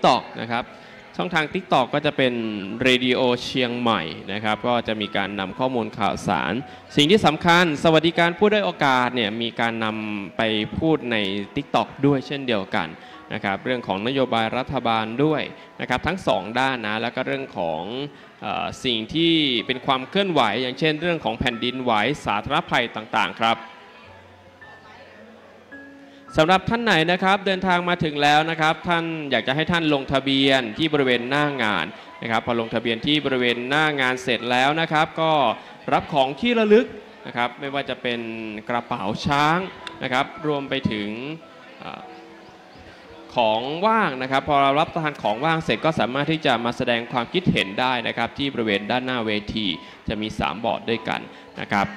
TikTok นะครับช่องทาง TikTok ก็จะเป็น Radio เชียงใหม่นะครับก็จะมีการนำข้อมูลข่าวสารสิ่งที่สำคัญสวัสดิการผู้ด้อยโอกาสเนี่ยมีการนำไปพูดใน TikTok ด้วยเช่นเดียวกันนะครับเรื่องของนโยบายรัฐบาลด้วยนะครับทั้ง2ด้านนะแล้วก็เรื่องของสิ่งที่เป็นความเคลื่อนไหวอย่างเช่นเรื่องของแผ่นดินไหวสาธารณภัยต่างๆครับสำหรับท่านไหนนะครับเดินทางมาถึงแล้วนะครับท่านอยากจะให้ท่านลงทะเบียนที่บริเวณหน้างานนะครับพอลงทะเบียนที่บริเวณหน้างานเสร็จแล้วนะครับก็รับของที่ระลึกนะครับไม่ว่าจะเป็นกระเป๋าช้างนะครับรวมไปถึงของว่างนะครับพอเรารับประทานของว่างเสร็จก็สามารถที่จะมาแสดงความคิดเห็นได้นะครับที่บริเวณด้านหน้าเวทีจะมี3บอร์ดด้วยกันนะครับ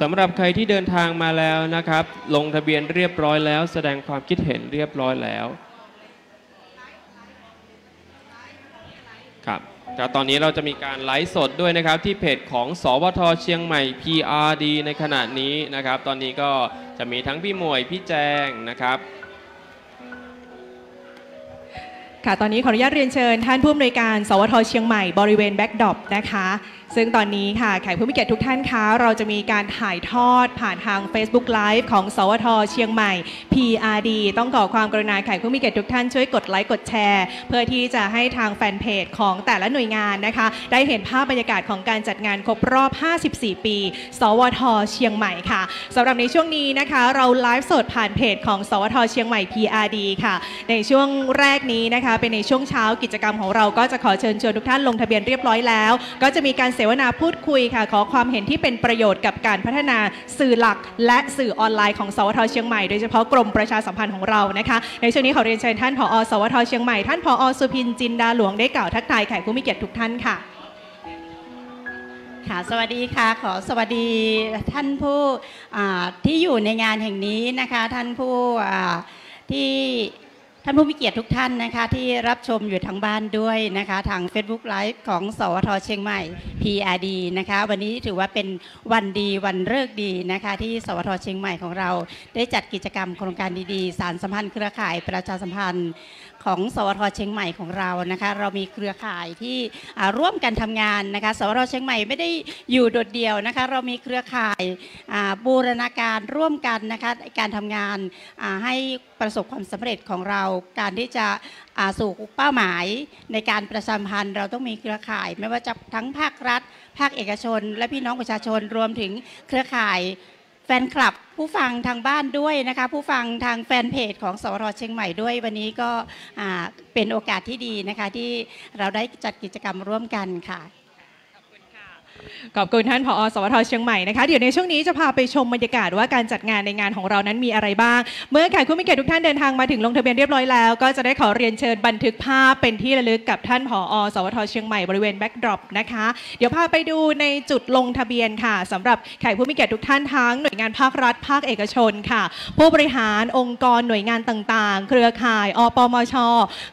สำหรับใครที่เดินทางมาแล้วนะครับลงทะเบียนเรียบร้อยแล้วแสดงความคิดเห็นเรียบร้อยแล้วครับตอนนี้เราจะมีการไลฟ์สดด้วยนะครับที่เพจของสวท.เชียงใหม่ PRD ในขณะนี้นะครับตอนนี้ก็จะมีทั้งพี่หมวยพี่แจงนะครับค่ะตอนนี้ขออนุญาตเรียนเชิญท่านผู้อำนวยการสวท.เชียงใหม่บริเวณแบ็กดรอปนะคะซึ่งตอนนี้ค่ะแขกผู้มีเกียรติทุกท่านคะเราจะมีการถ่ายทอดผ่านทาง Facebook Live ของสวท.เชียงใหม่ PRD ต้องขอความกรุณาแขกผู้มีเกียรติทุกท่านช่วยกดไลค์กดแชร์เพื่อที่จะให้ทางแฟนเพจของแต่ละหน่วยงานนะคะได้เห็นภาพบรรยากาศของการจัดงานครบรอบ 54 ปีสวท.เชียงใหม่ค่ะสำหรับในช่วงนี้นะคะเราไลฟ์สดผ่านเพจของสวท.เชียงใหม่ PRD ค่ะในช่วงแรกนี้นะคะเป็นในช่วงเช้ากิจกรรมของเราก็จะขอเชิญชวนทุกท่านลงทะเบียนเรียบร้อยแล้วก็จะมีการเสวนาพูดคุยค่ะขอความเห็นที่เป็นประโยชน์กับการพัฒนาสื่อหลักและสื่อออนไลน์ของสวท.เชียงใหม่โดยเฉพาะกรมประชาสัมพันธ์ของเรานะคะในช่วงนี้ขอเรียนเชิญท่านผอ.สวท.เชียงใหม่ท่านผอ.สุพินจินดาหลวงได้กล่าวทักทายแขกผู้มีเกียรติทุกท่านค่ะค่ะสวัสดีค่ะขอสวัสดีท่านผู้ที่อยู่ในงานแห่งนี้นะคะท่านผู้มีเกียรติทุกท่านนะคะที่รับชมอยู่ทางบ้านด้วยนะคะทาง Facebook Live ของสวท.เชียงใหม่ PRD นะคะวันนี้ถือว่าเป็นวันดีวันฤกษ์ดีนะคะที่สวท.เชียงใหม่ของเราได้จัดกิจกรรมโครงการดีๆสารสัมพันธ์เครือข่ายประชาสัมพันธ์ของสวท.เชียงใหม่ของเรานะคะเรามีเครือข่ายที่ร่วมกันทำงานนะคะสวท.เชียงใหม่ไม่ได้อยู่โดดเดี่ยวนะคะเรามีเครือข่ายบูรณาการร่วมกันนะคะการทำงานให้ประสบความสำเร็จของเราการที่จะสู่เป้าหมายในการประชาสัมพันธ์เราต้องมีเครือข่ายไม่ว่าจะทั้งภาครัฐภาคเอกชนและพี่น้องประชาชนรวมถึงเครือข่ายแฟนคลับผู้ฟังทางบ้านด้วยนะคะผู้ฟังทางแฟนเพจของสวท.เชียงใหม่ด้วยวันนี้ก็เป็นโอกาสที่ดีนะคะที่เราได้จัดกิจกรรมร่วมกันค่ะขอบคุณท่านผอ.สวท.เชียงใหม่นะคะเดี๋ยวในช่วงนี้จะพาไปชมบรรยากาศว่าการจัดงานในงานของเรานั้นมีอะไรบ้างเมื่อแขกผู้มีเกียรติทุกท่านเดินทางมาถึงลงทะเบียนเรียบร้อยแล้วก็จะได้ขอเรียนเชิญบันทึกภาพเป็นที่ระลึกกับท่านผอ.สวท.เชียงใหม่บริเวณแบ็กดรอปนะคะเดี๋ยวพาไปดูในจุดลงทะเบียนค่ะสำหรับแขกผู้มีเกียรติทุกท่านทั้งหน่วยงานภาครัฐภาคเอกชนค่ะผู้บริหารองค์กรหน่วยงานต่างๆเครือข่ายอปมช.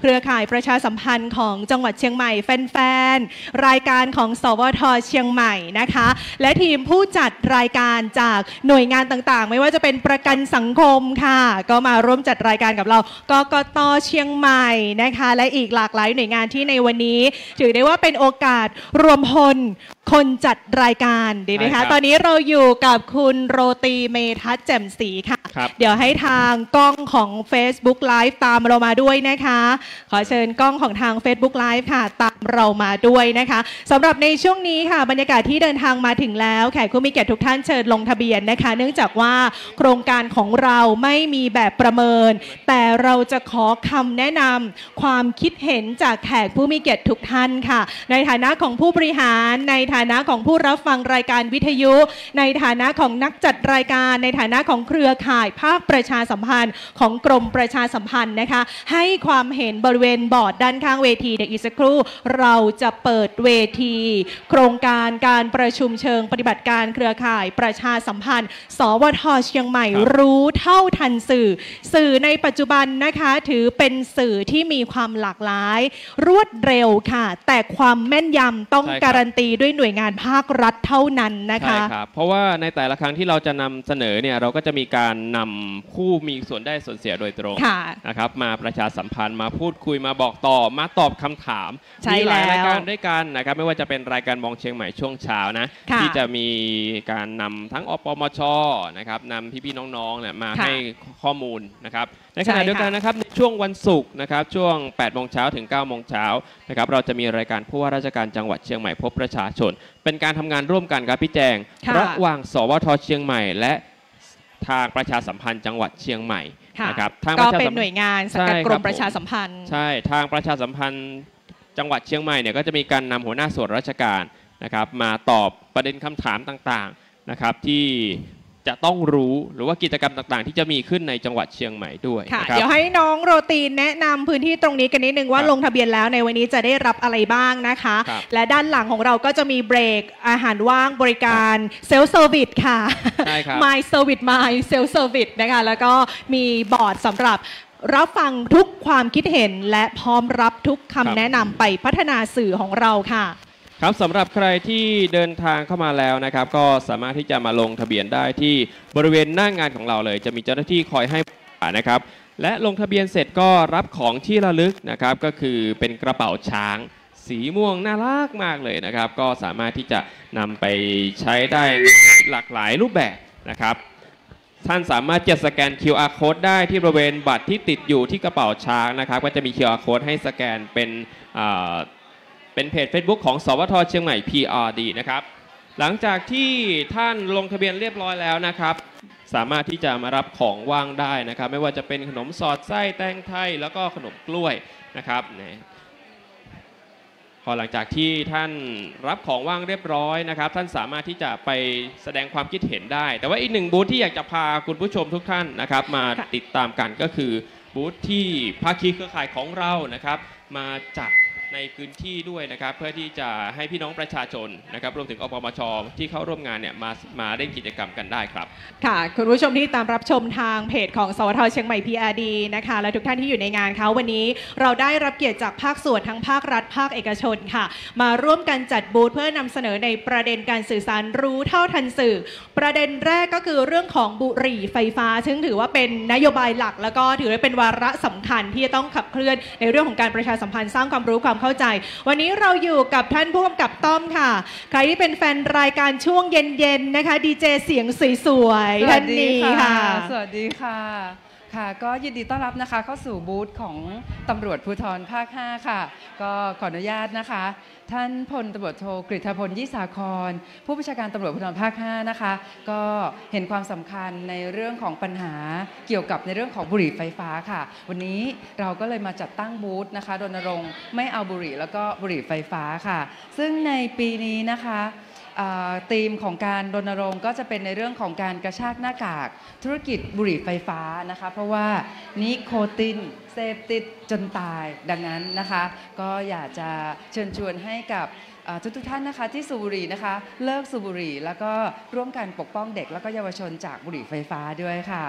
เครือข่ายประชาสัมพันธ์ของจังหวัดเชียงใหม่แฟนๆรายการของสวท.เชียงใหม่นะคะและทีมผู้จัดรายการจากหน่วยงานต่างๆไม่ว่าจะเป็นประกันสังคมค่ะก็มาร่วมจัดรายการกับเรากกต.เชียงใหม่นะคะและอีกหลากหลายหน่วยงานที่ในวันนี้ถือได้ว่าเป็นโอกาสรวมพลคนจัดรายการดีไหมคะตอนนี้เราอยู่กับคุณโรตีเมทัศน์แจ่มศรีค่ะเดี๋ยวให้ทางกล้องของ Facebook Live ตามเรามาด้วยนะคะขอเชิญกล้องของทาง Facebook Live ค่ะตามเรามาด้วยนะคะสำหรับในช่วงนี้ค่ะบรรยากาศที่เดินทางมาถึงแล้วแขกผู้มีเกียรติทุกท่านเชิญลงทะเบียนนะคะเนื่องจากว่าโครงการของเราไม่มีแบบประเมินแต่เราจะขอคำแนะนำความคิดเห็นจากแขกผู้มีเกียรติทุกท่านค่ะในฐานะของผู้บริหารในฐ ฐานะของผู้รับฟังรายการวิทยุ ในฐานะของนักจัดรายการในฐานะของเครือข่ายภาคประชาสัมพันธ์ของกรมประชาสัมพันธ์นะคะให้ความเห็นบริเวณบอร์ดด้านข้างเวทีเดี๋ยวอีกสักครู่เราจะเปิดเวทีโครงการการประชุมเชิงปฏิบัติการเครือข่ายประชาสัมพันธ์สวท.เชียงใหม่รู้เท่าทันสื่อในปัจจุบันนะคะถือเป็นสื่อที่มีความหลากหลายรวดเร็วค่ะแต่ความแม่นยำต้องการันตีด้วยหน่วยงานภาครัฐเท่านั้นนะคะใช่ครับเพราะว่าในแต่ละครั้งที่เราจะนำเสนอเนี่ยเราก็จะมีการนำผู้มีส่วนได้ส่วนเสียโดยตรงนะครับมาประชาสัมพันธ์มาพูดคุยมาบอกต่อมาตอบคำถามมีหลายรายการด้วยกันนะครับไม่ว่าจะเป็นรายการมองเชียงใหม่ช่วงเช้านะที่จะมีการนำทั้งอปมชนะครับนำพี่ๆน้องๆเนี่ยมาให้ข้อมูลนะครับในขณะเดียวกันนะครับในช่วงวันศุกร์นะครับช่วง 8 โมงเช้าถึง 9 โมงเช้านะครับเราจะมีรายการผู้ว่าราชการจังหวัดเชียงใหม่พบประชาชนเป็นการทำงานร่วมกันครับพี่แจงระหว่างสวท.เชียงใหม่และทางประชาสัมพันธ์จังหวัดเชียงใหม่นะครับก็เป็นหน่วยงานสังกัดกรมประชาสัมพันธ์ใช่ทางประชาสัมพันธ์จังหวัดเชียงใหม่เนี่ยก็จะมีการนำหัวหน้าส่วนราชการนะครับมาตอบประเด็นคำถามต่างๆนะครับที่จะต้องรู้หรือว่ากิจกรรมต่างๆที่จะมีขึ้นในจังหวัดเชียงใหม่ด้วยเดี๋ยวให้น้องโรตีนแนะนำพื้นที่ตรงนี้กันนิดนึงว่าลงทะเบียนแล้วในวันนี้จะได้รับอะไรบ้างนะคะและด้านหลังของเราก็จะมีเบรกอาหารว่างบริการเซลฟ์เซอร์วิสค่ะ My Service My Self Service นะคะแล้วก็มีบอร์ดสำหรับรับฟังทุกความคิดเห็นและพร้อมรับทุกคำแนะนำไปพัฒนาสื่อของเราค่ะครับสำหรับใครที่เดินทางเข้ามาแล้วนะครับก็สามารถที่จะมาลงทะเบียนได้ที่บริเวณหน้างานของเราเลยจะมีเจ้าหน้าที่คอยให้นะครับและลงทะเบียนเสร็จก็รับของที่ระลึกนะครับก็คือเป็นกระเป๋าช้างสีม่วงน่ารักมากเลยนะครับก็สามารถที่จะนำไปใช้ได้หลากหลายรูปแบบนะครับท่านสามารถจะสแกน QR code ได้ที่บริเวณบัตรที่ติดอยู่ที่กระเป๋าช้างนะครับก็จะมี QR code ให้สแกนเป็นเพจ Facebook ของสวท.เชียงใหม่ PRD นะครับหลังจากที่ท่านลงทะเบียนเรียบร้อยแล้วนะครับสามารถที่จะมารับของว่างได้นะครับไม่ว่าจะเป็นขนมสอดไส้แตงไทยแล้วก็ขนมกล้วยนะครับพอหลังจากที่ท่านรับของว่างเรียบร้อยนะครับท่านสามารถที่จะไปแสดงความคิดเห็นได้แต่ว่าอีกหนึ่งบูธที่อยากจะพาคุณผู้ชมทุกท่านนะครับมาติดตามกันก็คือบูธที่ภาคีเครือข่ายของเรานะครับมาจัดในพื้นที่ด้วยนะครับเพื่อที่จะให้พี่น้องประชาชนนะครับรวมถึงอปมช.ที่เข้าร่วมงานเนี่ยมาเล่นกิจกรรมกันได้ครับค่ะคุณผู้ชมที่ตามรับชมทางเพจของสวท.เชียงใหม่ PRD นะคะและทุกท่านที่อยู่ในงานเขาวันนี้เราได้รับเกียรติจากภาคส่วนทั้งภาครัฐภาคเอกชนค่ะมาร่วมกันจัดบูธเพื่อนำเสนอในประเด็นการสื่อสารรู้เท่าทันสื่อประเด็นแรกก็คือเรื่องของบุหรี่ไฟฟ้าซึ่งถือว่าเป็นนโยบายหลักแล้วก็ถือว่าเป็นวาระสำคัญที่จะต้องขับเคลื่อนในเรื่องของการประชาสัมพันธ์สร้างความรู้ความเข้าใจวันนี้เราอยู่กับท่านผู้กำกับต้อมค่ะใครที่เป็นแฟนรายการช่วงเย็นๆนะคะดีเจเสียงสวยๆท่านนี้ค่ะสวัสดีค่ะค่ะก็ยินดีต้อนรับนะคะเข้าสู่บูธของตำรวจภูธรภาค 5 ค่ะก็ขออนุญาตนะคะท่านพลตำรวจโทกฤษพลยี่สาครผู้บัญชาการตำรวจภูธรภาค 5 นะคะก็เห็นความสำคัญในเรื่องของปัญหาเกี่ยวกับในเรื่องของบุหรี่ไฟฟ้าค่ะวันนี้เราก็เลยมาจัดตั้งบูธนะคะรณรงค์ไม่เอาบุหรี่แล้วก็บุหรี่ไฟฟ้าค่ะซึ่งในปีนี้นะคะธีมของการรณรงค์ก็จะเป็นในเรื่องของการกระชากหน้ากากธุรกิจบุหรี่ไฟฟ้านะคะเพราะว่านิโคตินเสพติดจนตายดังนั้นนะคะก็อยากจะเชิญชวนให้กับทุกท่านนะคะที่สูบบุหรี่นะคะเลิกสูบบุหรี่แล้วก็ร่วมกันปกป้องเด็กแล้วก็เยาวชนจากบุหรี่ไฟฟ้าด้วยค่ะ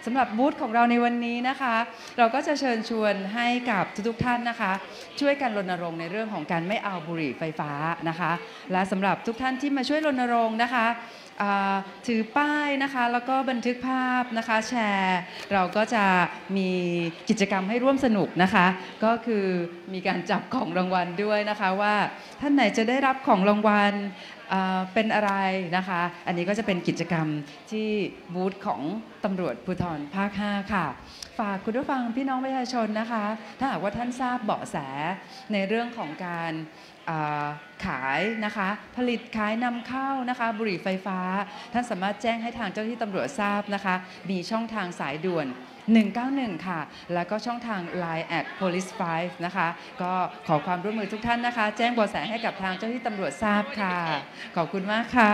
สำหรับบูธของเราในวันนี้นะคะเราก็จะเชิญชวนให้กับทุกท่านนะคะช่วยกันรณรงค์ในเรื่องของการไม่เอาบุหรี่ไฟฟ้านะคะและสำหรับทุกท่านที่มาช่วยรณรงค์นะคะถือป้ายนะคะแล้วก็บันทึกภาพนะคะแชร์เราก็จะมีกิจกรรมให้ร่วมสนุกนะคะก็คือมีการจับของรางวัลด้วยนะคะว่าท่านไหนจะได้รับของรางวัลเป็นอะไรนะคะอันนี้ก็จะเป็นกิจกรรมที่บูธของตำรวจภูธรภาค 5 ค่ะฝากคุณผู้ฟังพี่น้องประชาชนนะคะถ้าหากว่าท่านทราบเบาะแสในเรื่องของการขายนะคะผลิตขายนำเข้านะคะบุหรี่ไฟฟ้าท่านสามารถแจ้งให้ทางเจ้าหน้าที่ตำรวจทราบนะคะมีช่องทางสายด่วน 191ค่ะแล้วก็ช่องทาง Line @police5 นะคะก็ขอความร่วมมือทุกท่านนะคะแจ้งเบาะแสให้กับทางเจ้าหน้าที่ตำรวจทราบค่ะขอบคุณมากค่ะ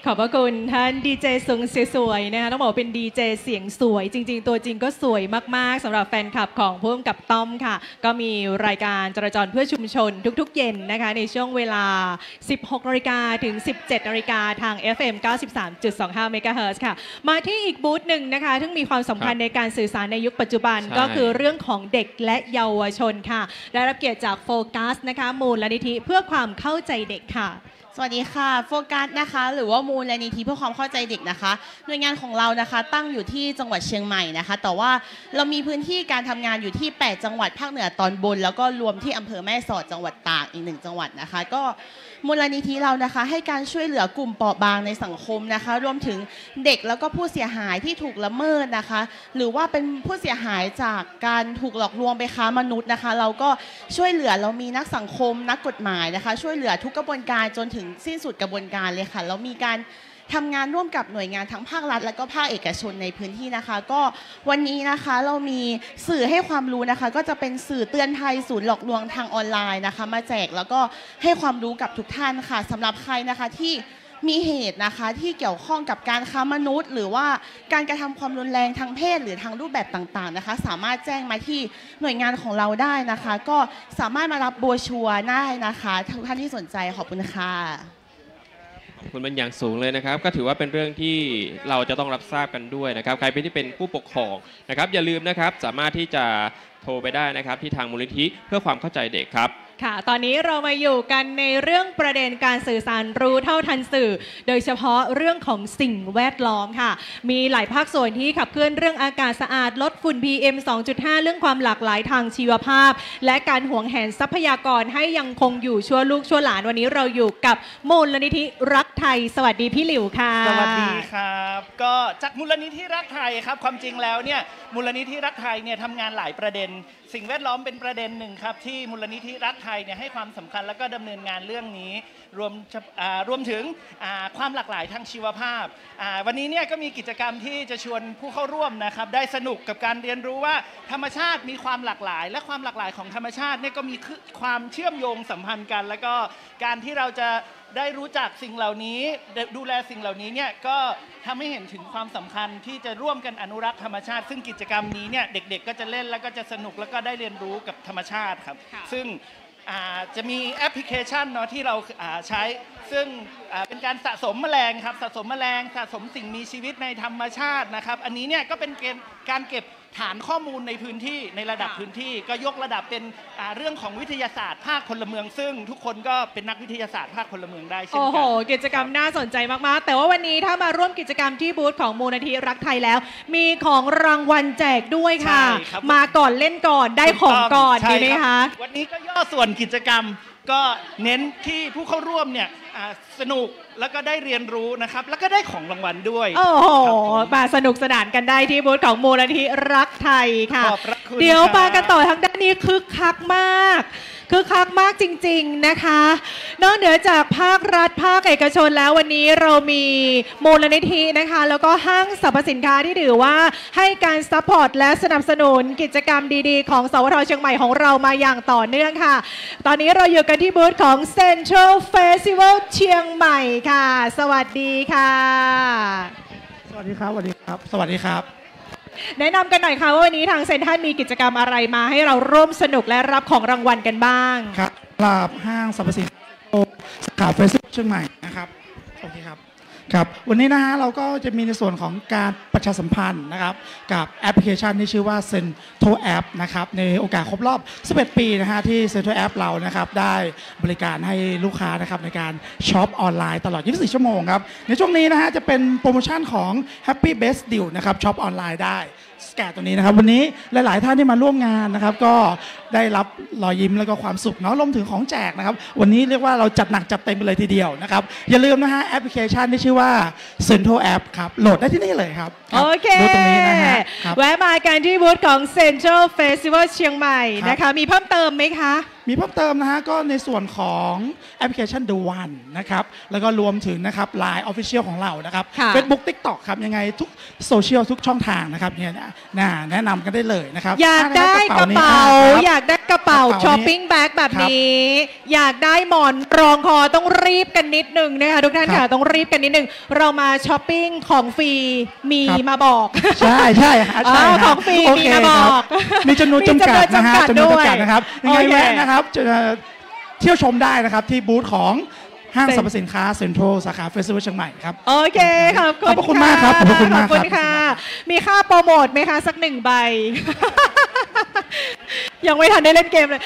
ขอบพระคุณท่านดีเจสูงสวยๆนะคะต้องบอกเป็นดีเจเสียงสวยจริงๆตัวจริงก็สวยมากๆสำหรับแฟนคลับของผู้กำกับต้อมค่ะก็มีรายการจราจรเพื่อชุมชนทุกๆเย็นนะคะในช่วงเวลา 16 นาฬิกาถึง 17 นาฬิกาทาง FM 93.25 เมกะเฮิรตซ์ค่ะมาที่อีกบูธหนึ่งนะคะซึ่งมีความสำคัญในการสื่อสารในยุคปัจจุบันก็คือเรื่องของเด็กและเยาวชนค่ะได้รับเกียรติจากโฟกัสนะคะมูลนิธิเพื่อความเข้าใจเด็กค่ะสวัสดีค่ะโฟกัสนะคะหรือว่ามูลนิธิเพื่อความเข้าใจเด็กนะคะหน่วยงานของเรานะคะตั้งอยู่ที่จังหวัดเชียงใหม่นะคะแต่ว่าเรามีพื้นที่การทำงานอยู่ที่8จังหวัดภาคเหนือตอนบนแล้วก็รวมที่อำเภอแม่สอดจังหวัดตากอีก1จังหวัดนะคะก็มูลนิธิเรานะคะให้การช่วยเหลือกลุ่มเปราะบางในสังคมนะคะรวมถึงเด็กแล้วก็ผู้เสียหายที่ถูกละเมิดนะคะหรือว่าเป็นผู้เสียหายจากการถูกหลอกลวงไปค้ามนุษย์นะคะเราก็ช่วยเหลือเรามีนักสังคมนักกฎหมายนะคะช่วยเหลือทุกกระบวนการจนถึงสิ้นสุดกระบวนการเลยค่ะแล้วมีการทำงานร่วมกับหน่วยงานทั้งภาครัฐและก็ภาคเอกชนในพื้นที่นะคะก็วันนี้นะคะเรามีสื่อให้ความรู้นะคะก็จะเป็นสื่อเตือนภัยศูนย์หลอกลวงทางออนไลน์นะคะมาแจกแล้วก็ให้ความรู้กับทุกท่านค่ะสำหรับใครนะคะที่มีเหตุนะคะที่เกี่ยวข้องกับการค้ามนุษย์หรือว่าการกระทำความรุนแรงทางเพศหรือทางรูปแบบต่างๆนะคะสามารถแจ้งมาที่หน่วยงานของเราได้นะคะก็สามารถมารับโบรชัวร์ได้นะคะทุกท่านที่สนใจขอบคุณค่ะขอบคุณเป็นอย่างสูงเลยนะครับก็ถือว่าเป็นเรื่องที่เราจะต้องรับทราบกันด้วยนะครับใครที่เป็นผู้ปกครองนะครับอย่าลืมนะครับสามารถที่จะโทรไปได้นะครับที่ทางมูลนิธิเพื่อความเข้าใจเด็กครับค่ะตอนนี้เรามาอยู่กันในเรื่องประเด็นการสื่อสารรู้เท่าทันสื่อโดยเฉพาะเรื่องของสิ่งแวดล้อมค่ะมีหลายภาคส่วนที่ขับเคลื่อนเรื่องอากาศสะอาดลดฝุ่น PM 2.5 เรื่องความหลากหลายทางชีวภาพและการหวงแหนทรัพยากรให้ยังคงอยู่ชั่วลูกชั่วหลานวันนี้เราอยู่กับมูลนิธิรักไทยสวัสดีพี่หลิวค่ะสวัสดีครับก็จากมูลนิธิรักไทยครับความจริงแล้วเนี่ยมูลนิธิรักไทยเนี่ยทำงานหลายประเด็นสิ่งแวดล้อมเป็นประเด็นหนึ่งครับที่มูลนิธิรักไทยเนี่ยให้ความสำคัญแล้วก็ดำเนินงานเรื่องนี้รวมถึงความหลากหลายทางชีวภาพวันนี้เนี่ยก็มีกิจกรรมที่จะชวนผู้เข้าร่วมนะครับได้สนุกกับการเรียนรู้ว่าธรรมชาติมีความหลากหลายและความหลากหลายของธรรมชาติเนี่ยก็มีความเชื่อมโยงสัมพันธ์กันแล้วก็การที่เราจะได้รู้จักสิ่งเหล่านี้ดูแลสิ่งเหล่านี้เนี่ยก็ทำให้เห็นถึงความสำคัญที่จะร่วมกันอนุรักษ์ธรรมชาติซึ่งกิจกรรมนี้เนี่ยเด็กๆก็จะเล่นแล้วก็จะสนุกแล้วก็ได้เรียนรู้กับธรรมชาติครับซึ่งจะมีแอปพลิเคชันเนาะที่เราใช้ซึ่งเป็นการสะสมแมลงครับสะสมแมลงสะสมสิ่งมีชีวิตในธรรมชาตินะครับอันนี้เนี่ยก็เป็นการเก็บฐานข้อมูลในพื้นที่ในระดับพื้นที่ก็ยกระดับเป็นเรื่องของวิทยาศาสตร์ภาคพลเมืองซึ่งทุกคนก็เป็นนักวิทยาศาสตร์ภาคพลเมืองได้เช่นกันโอ้โหกิจกรรมน่าสนใจมากๆแต่ว่าวันนี้ถ้ามาร่วมกิจกรรมที่บูธของมูลนิธิรักไทยแล้วมีของรางวัลแจกด้วยค่ะมาก่อนเล่นก่อนได้ของก่อนดีไหมคะวันนี้ก็ย่อส่วนกิจกรรมก็เน้นที่ผู้เข้าร่วมเนี่ยสนุกแล้วก็ได้เรียนรู้นะครับแล้วก็ได้ของรางวัลด้วยโอ้โหมาสนุกสนานกันได้ที่บูธของมูลนิธิรักไทยค่ะเดี๋ยวมากันต่อทางด้านนี้คึกคักมากจริงๆนะคะนอกเหนือจากภาครัฐภาคเอกชนแล้ววันนี้เรามีมูลนิธินะคะแล้วก็ห้างสรรพสินค้าที่ถือว่าให้การซัพพอร์ตและสนับสนุนกิจกรรมดีๆของสวท.เชียงใหม่ของเรามาอย่างต่อเนื่องค่ะตอนนี้เราอยู่กันที่บูธของ Central Festival เชียงใหม่ค่ะสวัสดีค่ะสวัสดีครับสวัสดีครับสวัสดีครับแนะนำกันหน่อยค่ะว่าวันนี้ทางเซ็นทรัลมีกิจกรรมอะไรมาให้เราร่วมสนุกและรับของรางวัลกันบ้างครับสำหรับห้างสรรพสินค้าสาขาเฟสติวัลเชียงใหม่นะครับโอเคครับครับวันนี้นะฮะเราก็จะมีในส่วนของการประชาสัมพันธ์นะครับกับแอปพลิเคชันที่ชื่อว่า Central App นะครับในโอกาสครบรอบ11ปีนะฮะที่ Central App เรานะครับได้บริการให้ลูกค้านะครับในการช็อปออนไลน์ตลอด24ชั่วโมงครับในช่วงนี้นะฮะจะเป็นโปรโมชั่นของ Happy Best Deal นะครับช็อปออนไลน์ได้สแกนตัวนี้นะครับวันนี้หลายๆท่านที่มาร่วมงานนะครับก็ได้รับรอยยิ้มแล้วก็ความสุขเนาะรวมถึงของแจกนะครับวันนี้เรียกว่าเราจัดหนักจัดเต็มไปเลยทีเดียวนะครับอย่าลืมนะฮะแอปพลิเคชันที่ชื่อว่า Central App ครับโหลดได้ที่นี่เลยครับโอเคตรงนี้นะฮะแวะมากันที่บูธของ Central Festival เชียงใหม่นะคะมีเพิ่มเติมไหมคะ มีเพิ่มเติมนะฮะก็ในส่วนของแอปพลิเคชัน The One นะครับแล้วก็รวมถึงนะครับ Line Official ของเรานะครับ ค่ะ Facebook TikTok ครับยังไงทุกโซเชียลทุกช่องทางนะครับเนี่ยแนะนำกันได้เลยนะครับ อยากได้กระเป๋าอยากได้กระเป๋าก ระเป๋านี้ ช้อปปิ้งแบ็คแบบนี้ อยากได้หมอนรองคอต้องรีบกันนิดนึงนะคะทุกท่าน ครั ค่ะ บ ต้องรีบกันนิดนึงเรามาช้อปปิ้งของฟรีมี ครับ มาบอก ใช่ใช่ฮะใช่ อ๋อ ฮะ ของฟรี โอ มี เค มาบ ค อ รับ ก มีจำนวนจำกัดนะฮะ มีจำนวนจำกัด จำนวนจำกัดนะครับยังไง โอเค แวะนะครับจะเที่ยวชมได้นะครับที่บูธของห้างสรรพสินค้าเซ็นทรัลสาขาเฟสติวัลเชียงใหม่ครับ โอเคขอบคุณ ขอบคุณมากครับขอบคุณมาก ขอบคุณ ครับ ค่ะ มีค่าโปรโมทไหมคะสัก1 ใบ ยังไม่ทันได้เล่นเกมเลย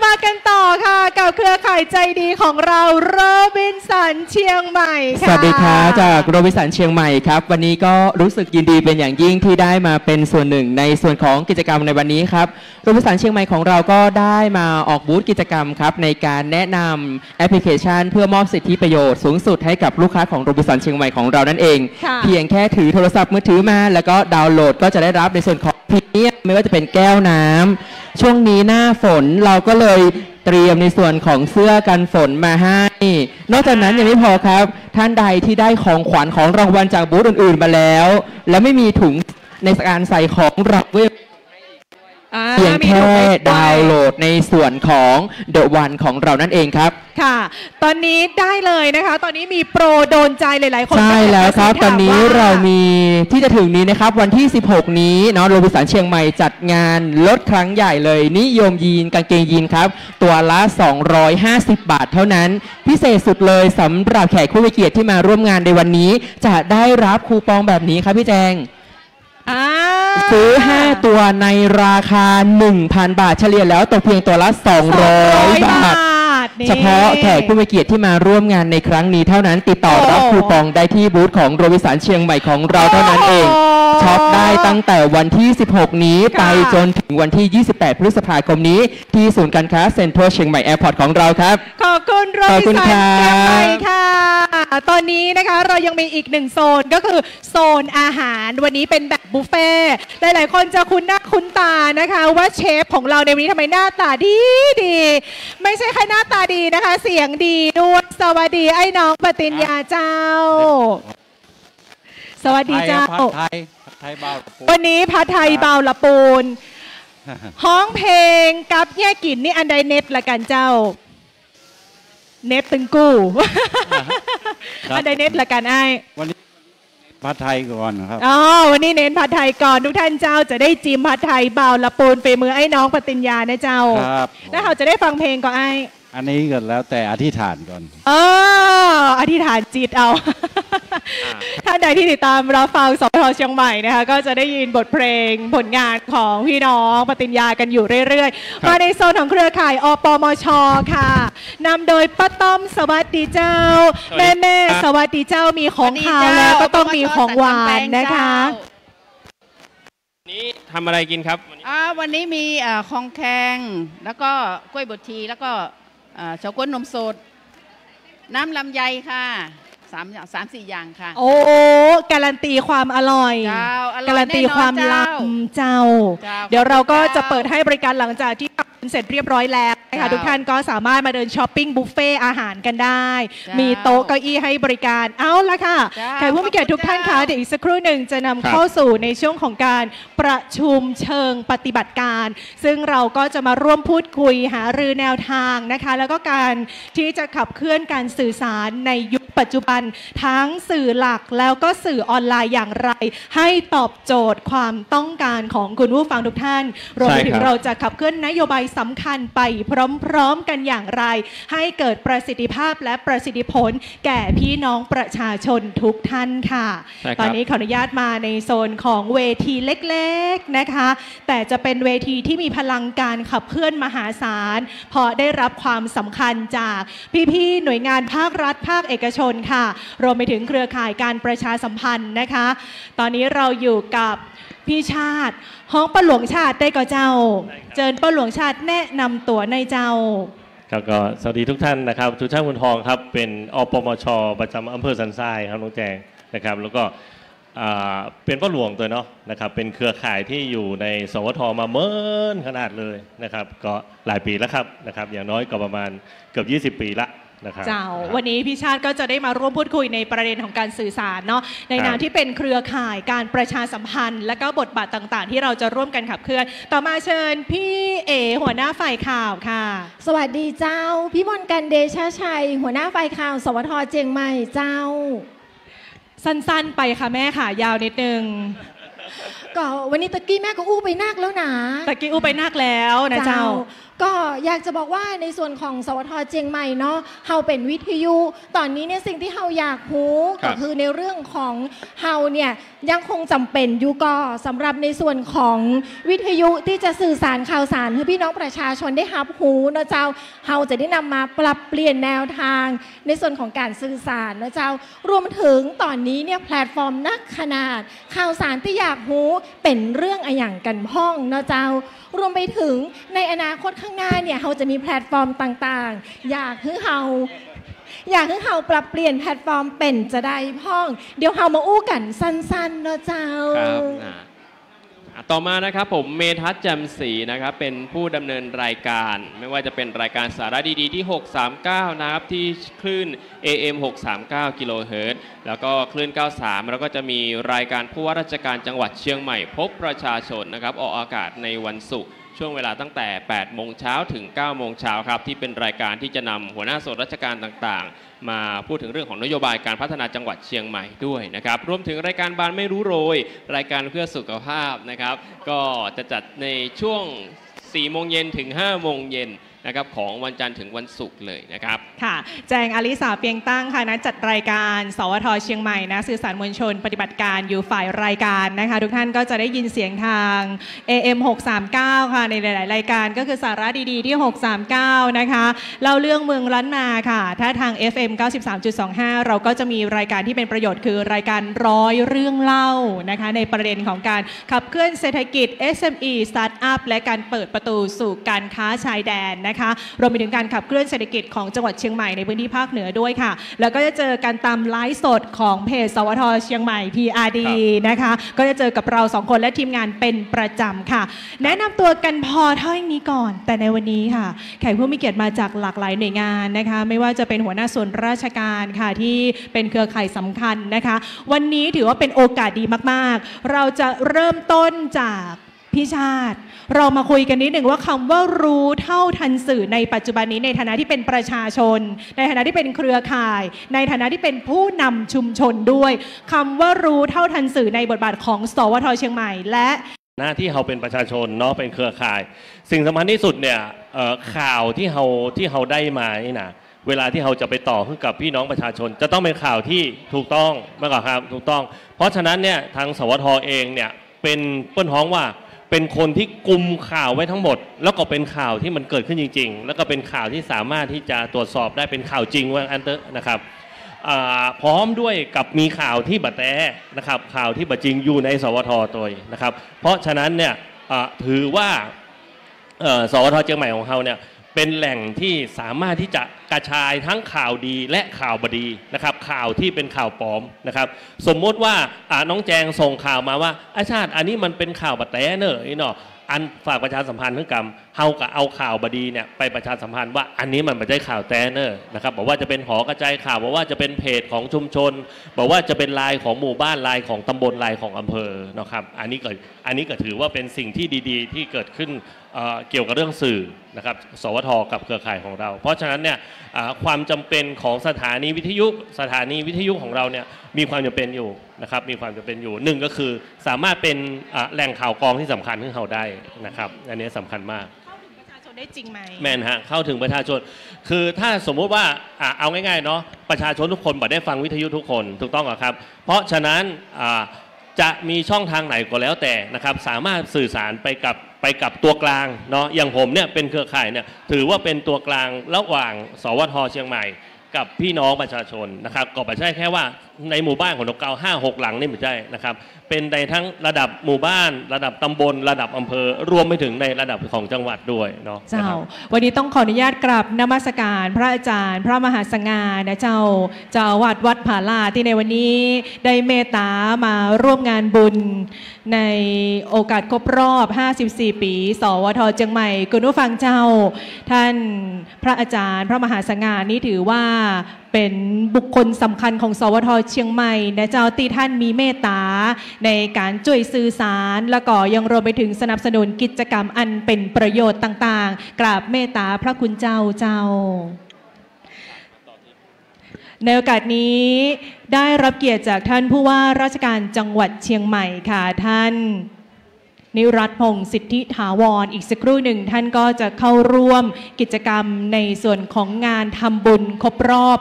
มากันต่อค่ะกับเครือข่ายใจดีของเราโรบินสันเชียงใหม่ค่ะ สวัสดีครับจากโรบินสันเชียงใหม่ครับวันนี้ก็รู้สึกยินดีเป็นอย่างยิ่งที่ได้มาเป็นส่วนหนึ่งในส่วนของกิจกรรมในวันนี้ครับโรบินสันเชียงใหม่ของเราก็ได้มาออกบูธกิจกรรมครับในการแนะนำแอปพลิเคชันเพื่อมอบสิทธิประโยชน์สูงสุดให้กับลูกค้าของโรบินสันเชียงใหม่ของเรานั่นเอง ค่ะ เพียงแค่ถือโทรศัพท์มือถือมาแล้วก็ดาวน์โหลดก็จะได้รับในส่วนของพรีเมียมไม่ว่าจะเป็นแก้วน้ำช่วงนี้หน้าฝนเราก็เลยเตรียมในส่วนของเสื้อกันฝนมาให้ นอกจากนั้นยังไม่พอครับท่านใดที่ได้ของขวัญของรางวัลจากบูธอื่นๆมาแล้ว และไม่มีถุงในการใส่ของเราเพียงแค่ดาวน์โหลดในส่วนของ The One ของเรานั่นเองครับ ค่ะ ตอนนี้ได้เลยนะคะ ตอนนี้มีโปรโดนใจหลายๆคน ใช่แล้วครับ ก็ ตอนนี้ ถมว่ เรามีที่จะถึงนี้นะครับวันที่ 16 นี้เนาะโรบินสันเชียงใหม่จัดงานลดครั้งใหญ่เลยนิยมยีนกางเกงยีนครับตัวละ250 บาทเท่านั้นพิเศษสุดเลยสำหรับแขกผู้มีเกียรติที่มาร่วมงานในวันนี้จะได้รับคูปองแบบนี้ครับพี่แจงซื้อ 5 ตัวในราคา 1,000 บาทเฉลี่ยแล้วตกเพียงตัวละ200 บาท นี่ เฉพาะแขกผู้มีเกียรติที่มาร่วมงานในครั้งนี้เท่านั้นติดต่อรับคูปองได้ที่บูธของโรบินสันเชียงใหม่ของเราเท่านั้นเองช็อปได้ตั้งแต่วันที่ 16 นี้ไปจนถึงวันที่ 28 พฤษภาคมนี้ที่ศูนย์การค้าเซ็นทรัลเชียงใหม่แอร์พอร์ตของเราครับ ขอบคุณโร ขอบ บิ คุ น ณ สัน ครับ เชียงใหม่ค่ะ ตอนนี้นะคะเรายังมีอีก1โซนก็คือโซนอาหารวันนี้เป็นแบบบุฟเฟ่ต์หลายๆคนจะคุ้นหน้าคุ้นตานะคะว่าเชฟของเราในวันนี้ทำไมหน้าตาดีไม่ใช่แค่หน้าตาดีนะคะ เสียงดีด้วยสวัสดีไอ้น้องปฏิญญาเจ้า สวัสดีเจ้า ผัดไทยเบา วันนี้ผัดไทยเบาละปูนห้องเพลงกับแย่กลิ่นนี่อันใดเน็ตละกันเจ้า เน็ตตึงกู้ อันใดเน็ตละกันไอ้ วันนี้ผัดไทยก่อนครับ อ๋อวันนี้เน้นผัดไทยก่อนทุกท่านเจ้าจะได้จิ้มผัดไทยเบาละปูนฝีมือไอ้น้องปฏิญญานะเจ้า ครับ แล้วเขาจะได้ฟังเพลงก่อนไอ้ อันนี้ก็แล้วแต่อธิษฐานก่อน อธิษฐานจิตเอา ท่านใดที่ติดตามรับฟังสทเชียงใหม่นะคะก็จะได้ยินบทเพลงผลงานของพี่น้องปฏิญญากันอยู่เรื่อยๆ มาในโซนของเครือข่ายอปมชค่ะนำโดยป้าต้อมสวัสดีเจ้า แม่สวัสดีเจ้ามีของขาวแล้วก็ต้องมีของหวานนะคะ นี้ทำอะไรกินครับวันนี้ วันนี้มีคองแคงแล้วก็กล้วยบดชีแล้วก็เฉาก๊วยนมสดน้ำลำไยค่ะ3-4 อย่างค่ะ โอ้การันตีความอร่อย เจ้าอร่อย การันตีความ แน่นอนเจ้า ล้ำเจ้า เจ้า เดี๋ยวเราก็ ขอบคุณเจ้า จะเปิดให้บริการหลังจากที่ทำเสร็จเรียบร้อยแล้วนะคะ เจ้า ทุกท่านก็สามารถมาเดินช้อปปิ้งบุฟเฟ่อาหารกันได้ เจ้ามี มีโต๊ะเก้าอี้ให้บริการเอาละค่ะ เจ้า แขกผู้มีเกียรติทุกท่าน ข คะ อบคุณเจ้า เดี๋ยวอีกสักครู่หนึ่งจะนำ ครับ เข้าสู่ในช่วงของการประชุมเชิงปฏิบัติการ ซึ่งเราก็จะมาร่วมพูดคุยหารือแนวทางนะคะ แล้วก็การที่จะขับเคลื่อนการสื่อสารในยุคปัจจุบันทั้งสื่อหลักแล้วก็สื่อออนไลน์อย่างไร ให้ตอบโจทย์ความต้องการของคุณผู้ฟังทุกท่านรวมไปถึงเราจะขับเคลื่อนนโยบายสำคัญไปพร้อมๆกันอย่างไร ให้เกิดประสิทธิภาพและประสิทธิผล แก่พี่น้องประชาชนทุกท่านค่ะ ใช่ครับ ตอนนี้ขออนุญาตมาในโซนของเวทีเล็กๆนะคะ แต่จะเป็นเวทีที่มีพลังการขับเคลื่อนมหาศาลเพราะได้รับความสำคัญจากพี่ๆหน่วยงานภาครัฐภาคเอกชนค่ะรวมไปถึงเครือข่ายการประชาสัมพันธ์นะคะ ตอนนี้เราอยู่กับพี่ชาติห้องป้าหลวงชาติได้ก่อเจ้า เจิญป้าหลวงชาติแนะนำตัวในเจ้า ครับก็สวัสดีทุกท่านนะครับทุกท่านบุญทองครับเป็นอปมชประจำอำเภอสันทรายครับน้องแจงนะครับแล้วก็ เป็นพ่อหลวงตัวเนาะนะครับเป็นเครือข่ายที่อยู่ในสวทมาเมินขนาดเลยนะครับก็หลายปีแล้วครับนะครับอย่างน้อยก็ประมาณเกือบ20 ปีละนะครับวันนี้พี่ชาติก็จะได้มาร่วมพูดคุยในประเด็นของการสื่อสารเนาะในนามที่เป็นเครือข่ายการประชาสัมพันธ์และก็บทบาทต่างๆที่เราจะร่วมกันขับเคลื่อนต่อมาเชิญพี่เอหัวหน้าฝ่ายข่าวค่ะสวัสดีเจ้าพี่มนต์กันเดชาชัยหัวหน้าฝ่ายข่าวสวทเชียงใหม่เจ้าสั้นๆไปค่ะแม่ค่ะยาวนิดนึงก็วันนี้ตะกี้แม่ก็อู้ไปนักแล้วนะตะกี้อู้ไปนักแล้วนะเจ้าก็อยากจะบอกว่าในส่วนของสวทเชียงใหม่เนาะเฮาเป็นวิทยุตอนนี้เนี่ยสิ่งที่เฮาอยากรู้ก็คือในเรื่องของเฮาเนี่ยยังคงจำเป็นอยู่ก็สำหรับในส่วนของวิทยุที่จะสื่อสารข่าวสารให้พี่น้องประชาชนได้รับรู้นะเจ้าเฮาจะได้นำมาปรับเปลี่ยนแนวทางในส่วนของการสื่อสารนะเจ้ารวมถึงตอนนี้เนี่ยแพลตฟอร์มนักขนาดข่าวสารที่อยากรู้เป็นเรื่องอะไรอย่างกันพ้องนะเจ้ารวมไปถึงในอนาคตข้างหน้าเนี่ยเราจะมีแพลตฟอร์มต่างๆอยากให้เราปรับเปลี่ยนแพลตฟอร์มเป็นจะได้พ้องเดี๋ยวเรามาอู้กันสั้นๆนะเจ้าต่อมานะครับผมเมทัศน์แจ่มศรีนะครับเป็นผู้ดำเนินรายการไม่ว่าจะเป็นรายการสาระดีๆที่639นะครับที่คลื่น AM 639กิโลเฮิรตซ์แล้วก็คลื่น93แล้วก็จะมีรายการผู้ว่าราชการจังหวัดเชียงใหม่พบประชาชนนะครับออกอากาศในวันศุกร์ช่วงเวลาตั้งแต่8 โมงเช้าถึง9 โมงเช้าครับที่เป็นรายการที่จะนำหัวหน้าส่วนราชการต่างๆมาพูดถึงเรื่องของนโยบายการพัฒนาจังหวัดเชียงใหม่ด้วยนะครับรวมถึงรายการบ้านไม่รู้โรยรายการเพื่อสุขภาพนะครับก็จะจัดในช่วง4 โมงเย็นถึง5 โมงเย็นนะครับของวันจันทร์ถึงวันศุกร์เลยนะครับค่ะแจงอลิสาเปียงตั้งค่ะนักจัดรายการสวทเชียงใหม่นะสื่อสารมวลชนปฏิบัติการอยู่ฝ่ายรายการนะคะทุกท่านก็จะได้ยินเสียงทาง AM 639ค่ะในหลายๆรายการก็คือสาระดีๆที่639นะคะเล่าเรื่องเมืองล้านนาค่ะถ้าทาง FM 93.25 เราก็จะมีรายการที่เป็นประโยชน์คือรายการ100 เรื่องเล่านะคะในประเด็นของการขับเคลื่อนเศรษฐกิจ SME Startup และการเปิดประตูสู่การค้าชายแดนรวมไปถึงการขับเคลื่อนเศรษฐกิจของจังหวัดเชียงใหม่ในพื้นที่ภาคเหนือด้วยค่ะแล้วก็จะเจอกันตามไลฟ์สดของเพจสวทเชียงใหม่ PRD นะคะก็จะเจอกับเรา2 คนและทีมงานเป็นประจำค่ะแนะนำตัวกันพอเท่านี้ก่อนแต่ในวันนี้ค่ะแขกผู้มีเกียรติมาจากหลากหลายหน่วยงานนะคะไม่ว่าจะเป็นหัวหน้าส่วนราชการค่ะที่เป็นเครือข่ายสำคัญนะคะวันนี้ถือว่าเป็นโอกาสดีมากๆเราจะเริ่มต้นจากพี่ชาติเรามาคุยกันนิดหนึ่งว่าคำว่ารู้เท่าทันสื่อในปัจจุบันนี้ในฐานะที่เป็นประชาชนในฐานะที่เป็นเครือข่ายในฐานะที่เป็นผู้นำชุมชนด้วยคำว่ารู้เท่าทันสื่อในบทบาทของสวทเชียงใหม่และหน้าที่เราเป็นประชาชนเนาะเป็นเครือข่ายสิ่งสำคัญที่สุดเนี่ยข่าวที่เราได้มานี่นะเวลาที่เราจะไปต่อขึ้นกับพี่น้องประชาชนจะต้องเป็นข่าวที่ถูกต้องมากกว่าครับถูกต้องเพราะฉะนั้นเนี่ยทางสวทเองเนี่ยเป็นเปิ้ลฮ้องว่าเป็นคนที่กุมข่าวไว้ทั้งหมดแล้วก็เป็นข่าวที่มันเกิดขึ้นจริงๆแล้วก็เป็นข่าวที่สามารถที่จะตรวจสอบได้เป็นข่าวจริงว่าอันเตอร์นะครับพร้อมด้วยกับมีข่าวที่บะแต้นะครับข่าวที่บะจริงอยู่ในสวทตัวนะครับเพราะฉะนั้นเนี่ยถือว่าสวทเชียงใหม่ของเราเนี่ยเป็นแหล่งที่สามารถที่จะกระจายทั้งข่าวดีและข่าวบดีนะครับข่าวที่เป็นข่าวปลอมนะครับสมมติว่าน้องแจงส่งข่าวมาว่าอาชาติอันนี้มันเป็นข่าวบะแต้เนอะเนาะอันฝากประชาสัมพันธ์เพื่อกรรมเฮากับเอาข่าวบดีเนี่ยไปประชาสัมพันธ์ว่าอันนี้มันไม่ใช่ข่าวแต้เนอะนะครับบอกว่าจะเป็นหอกระจายข่าวบอกว่าจะเป็นเพจของชุมชนบอกว่าจะเป็นไลน์ของหมู่บ้านไลน์ของตำบลไลน์ของอำเภอนะครับอันนี้ก็ถือว่าเป็นสิ่งที่ดีๆที่เกิดขึ้นเกี่ยวกับเรื่องสื่อนะครับสวทกับเครือข่ายของเราเพราะฉะนั้นเนี่ยความจำเป็นของสถานีวิทยุของเราเนี่ยมีความจำเป็นอยู่นะครับมีความจำเป็นอยู่หนึ่งก็คือสามารถเป็นแหล่งข่าวกรองที่สำคัญของเราได้นะครับอันนี้สำคัญมากเข้าถึงประชาชนได้จริงไหมแม่นฮะเข้าถึงประชาชนคือถ้าสมมุติว่าเอาง่ายๆเนาะประชาชนทุกคนบ่ได้ฟังวิทยุทุกคนถูกต้องหรอครับเพราะฉะนั้นจะมีช่องทางไหนก็แล้วแต่นะครับสามารถสื่อสารไปกับตัวกลางเนาะอย่างผมเนี่ยเป็นเครือข่ายเนี่ยถือว่าเป็นตัวกลางระหว่างสวทเชียงใหม่กับพี่น้องประชาชนนะครับก็ไม่ใช่แค่ว่า ในหมู่บ้านของนกเกา5-6 หลังนี่ไม่ใช่นะครับเป็นในทั้งระดับหมู่บ้านระดับตำบลระดับอำเภอรวมไปถึงในระดับของจังหวัดด้วยเนาะเจ้าวันนี้ต้องขออนุญาตกราบนมัสการพระอาจารย์พระมหาสง่านะเจ้าวัดผาลาที่ในวันนี้ได้เมตตามาร่วมงานบุญในโอกาสครบรอบ54 ปีสวท.เชียงใหม่คุณผู้ฟังเจ้าท่านพระอาจารย์พระมหาสง่านี่ถือว่าเป็นบุคคลสำคัญของสวท.เชียงใหม่นะเจ้าที่ท่านมีเมตตาในการช่วยสื่อสารและก็ยังรวมไปถึงสนับสนุนกิจกรรมอันเป็นประโยชน์ต่างๆกราบเมตตาพระคุณเจ้าในโอกาสนี้ได้รับเกียรติจากท่านผู้ว่าราชการจังหวัดเชียงใหม่ค่ะท่านนิรัตน์พงษ์สิทธิถาวรอีกสักครู่หนึ่งท่านก็จะเข้าร่วมกิจกรรมในส่วนของงานทำบุญครบรอบ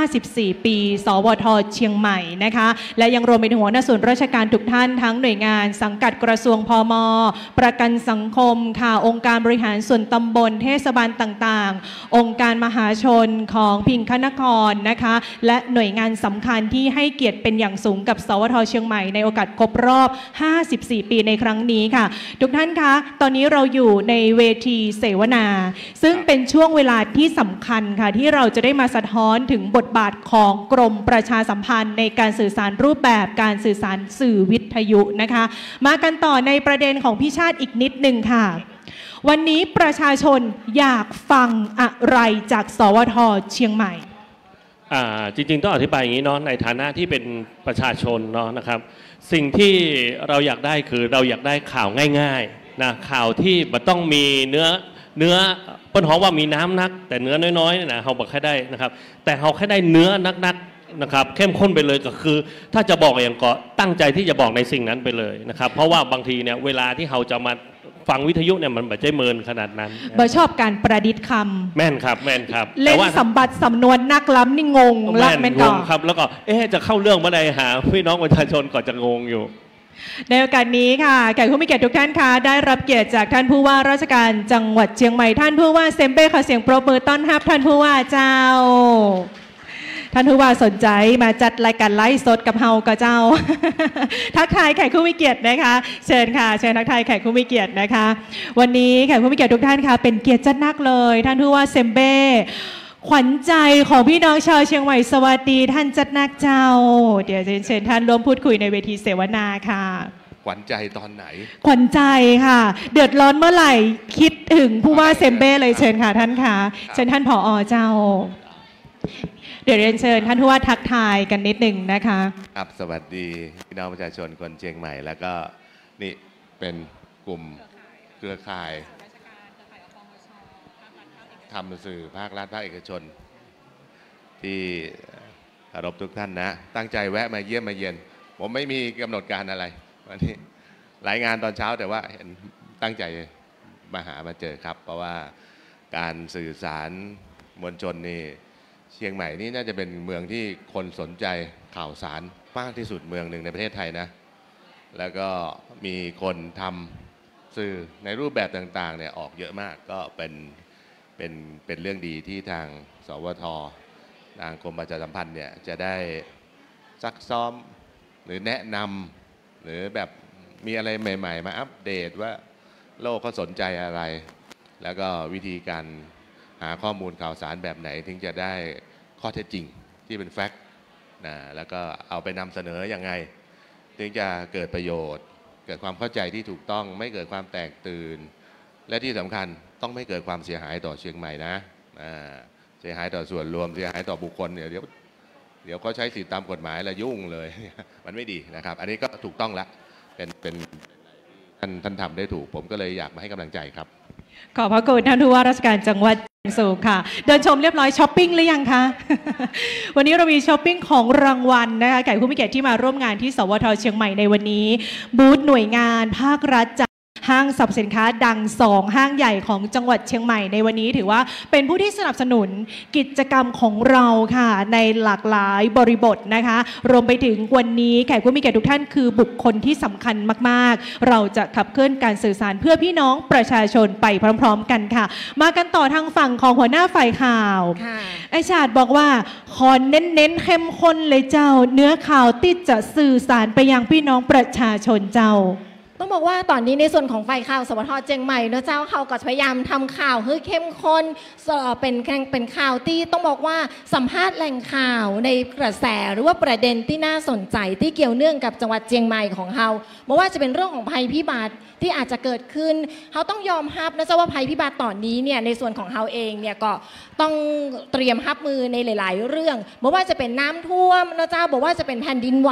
54 ปีสวท.เชียงใหม่นะคะและยังรวมไปถึงหัวหน้าส่วนราชการทุกท่านทั้งหน่วยงานสังกัดกระทรวงพม.ประกันสังคมค่ะองค์การบริหารส่วนตำบลเทศบาลต่างๆองค์การมหาชนของพิงคนครนะคะและหน่วยงานสำคัญที่ให้เกียรติเป็นอย่างสูงกับสวท.เชียงใหม่ในโอกาสครบรอบ54 ปีในครั้งนี้ทุกท่านคะตอนนี้เราอยู่ในเวทีเสวนาซึ่งเป็นช่วงเวลาที่สำคัญค่ะที่เราจะได้มาสะท้อนถึงบทบาทของกรมประชาสัมพันธ์ในการสื่อสารรูปแบบการสื่อสารสื่อวิทยุนะคะมากันต่อในประเด็นของพี่ชาติอีกนิดนึงค่ะวันนี้ประชาชนอยากฟังอะไรจากสวท.เชียงใหม่จริงๆต้องอธิบายอย่างนี้เนาะในฐานะที่เป็นประชาชนเนาะนะครับสิ่งที่เราอยากได้คือเราอยากได้ข่าวง่ายๆนะข่าวที่มันต้องมีเนื้อเปิ้ลฮ้องว่ามีน้ำนักแต่เนื้อน้อยๆนะเขาบอกแค่ได้นะครับแต่เขาแค่ได้เนื้อนักนะครับเข้มข้นไปเลยก็คือถ้าจะบอกอย่างก็ตั้งใจที่จะบอกในสิ่งนั้นไปเลยนะครับเพราะว่าบางทีเนี่ยเวลาที่เขาจะมาฟังวิทยุเนี่ยมันแบบใจเมินขนาดนั้นชอบการประดิษฐ์คำแม่นครับเล่นสัมบัติสำนวนนักล้ำนี่งงแล้วแม่นก่อนครับแล้วก็จะเข้าเรื่องเมื่อใดหาพี่น้องประชาชนก็จะงงอยู่ในโอกาสนี้ค่ะแขกผู้มีเกียรติทุกท่านค่ะได้รับเกียรติจากท่านผู้ว่าราชการจังหวัดเชียงใหม่ท่านผู้ว่าเซมเบ้ขอเสียงปรบมือต้อนรับท่านผู้ว่าเจ้าท่านผู้ว่าสนใจมาจัดรายการไลฟ์สดกับเฮากับเจ้าทักทายแขกผู้มีเกียรตินะคะเชิญค่ะเชิญทักทายแขกผู้มีเกียรตินะคะวันนี้แขกผู้มีเกียรติทุกท่านค่ะเป็นเกียรติจัดนักเลยท่านผู้ว่าเซมเบ้ขวัญใจของพี่น้องชาวเชียงใหม่สวัสดีท่านจัดนักเจ้าเดี๋ยวเชิญท่านร่วมพูดคุยในเวทีเสวนาค่ะขวัญใจตอนไหนขวัญใจค่ะเดือดร้อนเมื่อไหร่คิดถึงผู้ว่าเซมเบ้เลยเชิญค่ะท่านค่ะเชิญท่านผอ.เจ้าเดี๋ยวเรียนเชิญท่านผู้ว่าทักทายกันนิดหนึ่งนะคะครับสวัสดีพี่น้องประชาชนคนเชียงใหม่แล้วก็นี่เป็นกลุ่มเครือข่ายทำสื่อภาครัฐภาคเอกชนที่เคารพทุกท่านนะตั้งใจแวะมาเยี่ยมมาเยียนผมไม่มีกำหนดการอะไรวันนี้รายงานตอนเช้าแต่ว่าตั้งใจมาเจอครับเพราะว่าการสื่อสารมวลชนนี่เชียงใหม่นี่น่าจะเป็นเมืองที่คนสนใจข่าวสารมากที่สุดเมืองหนึ่งในประเทศไทยนะแล้วก็มีคนทำสื่อในรูปแบบต่างๆเนี่ยออกเยอะมากก็เป็นเรื่องดีที่ทางสวท.ทางกรมประชาสัมพันธ์เนี่ยจะได้ซักซ้อมหรือแนะนำหรือแบบมีอะไรใหม่ๆมาอัปเดตว่าโลกเขาสนใจอะไรแล้วก็วิธีการหาข้อมูลข่าวสารแบบไหนถึงจะได้ข้อเท็จจริงที่เป็นแฟกต์นะแล้วก็เอาไปนำเสนอยังไงถึงจะเกิดประโยชน์เกิดความเข้าใจที่ถูกต้องไม่เกิดความแตกตื่นและที่สำคัญต้องไม่เกิดความเสียหายต่อเชียงใหม่นะเสียหายต่อส่วนรวมเสียหายต่อบุคคลเดี๋ยวเขาใช้สิทธิตามกฎหมายแล้วยุ่งเลยมันไม่ดีนะครับอันนี้ก็ถูกต้องละเป็นท่านทำได้ถูกผมก็เลยอยากมาให้กำลังใจครับขอบพระคุณท่านผู้ว่าราชการจังหวัดสูงค่ะเดินชมเรียบร้อยช้อปปิ้งหรือยังคะ วันนี้เรามีช้อปปิ้งของรางวัลนะคะแขกผู้มีเกียรติที่มาร่วมงานที่สวท.เชียงใหม่ในวันนี้บูธหน่วยงานภาครัฐจาก ห้างสรรพสินค้าดัง2ห้างใหญ่ของจังหวัดเชียงใหม่ในวันนี้ถือว่าเป็นผู้ที่สนับสนุนกิจกรรมของเราค่ะในหลากหลายบริบทนะคะรวมไปถึงวันนี้แขกผู้มีเกียรติทุกท่านคือบุคคลที่สำคัญมากๆเราจะขับเคลื่อนการสื่อสารเพื่อพี่น้องประชาชนไปพร้อมๆกันค่ะมากันต่อทางฝั่งของหัวหน้าฝ่ายข่าวไอชาติบอกว่าขอเน้นเข้มข้นเลยเจ้าเนื้อข่าวที่จะสื่อสารไปยังพี่น้องประชาชนเจ้าต้องบอกว่าตอนนี้ในส่วนของฝ่ายข่าวสวทเชียงใหม่นะเจ้าเขาก็พยายามทำข่าวให้เข้มข้นเป็นข่าวที่ต้องบอกว่าสัมภาษณ์แหล่งข่าวในกระแสหรือว่าประเด็นที่น่าสนใจที่เกี่ยวเนื่องกับจังหวัดเชียงใหม่ของเราไม่ว่าจะเป็นเรื่องของภัยพิบัติที่อาจจะเกิดขึ้นเขาต้องยอมรับนะเจ้าว่าภัยพิบัติตอนนี้เนี่ยในส่วนของเขาเองเนี่ยก็ต้องเตรียมรับมือในหลายๆเรื่องไม่ว่าจะเป็นน้ำท่วมนะเจ้าบอกว่าจะเป็นแผ่นดินไหว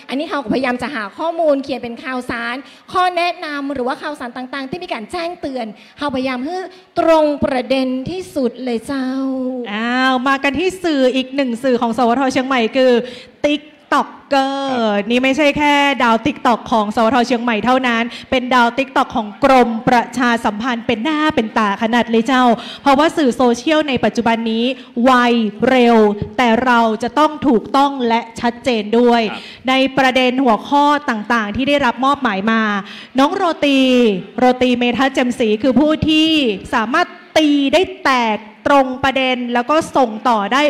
อันนี้เขาก็พยายามจะหาข้อมูลเขียนเป็นข่าวสารข้อแนะนำหรือว่าข่าวสารต่างๆที่มีการแจ้งเตือนเขาพยายามให้ตรงประเด็นที่สุดเลยเจ้ามากันที่สื่ออีกหนึ่งสื่อของสวทเชียงใหม่คือTikToker นี่ไม่ใช่แค่ดาว TikTok ของสวทเชียงใหม่เท่านั้นเป็นดาว TikTok ของกรมประชาสัมพันธ์เป็นหน้าเป็นตาขนาดเลยเจ้าเพราะว่าสื่อโซเชียลในปัจจุบันนี้ไวเร็วแต่เราจะต้องถูกต้องและชัดเจนด้วยในประเด็นหัวข้อต่างๆที่ได้รับมอบหมายมาน้องโรตีเมธาเจมศรีคือผู้ที่สามารถตีได้แตกตรงประเด็นแล้วก็ส่งต่อได้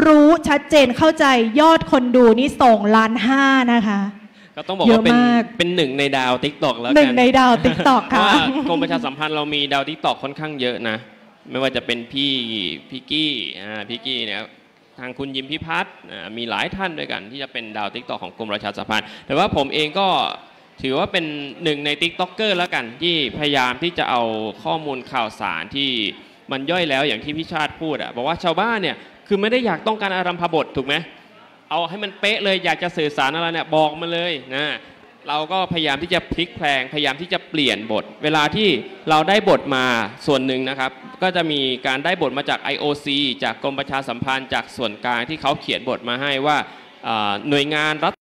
รู้ชัดเจนเข้าใจยอดคนดูนี่2.5 ล้านนะคะก็ต้องบอกว่าเป็นหนึ่งในดาว TikTok แล้วกันหนึ่งในดาว TikTok ค่ะว่ากรมประชาสัมพันธ์เรามีดาว TikTok ค่อนข้างเยอะนะไม่ว่าจะเป็นพี่กี้เนี่ยทางคุณยิมพิพัฒน์มีหลายท่านด้วยกันที่จะเป็นดาว TikTok ของกรมประชาสัมพันธ์แต่ว่าผมเองก็ถือว่าเป็นหนึ่งใน TikToker แล้วกันที่พยายามที่จะเอาข้อมูลข่าวสารที่มันย่อยแล้วอย่างที่พี่ชาติพูดบอกว่าชาวบ้านเนี่ยคือไม่ได้อยากต้องการอารัมภบทถูกไหมเอาให้มันเป๊ะเลยอยากจะสื่อสารอะไรเนี่ยบอกมาเลยนะเราก็พยายามที่จะพลิกแพลงพยายามที่จะเปลี่ยนบทเวลาที่เราได้บทมาส่วนหนึ่งนะครับก็จะมีการได้บทมาจาก IOC จากกรมประชาสัมพันธ์จากส่วนกลางที่เขาเขียนบทมาให้ว่าหน่วยงานรัฐ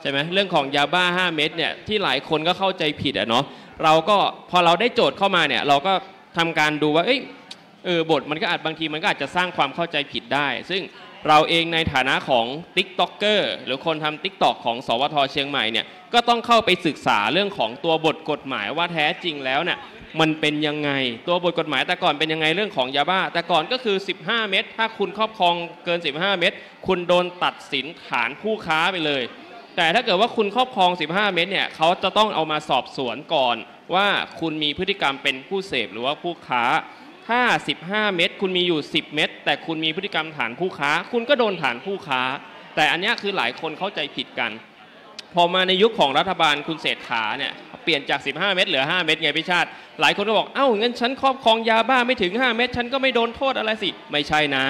ใช่ไหมเรื่องของยาบ้า5 เม็ดเนี่ยที่หลายคนก็เข้าใจผิดเนาะเราก็พอเราได้โจทย์เข้ามาเนี่ยเราก็ทำการดูว่าบทมันก็บางทีมันก็อาจจะสร้างความเข้าใจผิดได้ซึ่งเราเองในฐานะของ TikToker หรือคนทำ TikTok ของสวทเชียงใหม่เนี่ยก็ต้องเข้าไปศึกษาเรื่องของตัวบทกฎหมายว่าแท้จริงแล้วเนี่ยมันเป็นยังไงตัวบทกฎหมายแต่ก่อนเป็นยังไงเรื่องของยาบ้าแต่ก่อนก็คือ15 เม็ดถ้าคุณครอบครองเกิน15 เม็ดคุณโดนตัดสินฐานผู้ค้าไปเลยแต่ถ้าเกิดว่าคุณครอบครอง15 เม็ดเนี่ยเขาจะต้องเอามาสอบสวนก่อนว่าคุณมีพฤติกรรมเป็นผู้เสพหรือว่าผู้ค้าถ้า15 เม็ดคุณมีอยู่10 เม็ดแต่คุณมีพฤติกรรมฐานผู้ค้าคุณก็โดนฐานผู้ค้าแต่อันนี้คือหลายคนเข้าใจผิดกันพอมาในยุคของรัฐบาลคุณเศรษฐาเนี่ยเปลี่ยนจาก15 เม็ดเหลือ5 เม็ดไงพี่ชาติหลายคนก็บอกงั้นฉันครอบครองยาบ้าไม่ถึง5 เม็ดฉันก็ไม่โดนโทษอะไรสิไม่ใช่นะ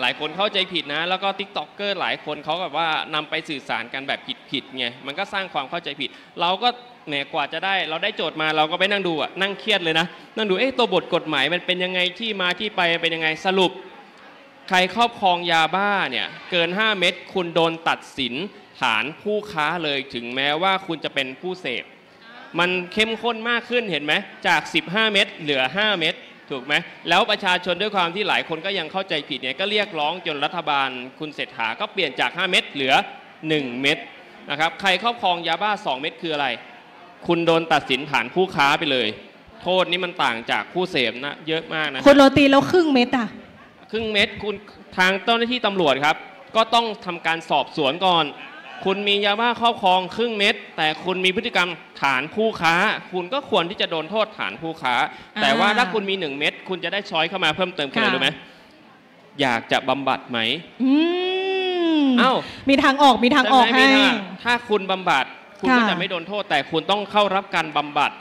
หลายคนเข้าใจผิดนะแล้วก็ TikToker หลายคนเขาแบบว่านำไปสื่อสารกันแบบผิดไงมันก็สร้างความเข้าใจผิดเราก็เนี่ยกว่าจะได้เราได้โจทย์มาเราก็ไปนั่งดูนั่งเครียดเลยนะนั่งดูตัวบทกฎหมายมันเป็นยังไงที่มาที่ไปเป็นยังไงสรุปใครครอบครองยาบ้าเนี่ยเกิน5 เม็ดคุณโดนตัดสินฐานผู้ค้าเลยถึงแม้ว่าคุณจะเป็นผู้เสพมันเข้มข้นมากขึ้นเห็นไหมจาก15 เม็ดเหลือ5 เม็ดถูกไหมแล้วประชาชนด้วยความที่หลายคนก็ยังเข้าใจผิดเนี่ยก็เรียกร้องจนรัฐบาลคุณเศรษฐาก็เปลี่ยนจาก5 เม็ดเหลือ1 เม็ดนะครับใครครอบครองยาบ้า2 เม็ดคืออะไรคุณโดนตัดสินฐานผู้ค้าไปเลยโทษนี้มันต่างจากผู้เสพนะเยอะมากนะคุณโรตีแล้วครึ่งเม็ดครึ่งเม็ดคุณทางเจ้าหน้าที่ตำรวจครับก็ต้องทำการสอบสวนก่อนคุณมียาบ้าครอบครองครึ่งเม็ดแต่คุณมีพฤติกรรมฐานผู้ค้าคุณก็ควรที่จะโดนโทษฐานผู้ค้าแต่ว่าถ้าคุณมี1 เม็ดคุณจะได้ช้อยเข้ามาเพิ่มเติมคืออะไรรู้ไหมอยากจะบำบัดไหมมีทางออกให้ถ้าคุณบำบัดคุณก็จะไม่โดนโทษแต่คุณต้องเข้ารับการบำบัด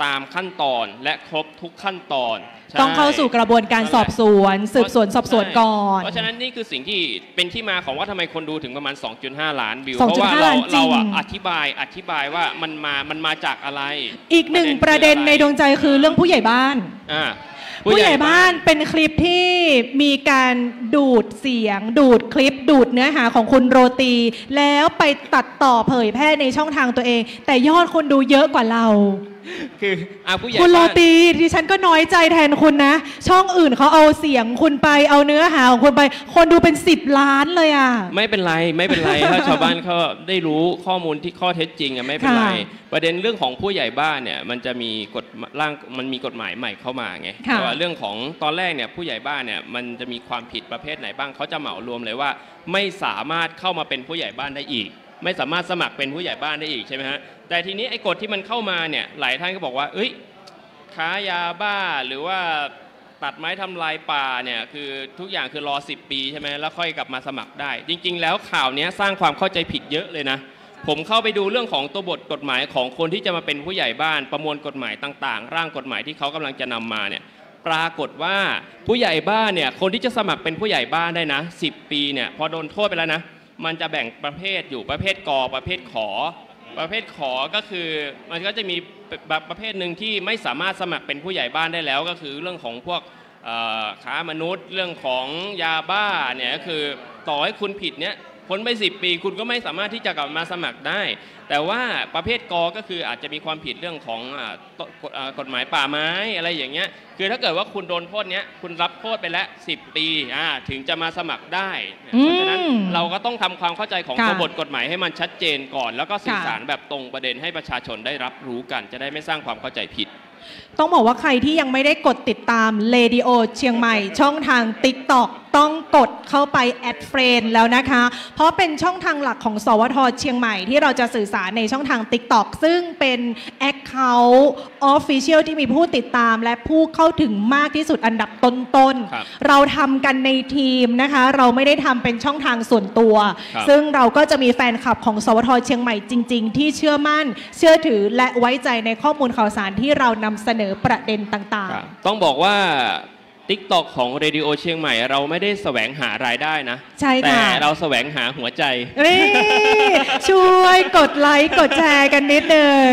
ตามขั้นตอนและครบทุกขั้นตอนต้องเข้าสู่กระบวนการสอบสวนสืบสวนสอบสวนก่อนเพราะฉะนั้นนี่คือสิ่งที่เป็นที่มาของว่าทำไมคนดูถึงประมาณ 2.5 ล้านวิวเพราะว่าเราอธิบายว่ามันมาจากอะไรอีกหนึ่งประเด็นในดวงใจคือเรื่องผู้ใหญ่บ้านผู้ใหญ่บ้านเป็นคลิปที่มีการดูดเสียงดูดคลิปดูดเนื้อหาของคุณโรตีแล้วไปตัดต่อเผยแพร่ในช่องทางตัวเองแต่ยอดคนดูเยอะกว่าเรา คือผู้ใหญ่ คุณโร บ้าน ตีดิฉันก็น้อยใจแทนคุณนะ ช่องอื่นเขาเอาเสียงคุณไปเอาเนื้อหาของคุณไป คนดูเป็น10 ล้านเลยอ่ะ ไม่เป็นไรไม่เป็นไรถ้าชาวบ้านเขาได้รู้ข้อมูลที่ข้อเท็จจริงไม่เป็นไร ประเด็นเรื่องของผู้ใหญ่บ้านเนี่ยมันจะมีกฎหมายใหม่เข้ามาไงแต่ว่าเรื่องของตอนแรกเนี่ยผู้ใหญ่บ้านเนี่ยมันจะมีความผิดประเภทไหนบ้างเขาจะเหมารวมเลยว่าไม่สามารถเข้ามาเป็นผู้ใหญ่บ้านได้อีก ไม่สามารถสมัครเป็นผู้ใหญ่บ้านได้อีกใช่ไหมฮะแต่ทีนี้ไอ้กฎที่มันเข้ามาเนี่ยหลายท่านก็บอกว่าเอ้ยค้ายาบ้าหรือว่าตัดไม้ทำลายป่าเนี่ยคือทุกอย่างคือรอ10 ปีใช่ไหมแล้วค่อยกลับมาสมัครได้จริงๆแล้วข่าวนี้สร้างความเข้าใจผิดเยอะเลยนะผมเข้าไปดูเรื่องของตัวบทกฎหมายของคนที่จะมาเป็นผู้ใหญ่บ้านประมวลกฎหมายต่างๆร่างกฎหมายที่เขากำลังจะนำมาเนี่ยปรากฏว่าผู้ใหญ่บ้านเนี่ยคนที่จะสมัครเป็นผู้ใหญ่บ้านได้นะ10 ปีเนี่ยพอโดนโทษไปแล้วนะมันจะแบ่งประเภทอยู่ประเภทกประเภทขอประเภทขอก็คือมันก็จะมีประเภทหนึ่งที่ไม่สามารถสมัครเป็นผู้ใหญ่บ้านได้แล้วก็คือเรื่องของพวกค้ามนุษย์เรื่องของยาบ้าเนี่ยก็คือต่อให้คุณผิดเนี่ยพ้นไป10 ปีคุณก็ไม่สามารถที่จะกลับมาสมัครได้แต่ว่าประเภทกก็คืออาจจะมีความผิดเรื่องของกฎหมายป่าไม้อะไรอย่างเงี้ยคือถ้าเกิดว่าคุณโดนโทษเนี้ยคุณรับโทษไปแล้ว10 ปีถึงจะมาสมัครได้เพราะฉะนั้นเราก็ต้องทำความเข้าใจของตัวบทกฎหมายให้มันชัดเจนก่อนแล้วก็สื่อสารแบบตรงประเด็นให้ประชาชนได้รับรู้กันจะได้ไม่สร้างความเข้าใจผิดต้องบอกว่าใครที่ยังไม่ได้กดติดตาม Radio เชียงใหม่ช่องทาง TikTok ต้องกดเข้าไปแอดเฟรนด์แล้วนะคะเพราะเป็นช่องทางหลักของสวทเชียงใหม่ที่เราจะสื่อสารในช่องทาง TikTok ซึ่งเป็น Account Official ที่มีผู้ติดตามและผู้เข้าถึงมากที่สุดอันดับต้นๆเราทำกันในทีมนะคะเราไม่ได้ทำเป็นช่องทางส่วนตัวซึ่งเราก็จะมีแฟนคลับของสวทเชียงใหม่จริงๆที่เชื่อมั่นเชื่อถือและไว้ใจในข้อมูลข่าวสารที่เรานำเสนอประเด็นต่างๆต้องบอกว่า TikTok ของ Radio เชียงใหม่เราไม่ได้แสวงหารายได้นะใช่ค่ะแต่เราแสวงหาหัวใจช่วยกดไลค์กดแชร์กันนิดนึง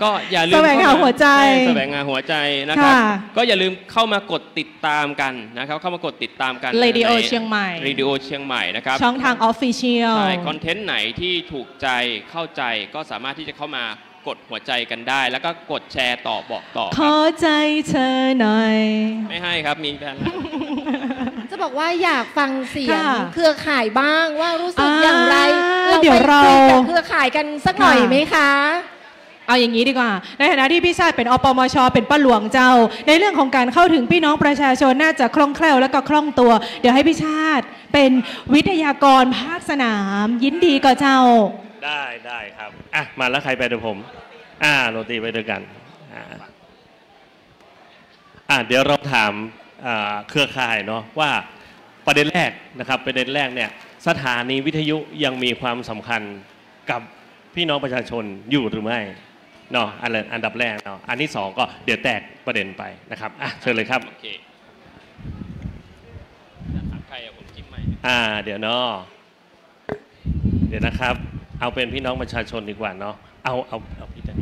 ก็อย่าลืมแสวงหาหัวใจแสวงหาหัวใจนะครับก็อย่าลืมเข้ามากดติดตามกันนะครับเข้ามากดติดตามกัน Radio เชียงใหม่ Radio เชียงใหม่นะครับช่องทาง Official ใช่คอนเทนต์ไหนที่ถูกใจเข้าใจก็สามารถที่จะเข้ามากดหัวใจกันได้แล้วก็กดแชร์ต่อบอกต่อขอใจเธอหน่อยไม่ให้ครับมีแฟนจะบอกว่าอยากฟังเสียงเครือข่ายบ้างว่ารู้สึกอย่างไรเราไปคุยกับเครือข่ายกันสักหน่อยไหมคะเอาอย่างนี้ดีกว่าในฐานะที่พี่ชาติเป็นอปมชเป็นป้าหลวงเจ้าในเรื่องของการเข้าถึงพี่น้องประชาชนน่าจะคล่องแคล่วและก็คล่องตัวเดี๋ยวให้พี่ชาติเป็นวิทยากรภาคสนามยินดีกับเจ้าได้ครับมาแล้วใครไปด้วยผมโรตีไปด้วยกันเดี๋ยวเราถามเครือข่ายเนาะว่าประเด็นแรกนะครับประเด็นแรกเนี่ยสถานีวิทยุยังมีความสำคัญกับพี่น้องประชาชนอยู่หรือไม่เนาะอันดับแรกเนาะอันที่2ก็เดี๋ยวแตกประเด็นไปนะครับเชิญเลยครับโอเคใครผมจิ้มไหมเดี๋ยวเนาะเดี๋ยวนะครับเอาเป็นพี่น้องประชาชนดีกว่าเนาะเอาพี่จัน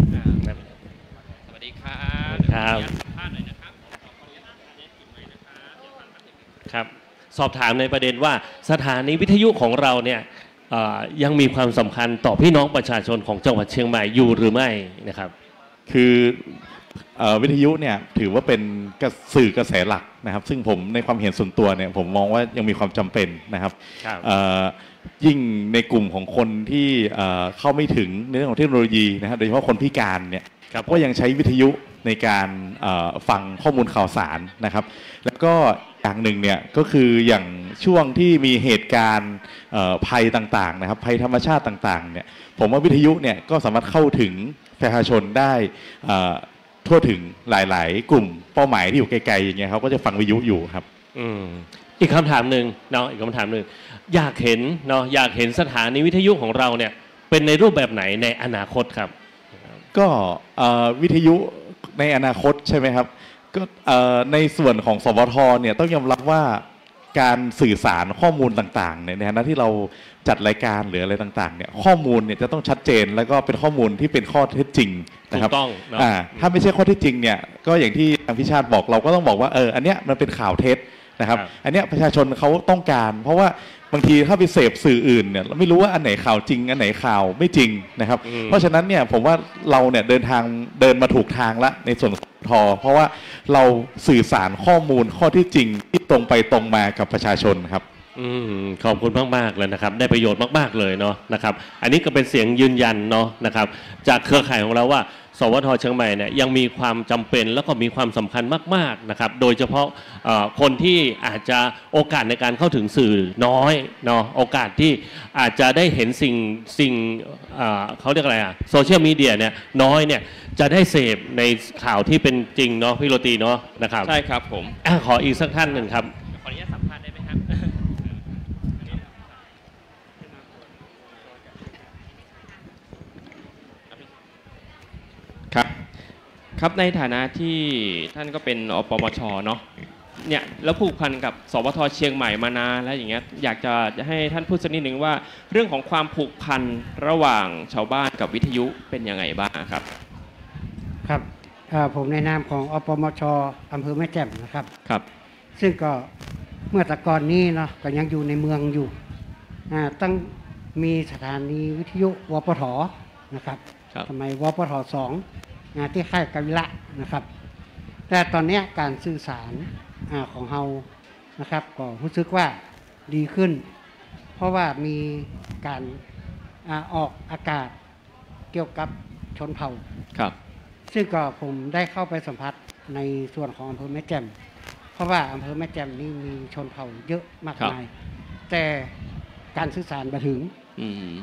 สวัสดีครับครับสอบถามในประเด็นว่าสถานีวิทยุของเราเนี่ยยังมีความสำคัญต่อพี่น้องประชาชนของจังหวัดเชียงใหม่อยู่หรือไม่นะครับคือวิทยุเนี่ยถือว่าเป็นสื่อกระแสหลักนะครับซึ่งผมในความเห็นส่วนตัวเนี่ยผมมองว่ายังมีความจำเป็นนะครับยิ่งในกลุ่มของคนที่เข้าไม่ถึงในเรื่องของเทคโนโลยีนะครับโดยเฉพาะคนพิการเนี่ยก็ยังใช้วิทยุในการฟังข้อมูลข่าวสารนะครับแล้วก็อย่างหนึ่งเนี่ยก็คืออย่างช่วงที่มีเหตุการณ์ภัยต่างๆนะครับภัยธรรมชาติต่างๆเนี่ยผมว่าวิทยุเนี่ยก็สามารถเข้าถึงประชาชนได้ทั่วถึงหลายๆกลุ่มเป้าหมายที่อยู่ไกลๆอย่างเงี้ยเขาก็จะฟังวิทยุอยู่ครับอีกคำถามหนึ่งเนาะอีกคำถามหนึ่งอยากเห็นสถานีวิทยุของเราเนี่ยเป็นในรูปแบบไหนในอนาคตครับก็วิทยุในอนาคตใช่ไหมครับก็ในส่วนของสวทเนี่ยต้องยอมรับว่าการสื่อสารข้อมูลต่างๆเนี่ยในฐานะที่เราจัดรายการหรืออะไรต่างๆเนี่ยข้อมูลเนี่ยจะต้องชัดเจนแล้วก็เป็นข้อมูลที่เป็นข้อเท็จจริงนะครับถูกต้องถ้าไม่ใช่ข้อเท็จจริงเนี่ยก็อย่างที่ทางพิชาติบอกเราก็ต้องบอกว่าอันเนี้ยมันเป็นข่าวเท็จ นะครับอันเนี้ยประชาชนเขาต้องการ เพราะว่าบางทีถ้าไปเสพสื่ออื่นเนี่ยเราไม่รู้ว่าอันไหนข่าวจริงอันไหนข่าวไม่จริงนะครับเพราะฉะนั้นเนี่ยผมว่าเราเนี่ยเดินมาถูกทางละในส่วนเพราะว่าเราสื่อสารข้อมูลข้อที่จริงที่ตรงไปตรงมากับประชาชนครับขอบคุณมากๆเลยนะครับได้ประโยชน์มากๆเลยเนาะนะครับอันนี้ก็เป็นเสียงยืนยันเนาะนะครับจากเครือข่ายของเราว่าสวท.เชียงใหม่เนี่ยยังมีความจำเป็นแล้วก็มีความสำคัญมากๆนะครับโดยเฉพาะคนที่อาจจะโอกาสในการเข้าถึงสื่อน้อยเนาะโอกาสที่อาจจะได้เห็นสิ่งเขาเรียกอะไรโซเชียลมีเดียเนี่ยน้อยเนี่ยจะได้เสพในข่าวที่เป็นจริงเนาะพี่โรตีเนาะนะครับใช่ครับผมขออีกสักท่านหนึ่งครับขออนุญาตสัมภาษณ์ได้ไหมครับครับในฐานะที่ท่านก็เป็นอปมช.เนาะเนี่ยแล้วผูกพันกับสวท.เชียงใหม่มานานแล้วอย่างเงี้ยอยากจะให้ท่านพูดสักนิดนึงว่าเรื่องของความผูกพันระหว่างชาวบ้านกับวิทยุเป็นยังไงบ้างครับครับผมในนามของอปมช.อำเภอแม่แจ่มนะครับครับซึ่งก็เมื่อแต่ก่อนนี้เนาะก็ยังอยู่ในเมืองอยู่ตั้งมีสถานีวิทยุวปท.นะครับสมัยวปท.2ที่ค่ายกวิระนะครับแต่ตอนนี้การสื่อสารของเรานะครับก็รู้สึกว่าดีขึ้นเพราะว่ามีการออกอากาศเกี่ยวกับชนเผ่าครับซึ่งก็ผมได้เข้าไปสัมผัสในส่วนของอำเภอแม่แจ่มเพราะว่าอำเภอแม่แจ่มนี่มีชนเผ่าเยอะมากมายแต่การสื่อสารมาถึง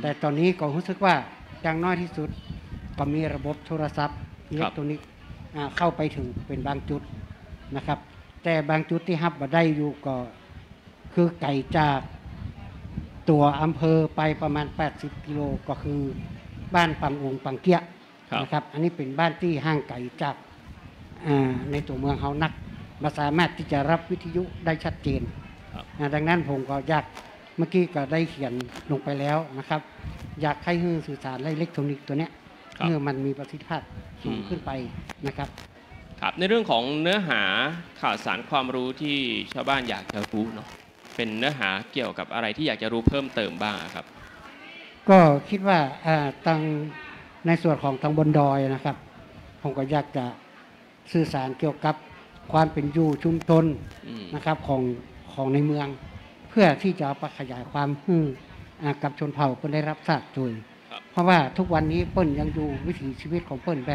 แต่ตอนนี้ก็รู้สึกว่าอย่างน้อยที่สุดก็มีระบบโทรศัพท์อิเล็กทรอนิกส์เข้าไปถึงเป็นบางจุดนะครับแต่บางจุดที่ฮับมาได้อยู่ก็คือไกลจากตัวอำเภอไปประมาณ80กิโลก็คือบ้านปังองปังเกี้ยนะครับอันนี้เป็นบ้านที่ห่างไกลจากในตัวเมืองเฮานักมาสามารถที่จะรับวิทยุได้ชัดเจนดังนั้นผมก็อยากเมื่อกี้ก็ได้เขียนลงไปแล้วนะครับอยากให้สื่อสารอิเล็กทรอนิกส์ตัวเนี้ยเมื่อมันมีประสิทธิภาพสูงขึ้นไปนะครับครับในเรื่องของเนื้อหาข่าวสารความรู้ที่ชาวบ้านอยากจะรู้เนาะเป็นเนื้อหาเกี่ยวกับอะไรที่อยากจะรู้เพิ่มเติมบ้างครับก็คิดว่าทางในส่วนของทางบนดอยนะครับผมก็อยากจะสื่อสารเกี่ยวกับความเป็นอยู่ชุมชนนะครับของในเมืองเพื่อที่จะไปขยายความกับชนเผ่าเพื่อได้รับทราบด้วยเพราะว่าทุกวันนี้เปิ้นยังอยู่วิถีชีวิตของเปิ้นแบ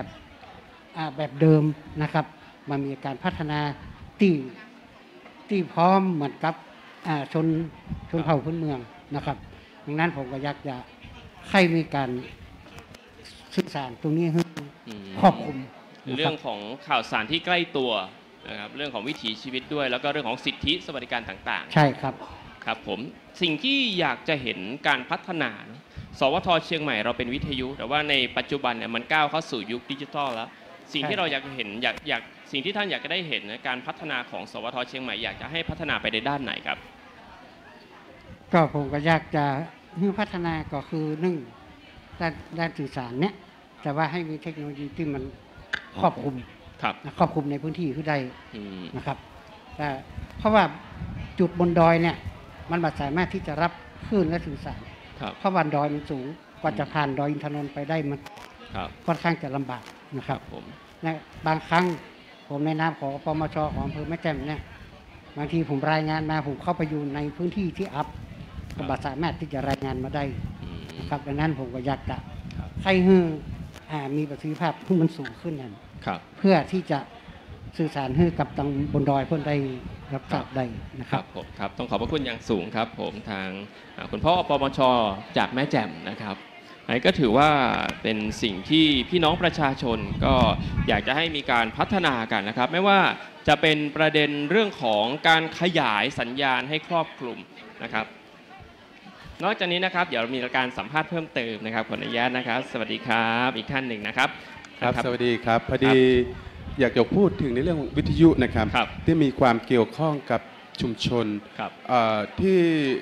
บเดิมนะครับมันมีการพัฒนาที่พร้อมเหมือนกับชนเผ่าพื้นเมืองนะครับดังนั้นผมก็อยากจะให้มีการสื่อสารตรงนี้ให้ครอบคลุมเรื่องของข่าวสารที่ใกล้ตัวนะครับเรื่องของวิถีชีวิตด้วยแล้วก็เรื่องของสิทธิสวัสดิการต่างๆใช่ครับครับผมสิ่งที่อยากจะเห็นการพัฒนาสวท.เชียงใหม่เราเป็นวิทยุแต่ว่าในปัจจุบันเนี่ยมันก้าวเข้าสู่ยุคดิจิทัลแล้วสิ่งที่เราอยากเห็นสิ่งที่ท่านอยากจะได้เห็นในการพัฒนาของสวท.เชียงใหม่อยากจะให้พัฒนาไปในด้านไหนครับก็ผมก็อยากจะให้พัฒนาก็คือด้านสื่อสารเนี่ยแต่ว่าให้มีเทคโนโลยีที่มันครอบคลุมครอบคลุมในพื้นที่คือได้นะครับแต่เพราะว่าจุดบนดอยเนี่ยมันไม่สามารถที่จะรับคลื่นและสื่อสารเพราะว่าดอยมันสูงกว่าจะผ่านดอยอินทนนท์ไปได้มันค่อนข้างจะลำบากนะครับบางครั้งผมในนามของปมช.ของอำเภอแม่แจ่มเนี่ยบางทีผมรายงานมาผมเข้าไปอยู่ในพื้นที่ที่อับก็ไม่สามารถที่จะรายงานมาได้นะครับดังนั้นผมก็อยากจะให้มีประสิทธิภาพที่มันสูงขึ้นนั่นเพื่อที่จะสื่อสารให้กับทางบนดอยเพื่อนได้รับทราบได้นะครับผมครับต้องขอบพระคุณอย่างสูงครับผมทางคุณพ่อปมช.จากแม่แจ่มนะครับอันนี้ก็ถือว่าเป็นสิ่งที่พี่น้องประชาชนก็อยากจะให้มีการพัฒนากันนะครับไม่ว่าจะเป็นประเด็นเรื่องของการขยายสัญญาณให้ครอบคลุมนะครับนอกจากนี้นะครับเดี๋ยวมีการสัมภาษณ์เพิ่มเติมนะครับขออนุญาตนะครับสวัสดีครับอีกท่านหนึ่งนะครับครับสวัสดีครับพอดีอยากจะพูดถึงในเรื่องวิทยุนะครับที่มีความเกี่ยวข้องกับชุมชนที่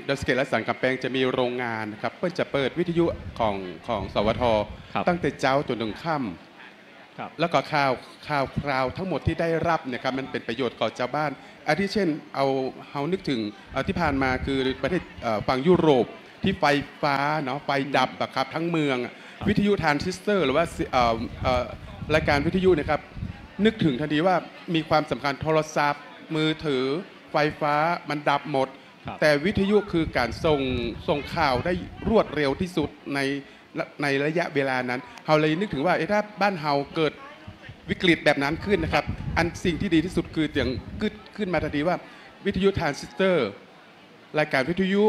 ดอยสะเก็ดและสันกำแพงจะมีโรงงานนะครับเพื่อจะเปิดวิทยุของสวท.ตั้งแต่เช้าจนถึงค่ำ แล้วก็ข่าวคราวทั้งหมดที่ได้รับเนี่ยครับมันเป็นประโยชน์ต่อชาวบ้านอาทิเช่นเอานึกถึงที่ผ่านมาคือประเทศฝั่งยุโรปที่ไฟฟ้าเนาะไฟดับครับทั้งเมืองวิทยุทรานซิสเตอร์หรือว่ารายการวิทยุนะครับนึกถึงทันทีว่ามีความสำคัญโทรศัพท์มือถือไฟฟ้ามันดับหมดแต่วิทยุคือการส่งข่าวได้รวดเร็วที่สุดในระยะเวลานั้นเราเลยนึกถึงว่าถ้าบ้านเราเกิดวิกฤตแบบนั้นขึ้นนะครับอันสิ่งที่ดีที่สุดคืออย่างขึ้นมาทันทีว่าวิทยุทรานซิสเตอร์รายการวิทยุ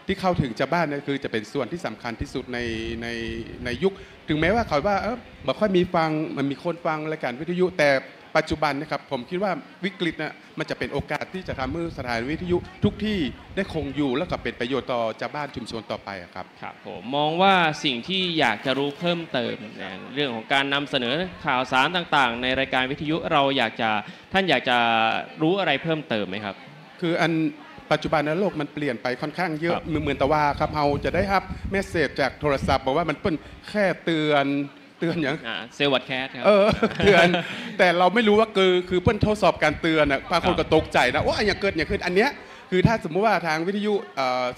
ที่เข้าถึงชาวบ้านเนี่ยคือจะเป็นส่วนที่สำคัญที่สุดในยุคถึงแม้ว่าเขาว่าไม่ค่อยมีฟังมันมีคนฟังรายการวิทยุแต่ปัจจุบันนะครับผมคิดว่าวิกฤตนะมันจะเป็นโอกาสที่จะทำให้สถานวิทยุทุกที่ได้คงอยู่แล้วก็เป็นประโยชน์ต่อชาวบ้านชุมชนต่อไปครับครับผมมองว่าสิ่งที่อยากจะรู้เพิ่มเติมเรื่องของการนำเสนอข่าวสารต่างๆในรายการวิทยุท่านอยากจะรู้อะไรเพิ่มเติมไหมครับคือปัจจุบันโลกมันเปลี่ยนไปค่อนข้างเยอะเหมือนแต่ว่าครับเราจะได้รับเมสเสจจากโทรศัพท์บอกว่ามันเป็นแค่เตือนอย่างเซลวัตแคสครับเตือนแต่เราไม่รู้ว่าคือเพิ่นทดสอบการเตือนบางคนก็ตกใจนะว่าอย่างเกิดอย่างขึ้นอันเนี้ยคือถ้าสมมติว่าทางวิทยุ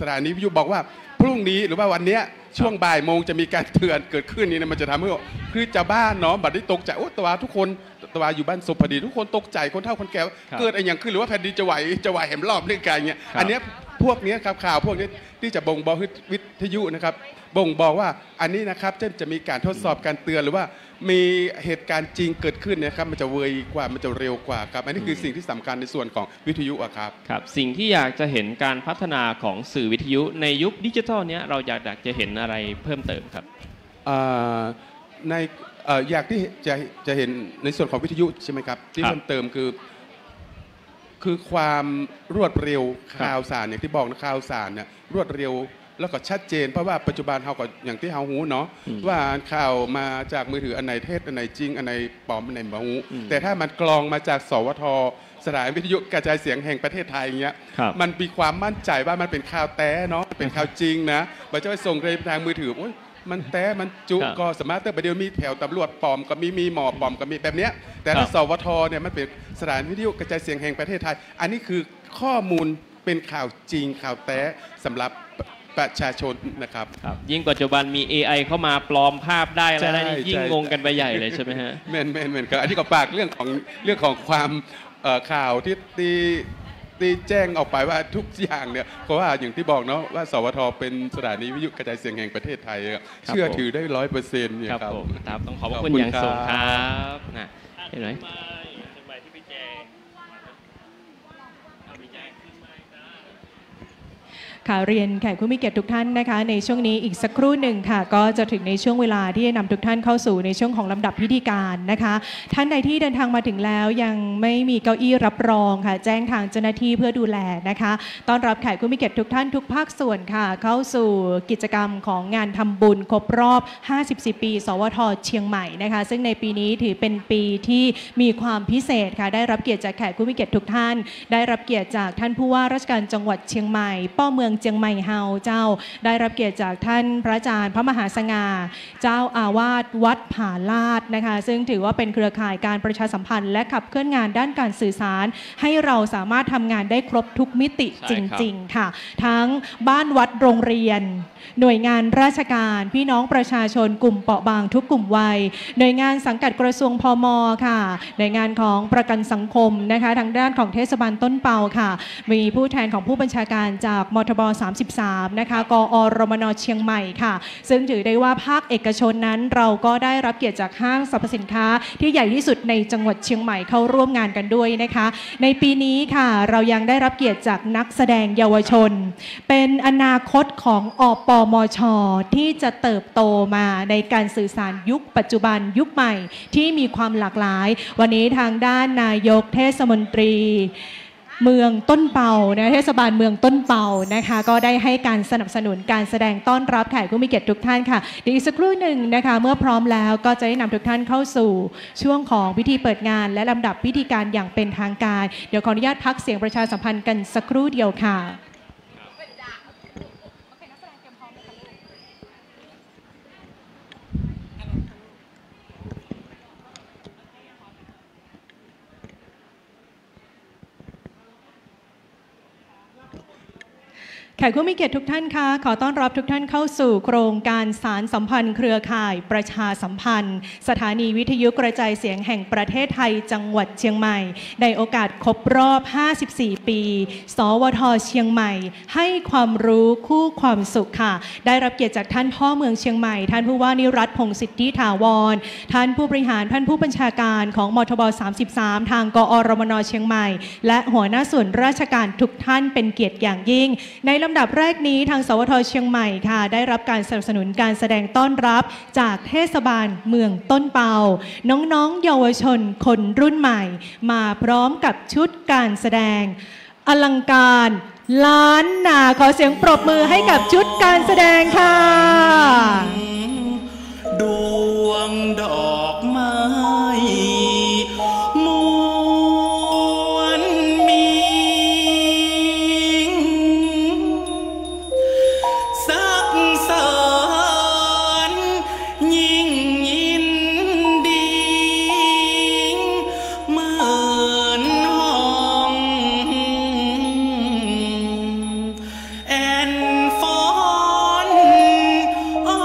สถานีวิทยุบอกว่าพรุ่งนี้หรือว่าวันเนี้ยช่วงบ่ายโมงจะมีการเตือนเกิดขึ้นนี่มันจะทำให้คือชาวบ้านเนาะบัดนี้ตกใจโอ้ตัวทุกคนตัวอยู่บ้านศพพอดีทุกคนตกใจคนเฒ่าคนแก่เกิดอะไรอย่างขึ้นหรือว่าแผ่นดินจะไหวแหมรอบเรื่องการเงี้ยอันเนี้ยพวกนี้ข่าวพวกนี้ที่จะบ่งบอกวิทยุนะครับบ่งบอกว่าอันนี้นะครับจะมีการทดสอบการเตือนหรือว่ามีเหตุการณ์จริงเกิดขึ้นนะครับมันจะเวกว่ามันจะเร็วกว่าครับอันนี้คือสิ่งที่สำคัญในส่วนของวิทยุครับครับสิ่งที่อยากจะเห็นการพัฒนาของสื่อวิทยุในยุคดิจิทัลนี้เราอยากจะเห็นอะไรเพิ่มเติมครับอยากที่จะเห็นในส่วนของวิทยุใช่ไหมครับที่เพิ่มเติมคือความรวดเร็วข่าวสารอย่างที่บอกนะข่าวสารเนี่ยรวดเร็วแล้วก็ชัดเจนเพราะว่าปัจจุบันเราก็อย่างที่เราหูเนาะว่าข่าวมาจากมือถืออันไหนเท็จอันไหนจริงอันไหนปลอมอันไหนบ่หูแต่ถ้ามันกรองมาจากสวทสถานวิทยุกระจายเสียงแห่งประเทศไทยอย่างเงี้ยมันมีความมั่นใจว่ามันเป็นข่าวแท้เนาะเป็นข่าวจริงนะไม่ใช่ส่งในทางมือถือมันแท้มันจุก็สามารถประเดี๋ยวมีแถวตำรวจปลอมก็มีหมอปลอมก็มีแบบเนี้ยแต่ถ้าสวทเนี่ยมันเป็นสถานวิทยุกระจายเสียงแห่งประเทศไทยอันนี้คือข้อมูลเป็นข่าวจริงข่าวแท้สำหรับประชาชนนะครับยิ่งปัจจุบันมี AI เข้ามาปลอมภาพได้แล้วยิ่งงงกันไปใหญ่เลยใช่ไหมฮะแม่นครับอันนี้ก็ฝากเรื่องของความข่าวที่แจ้งออกไปว่าทุกอย่างเนี่ยเพราะว่าอย่างที่บอกเนาะว่าสวทเป็นสถานีวิทยุกระจายเสียงแห่งประเทศไทยเชื่อถือได้ 100% เนี่ยครับต้องขอบคุณอย่างสูงครับเห็นไหมค่ะเรียนแขกผู้มีเกียรติทุกท่านนะคะในช่วงนี้อีกสักครู่หนึ่งค่ะก็จะถึงในช่วงเวลาที่จะนำทุกท่านเข้าสู่ในช่วงของลำดับพิธีการนะคะท่านใดที่เดินทางมาถึงแล้วยังไม่มีเก้าอี้รับรองค่ะแจ้งทางเจ้าหน้าที่เพื่อดูแลนะคะต้อนรับแขกผู้มีเกียรติทุกท่านทุกภาคส่วนค่ะเข้าสู่กิจกรรมของงานทำบุญครบรอบ54 ปีสวทเชียงใหม่นะคะซึ่งในปีนี้ถือเป็นปีที่มีความพิเศษค่ะได้รับเกียรติจากแขกผู้มีเกียรติทุกท่านได้รับเกียรติจากท่านผู้ว่าราชการจังหวัดเชียงใหม่ป้อเมืองเชียงใหม่เฮาเจ้าได้รับเกียรติจากท่านพระอาจารย์พระมหาสง่าเจ้าอาวาสวัดผาลาดนะคะซึ่งถือว่าเป็นเครือข่ายการประชาสัมพันธ์และขับเคลื่อนงานด้านการสื่อสารให้เราสามารถทำงานได้ครบทุกมิติจริงๆค่ะทั้งบ้านวัดโรงเรียนหน่วยงานราชการพี่น้องประชาชนกลุ่มเปราะบางทุกกลุ่มวัยหน่วยงานสังกัดกระทรวงพม.ค่ะหน่วยงานของประกันสังคมนะคะทางด้านของเทศบาลต้นเปาค่ะมีผู้แทนของผู้บัญชาการจากมทบ33นะคะกอรมนเชียงใหม่ค่ะซึ่งถือได้ว่าภาคเอกชนนั้นเราก็ได้รับเกียรติจากห้างสรรพสินค้าที่ใหญ่ที่สุดในจังหวัดเชียงใหม่เข้าร่วมงานกันด้วยนะคะในปีนี้ค่ะเรายังได้รับเกียรติจากนักแสดงเยาวชนเป็นอนาคตของอปมช.ที่จะเติบโตมาในการสื่อสารยุคปัจจุบันยุคใหม่ที่มีความหลากหลายวันนี้ทางด้านนายกเทศมนตรีเมืองต้นเปานะเทศบาลเมืองต้นเปานะคะก็ได้ให้การสนับสนุนการแสดงต้อนรับแขกผู้มีเกียรติทุกท่านค่ะเดี๋ยวอีกสักครู่หนึ่งนะคะเมื่อพร้อมแล้วก็จะได้นำทุกท่านเข้าสู่ช่วงของพิธีเปิดงานและลำดับพิธีการอย่างเป็นทางการเดี๋ยวขออนุญาตพักเสียงประชาสัมพันธ์กันสักครู่เดียวค่ะ แขกผู้มีเกียรติทุกท่านคะขอต้อนรับทุกท่านเข้าสู่โครงการสารสัมพันธ์เครือข่ายประชาสัมพันธ์สถานีวิทยุกระจายเสียงแห่งประเทศไทยจังหวัดเชียงใหม่ในโอกาสครบรอบ 54 ปี สวท.เชียงใหม่ให้ความรู้คู่ความสุขค่ะได้รับเกียรติจากท่านพ่อเมืองเชียงใหม่ท่านผู้ว่านิรัตน์พงษ์สิทธิถาวรท่านผู้บริหารท่านผู้บัญชาการของมทบ 33 ทางกอรมน.เชียงใหม่และหัวหน้าส่วนราชการทุกท่านเป็นเกียรติอย่างยิ่งในลำดับแรกนี้ทางสวท.เชียงใหม่ค่ะได้รับการสนับสนุนการแสดงต้อนรับจากเทศบาลเมืองต้นเปาน้องๆเยาวชนคนรุ่นใหม่มาพร้อมกับชุดการแสดงอลังการล้านนาขอเสียงปรบมือให้กับชุดการแสดงค่ะดวงดอกไม้มวลมีสักสารยิ่งยินดีเหมือนห้องแอนฟอนอ้อ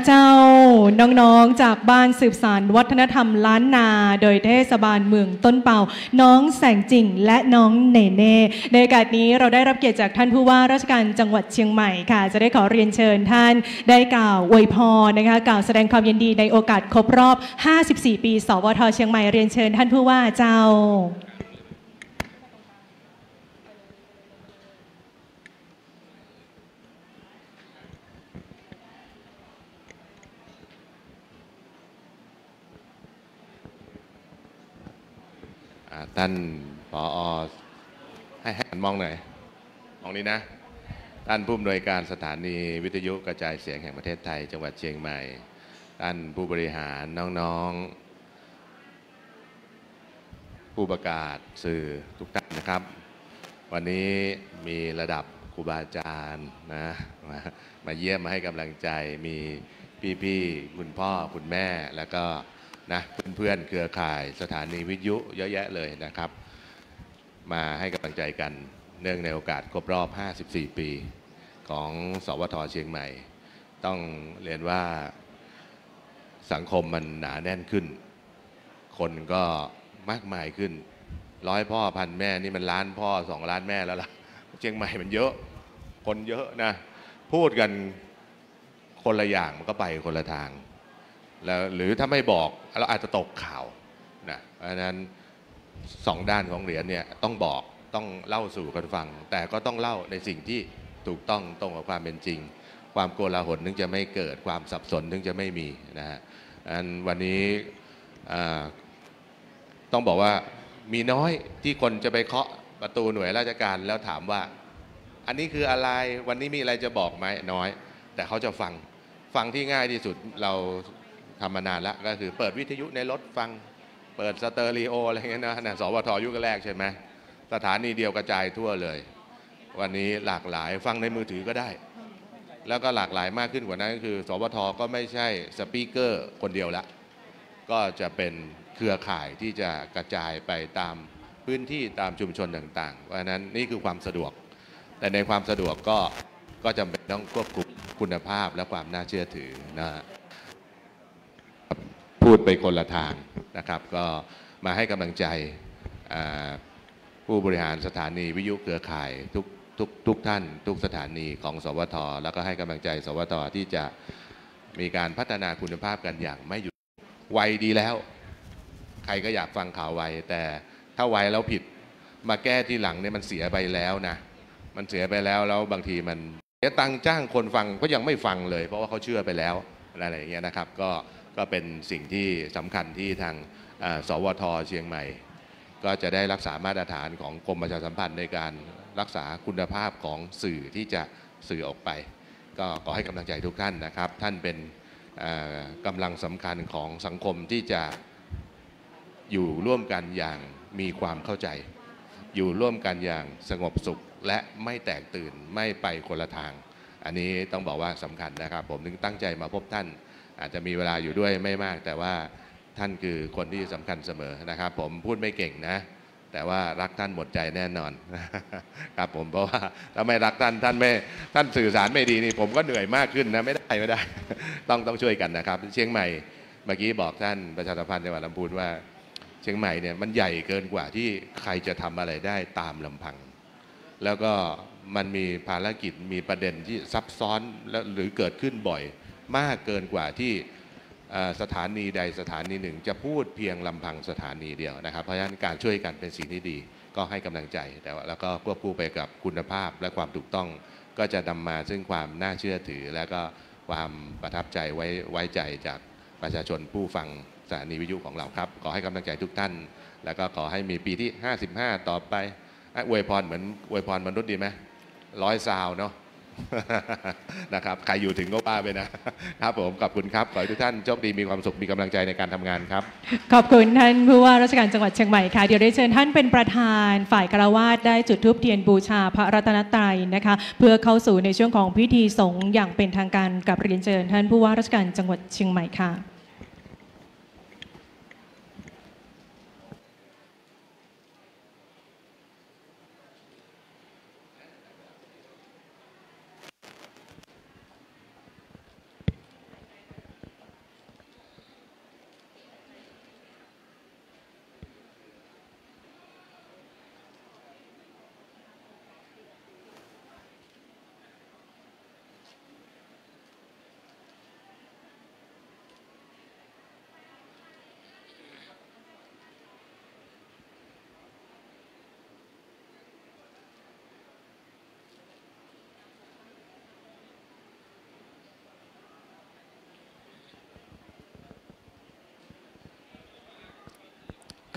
เจ้าน้องๆจากบ้านสืบสานวัฒนธรรมล้านนาโดยเทศบาลเมืองต้นเป่าน้องแสงจิ่งและน้องเนเน่ในโอกาสนี้เราได้รับเกียรติจากท่านผู้ว่าราชการจังหวัดเชียงใหม่ค่ะจะได้ขอเรียนเชิญท่านได้กล่าวอวยพรนะคะกล่าวแสดงความยินดีในโอกาสครบรอบ54 ปีสวท.เชียงใหม่เรียนเชิญท่านผู้ว่าเจ้าท่านผอ.ให้มองหน่อยมองนี้นะท่านผู้อำนวยการสถานีวิทยุกระจายเสียงแห่งประเทศไทยจังหวัดเชียงใหม่ท่านผู้บริหารน้องๆผู้ประกาศสื่อทุกท่านนะครับ วันนี้มีระดับครูบาอาจารย์นะมาเยี่ยมมาให้กำลังใจมีพี่ๆคุณพ่อคุณแม่แล้วก็นะเพื่อนๆเครือข่ายสถานีวิทยุเยอะแยะเลยนะครับ มาให้กำลังใจกันเนื่องในโอกาสครบรอบ54 ปีของสวท.เชียงใหม่ต้องเรียนว่าสังคมมันหนาแน่นขึ้นคนก็มากมายขึ้น100 พ่อพันแม่นี่มันล้านพ่อ2 ล้านแม่แล้วล่ะเชียงใหม่มันเยอะคนเยอะนะพูดกันคนละอย่างมันก็ไปคนละทางแล้วหรือถ้าไม่บอกเราอาจจะตกข่าวนะเพราะฉะนั้น2 ด้านของเหรียญเนี่ยต้องบอกต้องเล่าสู่กันฟังแต่ก็ต้องเล่าในสิ่งที่ถูกต้องตรงกับความเป็นจริงความโกลาหลถึงจะไม่เกิดความสับสนถึงจะไม่มีนะฮะวันนี้ต้องบอกว่ามีน้อยที่คนจะไปเคาะประตูหน่วยราชการแล้วถามว่าอันนี้คืออะไรวันนี้มีอะไรจะบอกไหมน้อยแต่เขาจะฟังที่ง่ายที่สุดเราทำมานานแล้วก็คือเปิดวิทยุในรถฟังเปิดสเตอริโออะไรเงี้ยนะสวท.ยุคแรกใช่ไหมสถานีเดียวกระจายทั่วเลยวันนี้หลากหลายฟังในมือถือก็ได้แล้วก็หลากหลายมากขึ้นกว่านั้นก็คือสวท.ก็ไม่ใช่สปีกเกอร์คนเดียวละก็จะเป็นเครือข่ายที่จะกระจายไปตามพื้นที่ตามชุมชนต่างๆเพราะฉะนั้นนี่คือความสะดวกแต่ในความสะดวกก็จำเป็นต้องควบคุมคุณภาพและความน่าเชื่อถือนะพูดไปคนละทางนะครับก็มาให้กำลังใจผู้บริหารสถานีวิทยุเครือข่ายทุกท่านทุกสถานีของสวท.แล้วก็ให้กำลังใจสวท.ที่จะมีการพัฒนาคุณภาพกันอย่างไม่หยุดไวดีแล้วใครก็อยากฟังข่าวไวแต่ถ้าไวแล้วผิดมาแก้ที่หลังเนี่ยมันเสียไปแล้วนะมันเสียไปแล้วบางทีมันเสียตังค์จ้างคนฟังก็ยังไม่ฟังเลยเพราะว่าเขาเชื่อไปแล้วอะไรอย่างเงี้ยนะครับก็เป็นสิ่งที่สำคัญที่ทางสวท.เชียงใหม่ก็จะได้รักษามาตรฐานของกรมประชาสัมพันธ์ในการรักษาคุณภาพของสื่อที่จะสื่อออกไปก็ขอให้กำลังใจทุกท่านนะครับท่านเป็นกำลังสำคัญของสังคมที่จะอยู่ร่วมกันอย่างมีความเข้าใจอยู่ร่วมกันอย่างสงบสุขและไม่แตกตื่นไม่ไปคนละทางอันนี้ต้องบอกว่าสำคัญนะครับผมถึงตั้งใจมาพบท่านอาจจะมีเวลาอยู่ด้วยไม่มากแต่ว่าท่านคือคนที่สำคัญเสมอนะครับผมพูดไม่เก่งนะแต่ว่ารักท่านหมดใจแน่นอนครับผมเพราะว่าถ้าไม่รักท่านสื่อสารไม่ดีนี่ผมก็เหนื่อยมากขึ้นนะไม่ได้ต้องช่วยกันนะครับเชียงใหม่เมื่อกี้บอกท่านประชาสัมพันธ์จังหวัดลำพูนว่าเชียงใหม่เนี่ยมันใหญ่เกินกว่าที่ใครจะทำอะไรได้ตามลำพังแล้วก็มันมีภารกิจมีประเด็นที่ซับซ้อนหรือเกิดขึ้นบ่อยมากเกินกว่าที่สถานีใดสถานีหนึ่งจะพูดเพียงลำพังสถานีเดียวนะครับเพราะฉะนั้นการช่วยกันเป็นสิ่งที่ดีก็ให้กำลังใจแต่ว่าแล้วก็ควบคู่ไปกับคุณภาพและความถูกต้องก็จะนำมาซึ่งความน่าเชื่อถือและก็ความประทับใจไว้ใจจากประชาชนผู้ฟังสถานีวิทยุของเราครับขอให้กำลังใจทุกท่านแล้วก็ขอให้มีปีที่55ต่อไปอวยพรเหมือนอวยพรมนุษย์ดีไหม100 ซาวเนาะ นะครับใครอยู่ถึงก็ป้าไปนะครับผมขอบคุณครับขอให้ทุกท่านโชคดีมีความสุขมีกำลังใจในการทำงานครับขอบคุณท่านผู้ว่าราชการจังหวัดเชียงใหม่ค่ะเดี๋ยวได้เชิญท่านเป็นประธานฝ่ายฆราวาสได้จุดธูปเทียนบูชาพระรัตนตรัยนะคะเพื่อเข้าสู่ในช่วงของพิธีสงฆ์อย่างเป็นทางการกับเรียนเชิญท่านผู้ว่าราชการจังหวัดเชียงใหม่ค่ะ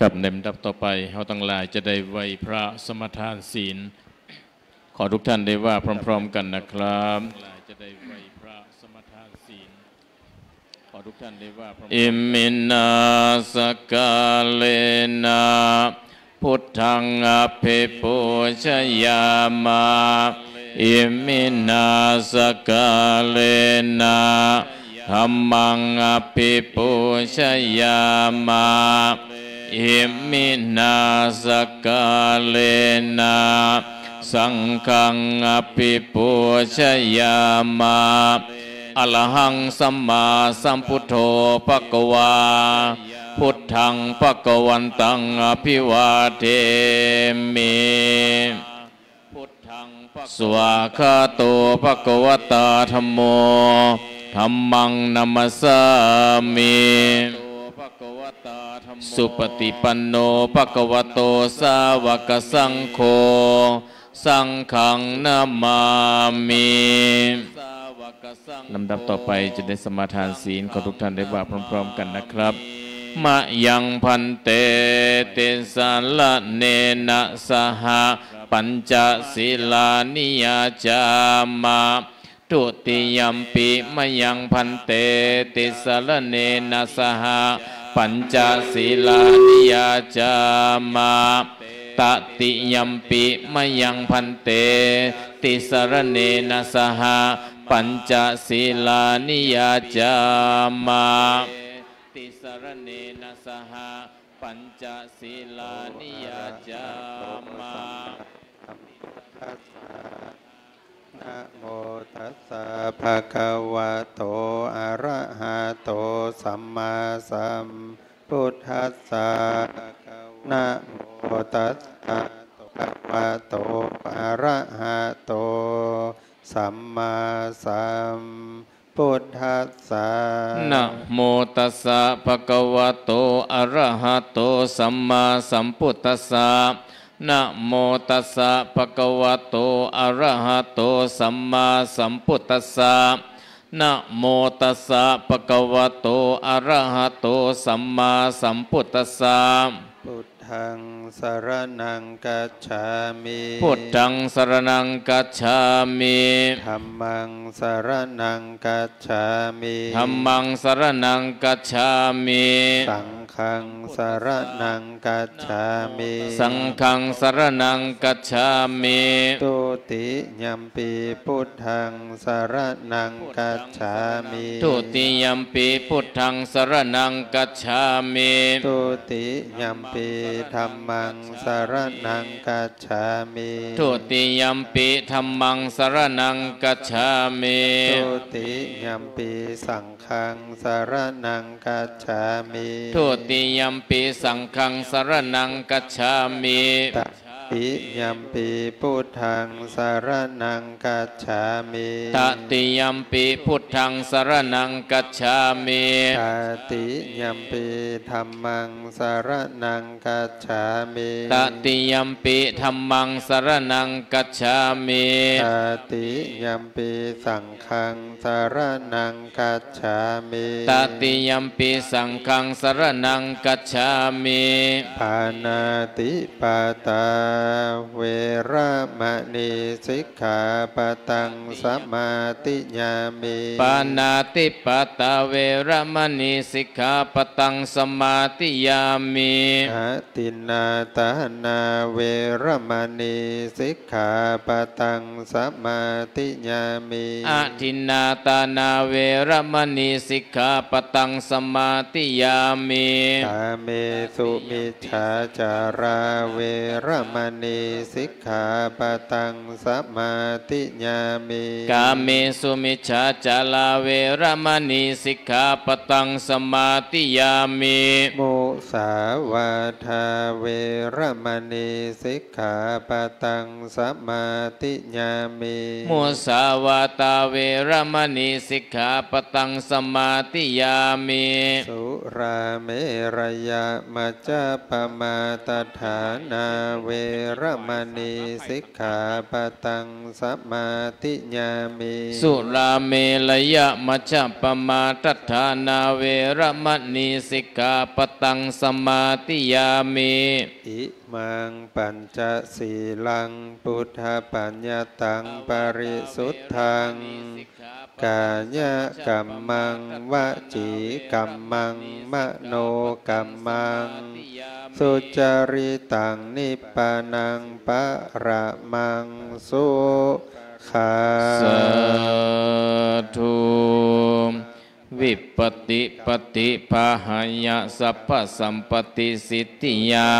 กับในลำดับต่อไปเราทั้งหลายจะได้ไหวพระสมทานศีลขอทุกท่านได้ว่าพร้อมๆกันนะครับจะได้ไหวพระสมทานศีลขอทุกท่านได้ว่าอิมินาสกาเลนะพุทธังอภิปูชยามาอิมินาสกาเลนะธัมมังอภิปูชยามาอิมินาสกาเลนะสังฆังอภิปูชยามาอรหังสัมมาสัมพุทโธภควาพุทธังภควันตังอภิวาเทมิสวากขาโตภควตาธัมโมธัมมังนัมสสามิสุปฏิปันโนภควโตสาวกสังโฆสังฆังนามามิลำดับต่อไปจะได้สมาทานศีลขอทุกท่านได้ว่าพร้อมๆกันนะครับมะยังพันเตเตสาละเนนะสหปัญจศีลานิยาจามาทุติยัมปิมะยังพันเตเตสาละเนนะสหปัญจศีลานิยาจามาตติยัมปิมะยังพันเตติสรเนนะสหปัญจศีลานิยาจามาติสรเนนะสหปัญจศีลานิยาจามานะโมตัสสะภะคะวะโตอะระหะโตสัมมาสัมพุทธัสสะนะโมตัสสะภะคะวะโตอะระหะโตสัมมาสัมพุทธัสสะนะโมตัสสะภะคะวะโตอะระหะโตสัมมาสัมพุทธัสสะนะโมตัสสะภะคะวะโตอะระหะโตสัมมาสัมพุทธัสสะนะโมตัสสะภะคะวะโตอะระหะโตสัมมาสัมพุทธัสสะพุทธังสรณังกัจฉามิพุทธังสรณังกัจฉามิธัมมังสรณังกัจฉามิธัมมังสรณังกัจฉามิสังฆังสรณังกัจฉามิสังฆังสรณังกัจฉามิตุติยัมปิพุทธังสรณังกัจฉามิตุติยัมปิพุทธังสรณังกัจฉามิตุติยัมปิธัมมังสรณังกัจฉามิทุติยัมปิธัมมังสรณังกัจฉามิทุติยัมปิสังฆังสรณังกัจฉามิทุติยัมปิสังฆังสรณังกัจฉามิตติยัมปิพุทธังสรณังกัจฉามิตติยัมปิพุทธังสรณังกัจฉามิตติยัมปิธัมมังสรณังกัจฉามิตติยัมปิธัมมังสรณังกัจฉามิตติยัมปิสังฆังสรณังกัจฉามิตติยัมปิสังฆังสรณังกัจฉามิปานาติปาตาเวระมณีสิกขาปตังสมาธิยามิปานาติปาตาเวระมณีสิกขาปตังสมาธิยามิอาตินนาตานาเวระมณีสิกขาปตังสมาธิยามิอาทินนาตานาเวระมณีสิกขาปตังสมาธิยามิกาเมสุมิจฉาจาราเวระมณีสิกขาปตังสมาธิยามิกาเมสุมิจฉาจาราเวระมณีสิกขาปตังสมาธิยามิมุสาวาทาเวระมณีสิกขาปตังสมาธิยามิมุสาวาตาเวระมณีสิกขาปตังสมาธิยามิสุราเมรยะมัจจปมาตฐานาเว ระมณีสิกขาปะตังสมาธิยามิสุราเมลยะมัจจปมาทัฏฐานาเวระมณีสิกขาปะตังสมาธิยามิอิมังปัญจศีลังพุทธปัญญาตังปริสุทธังกายกัมมังวจีกัมมังมโนกัมมังสุจริตังนิพพานังปะระมังสุขาสาธุวิปติปฏิภาหายะสัพพสัมปติสิทธิยา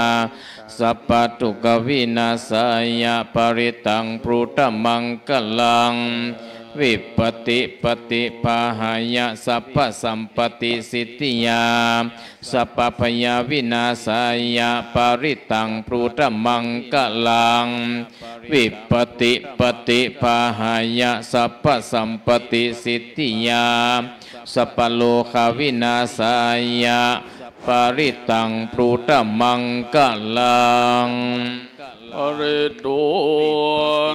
สัพพทุกวินาศายะปริตังปรุตมังกลังวิปติปฏิภาหายะสัพพสัมปติสิทธิยาสัพพยาวินาศายะปริตังปรุตมังกลังวิปติปฏิภาหายะสัพพสัมปติสิทธิยาสัพพโลกวินาศายะปริตังปรุตมังกลังอริตุ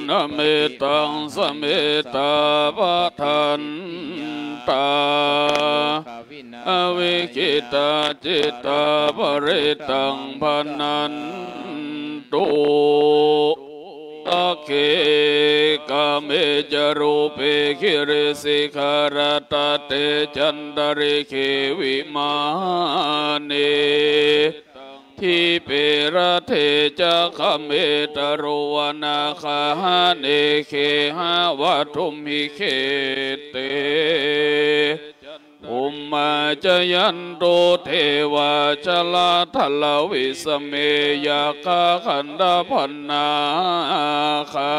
นะเมตังสเมตาปะทันตาอวิคิตาจิตาปริตังพนันตุอเคกาเมจารูปคิริสิขารตาเตจันดริเควิมาเนทิเประเทจะขเมตโรวนาคาเนเคหาวัตุมิเคเตอุมมาจยันโตเทวาชลาทลวิสเมยกาขันดาพันนาคา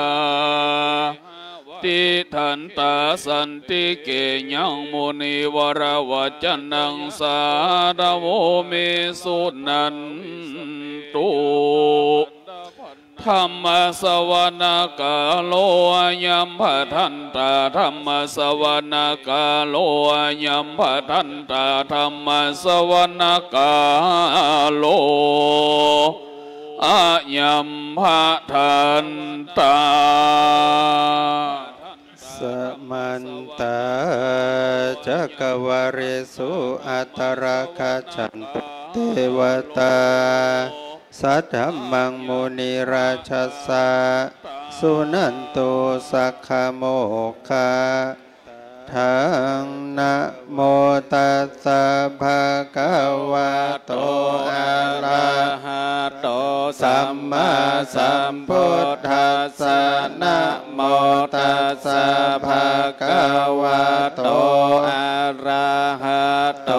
ติทันตาสันติเกยังมุนิวรวัจนังสาดาโวเมสุนันตุธรรมสวนาคาโลยัมภทันตาธรรมสวนาคาโลยัมภทันตาธรรมสวนาคาโลอายัมภทันตาสมันตาจักวาเรสุอัตราคาฉันเทวตาสัทธัมมังมุนิราชสะสุนันโตสักขโมคาทังนะโมตัสสะภะคะวะโตอะระหะโตสัมมาสัมพุทธัสสะนะโมตัสสะภะคะวะโตอะระหะโต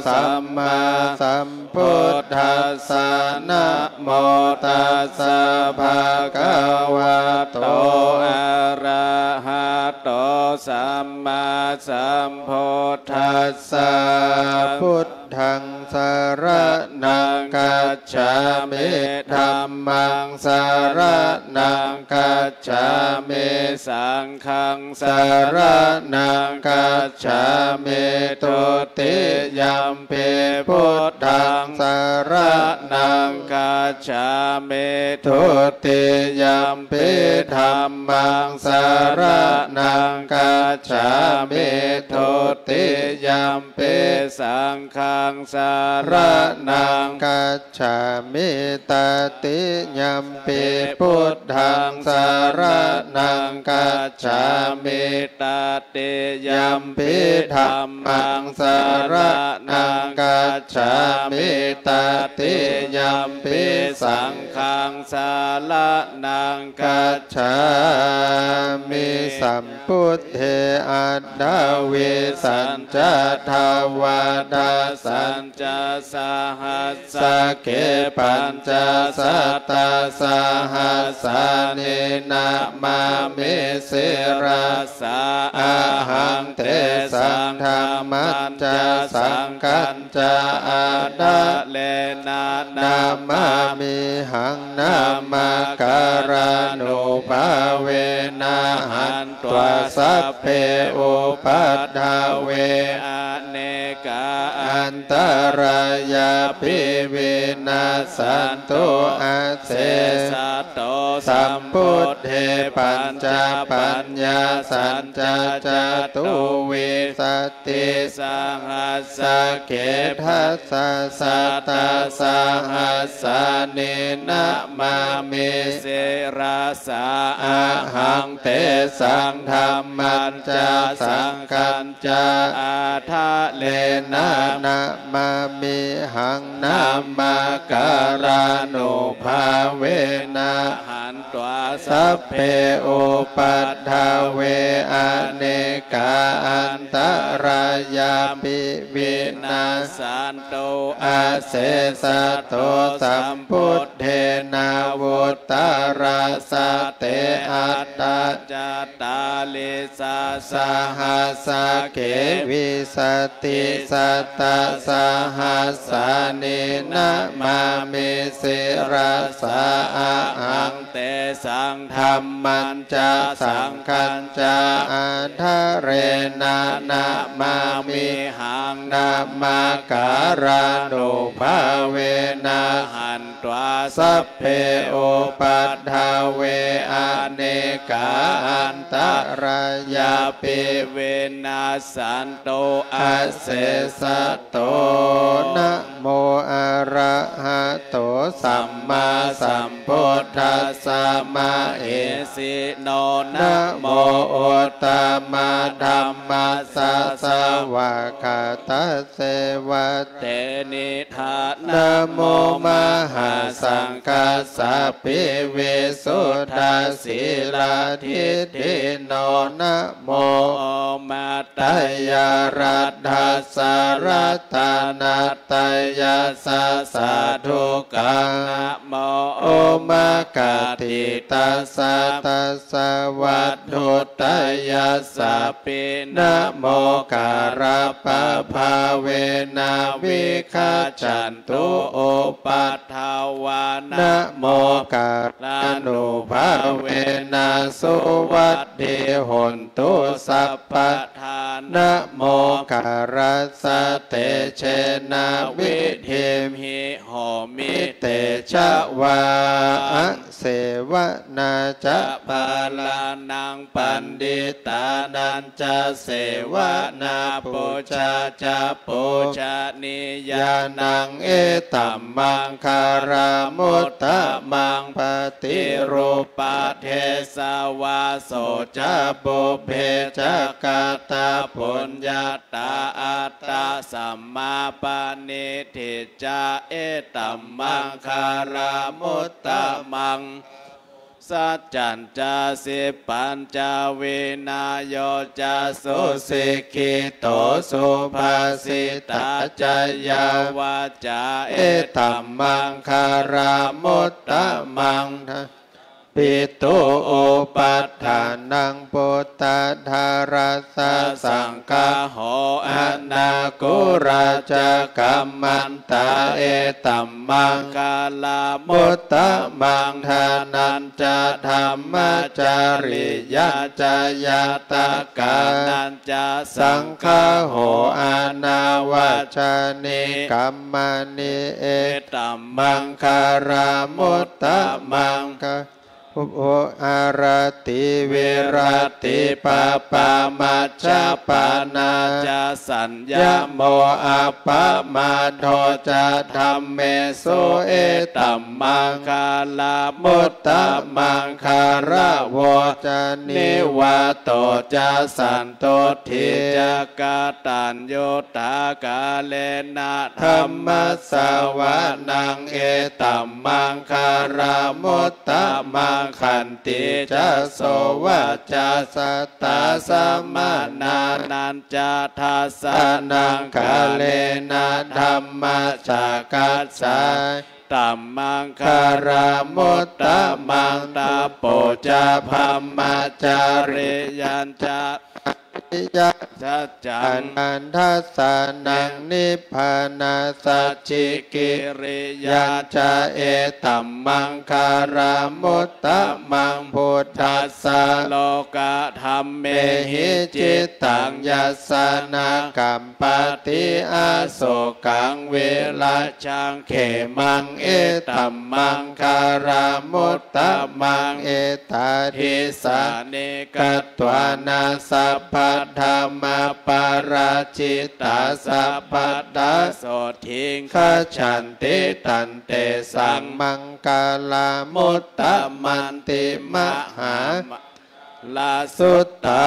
สัมมาสัมพุทธัสสะนะโมตัสสะภะคะวะโตอะระหะโตสัมมาสัมพุทธัสสะพุทธังสรณังคัจฉามิธัมมังสรณังคัจฉามิสังฆังสรณังคัจฉามิทุติยัมปิพุทธังสรณังคัจฉามิทุติยัมปิธัมมังสรณังคัจฉามิทุติยัมปิสังฆังสรณังคัจฉามิตติยัมปิพุทธังสรณังคัจฉามิตติยัมปิธัมมังสรณังคัจฉามิตติยัมปิสังฆังสรณังคัจฉามิสัมพุทเทอัตถวิสัญจทาวาดาสัญจสหัสสะเกปัญจสัตตาสหัสสะเนนะมามิสิราสะอาหังเตสังธรรมัจจสังกัจจอาดาเลนะนามามิหังนามาการานุภาเวนะหันตวสัพเพอุปัฏฐาเวอเนก อันตรายาภิวินาสันตุอาเสสัตโตสัมพุทเทปัญจปัญญาสัญจจตุวิสติสังหัสสะเกทัสสะสัตตาสังหัสสะเนนะมามิเสราสาอาหังเตสังธรรมันจาสังคัญจาอาทะเลนะนะมามิหังนามาการานุภาเวนะหันตวาสัพเพอุปัฏฐาเวอเนกาอันตรายาปิวินาสันโตอาเสสะโตสัมพุทเทนาวุตตาราสะเตอัตตาจัตตาลิสาสหัสสะเกวิสติสัตตาสหัสสะเนนะมามิสิราสาอาหังเตสังธรรมันจาสังคัญจาอาทะเรนะนะมามิหังนามาการานุภาเวนะหันตวาสัพเพอุปัฏฐาเวอเนกาอันตรายาปิเวนัสสันโตอาเสสะโตนะโมอะระหะโตสัมมาสัมพุทธัสสะมะเอสิโนนะโมอุตตมะธัมมัสสะสวะคาตัสเสวะเตนิธานะโมมหาสังฆัสสะปิเวสุทธาสีลาทิฏฐิโนนะโมมัตตยารัตถัสสะรัตนาตยาสัสสะทุกขังนะโมโอมกติตัสสะตัสสะวัฏฏุตยาสัพพินะโมการะปะภาเวนะวิคาจันตุโอปัฏฐาวานะโมการานุภาเวนะสุวัตถิหนตุสัพพทานะโมการัสสะเตเชนะวิเทมิโหมิเตชะวาเสวนาจะปาลานังปันดิตานันจะเสวนาปุชาจะปุชานิยานังเอตัมมังคารามุตตะมังปฏิรูปะเทสาวาโสจะปุเพจะกาตาปุญญาตาอัตตาสัมมาปานิทิจะเอตัมมังคารามุตตะมังสัจจันจะสิปัญจเวนายจะสุสิกิโตสุภาสิตาจยาวาจาเอตัมมังคารามุตตะมังปิตุโอปัฏฐานังปุตตะธารัสสะสังฆโหอนาคุราชกัมมันตาเอตัมมังคาลามุตตะมังทานันจะธรรมจาริยะจายาตกานันจะสังฆโหอานาวาชานิกัมมานิเอตัมมังคารามุตตะมังคะอุปโออารติเวรติปะปามัจจปานาจะสัญญาโมอัปปะมาโทจะธัมเมสุเอตัมมังคาลามุตตะมังคาระโวจะนิวาโตจะสันโตทิจะกาตัญโยตากาเลนะธัมมัสสวานังเอตัมมังคารามุตตะมังขันติจะโสวะจะสัตตาสัมมานานันจะทัสสะนังกาเลนะธัมมจักกัสสะตัมมังคารามุตตะมังตาโปจะพัมมาจาริยัญจะ ยะ สัจจั อง นันทัสสานังนิพพานาสัจจิกิริยัญจะเอตัมมังคารามุตตะมังพุทธัสสะ โลกธรรมเม เมหิจิตตังยัสสนากัมปติอาโศกังเวลาจังเขมังเอตัมมังคารามุตตะมังเอตาทิสาเนกัตวานาสัพพธรรมปาราจิตาสัพพตาโสทิงขฉันติตันเตสังมังกาลามุตตะมันติมหาลาสุตตา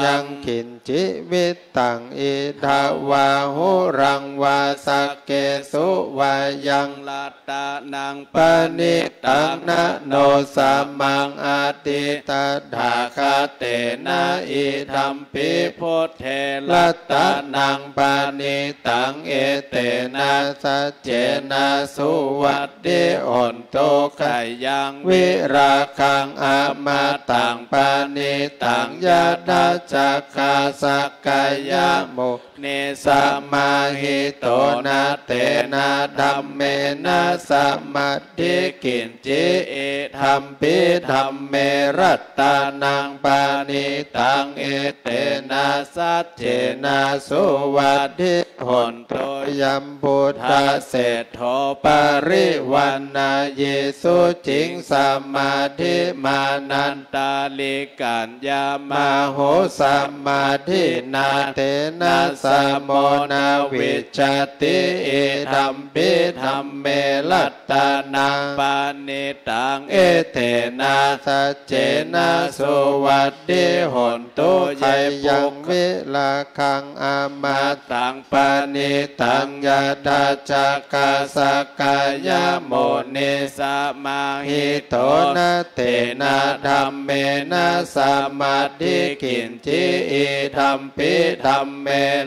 ยังขินจิวิตตังอิทาวาหุรังวาสักเกสุวายังลัตตานังปณิตังนะโนสัมมังอาติตถาคเตนะอิธัมปิพุทเทลัตตานังปณิตังเอเตนะสัจเจนะสุวัตติอ่อนโตขยังวิราคังอามาตังปณิตังยะดาจักขาสักกายโมเนสัมมาหิโตนะเตนะธัมเมนะสัมมาทิกินจิเอธัมปิธัมเมรัตตานังปานิตังเอเตนะสัจเจนะสุวัตถิหนโตยัมพุทธะเศรษโธปริวันนาเยสุจิงสัมมาทิมานันตาลิกัญญามาโหสัมมาทินาเตนะสัมโมนาวิจติเอธัมปิธัมเมลัตตานังปานิตังเอเตนะสัจเจนะสุวัตถิหนตุเยยังวิลาคังอามาตังปานิตังยะดาจักขาสักกายโมเนสัมมาหิโตนะเตนะธัมเมนะสัมมาทิกินจิอิธัมปิธัมเม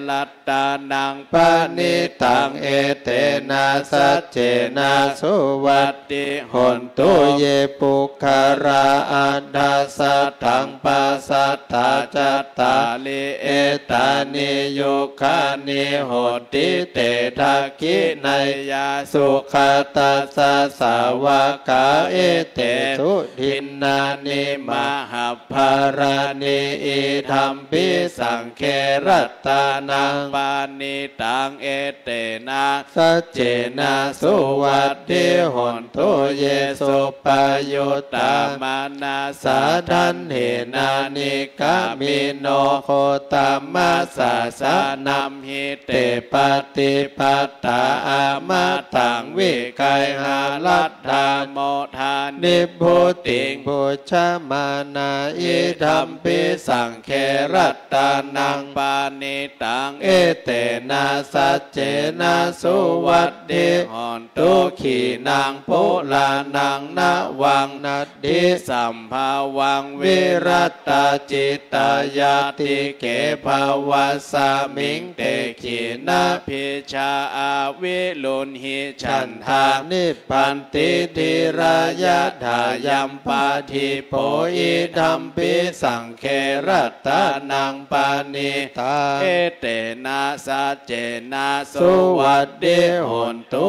ลัตตานังปานิตังเอเตนะสัจเจนะสุวัตติหนตุเยปุคาราอัฏฐสัตถังปัสสัทธาจัตตาลิเอตานิโยคานิโหติเตทักขินายาสุขตัสสะสาวกาเอเตสุทินนานิมหัพพารานิอิธัมปิสังเครัตตานังปานิตังเอเตนะสัจเจนะสุวัตถิหนตุเยสุปโยตามานาสาทันเหนานิกามิโนโคตามัสสะสานัมหิเตปฏิปัตตาอามาตังวิไกหาลัตถาโมทานิพุติงพุชมานาอิธัมปิสังเครัตตานังปานิตังเอเตนะสัจเจนะสุวัตถิหนตุขีนางโพลานังนาวังนัดดิสัมภาวังวิรัตตาจิตายาติเกภาวะสามิงเตขีนาพิชาอาวิลุนหิฉันทานิพันติธิรายาทายัมปาทิโพอิธัมปิสังเครัตตานังปานิตาเอเตนะสัจเจนะสุวัตถิหนตุ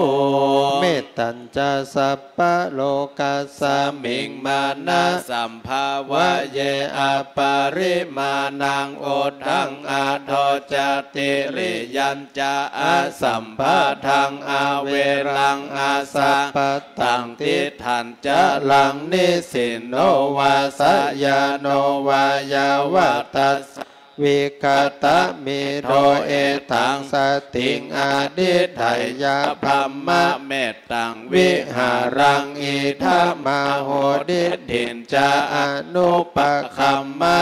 เมตตัญจะสัพพะโลกัสสมิงมานะสัมภาวะเยอปาริมานังโอทังอาโทจติริยัญจะอาสัมภาทังอาเวรังอาสาปตังทิทันจะลังนิสินโนวาสยาโนวายาวัตสวิกตะมิโทเอตังสติงอาดิไถยาภัมมะเมตตังวิหารังอิทัมมาโหดิถินจาอนุปคัมมะ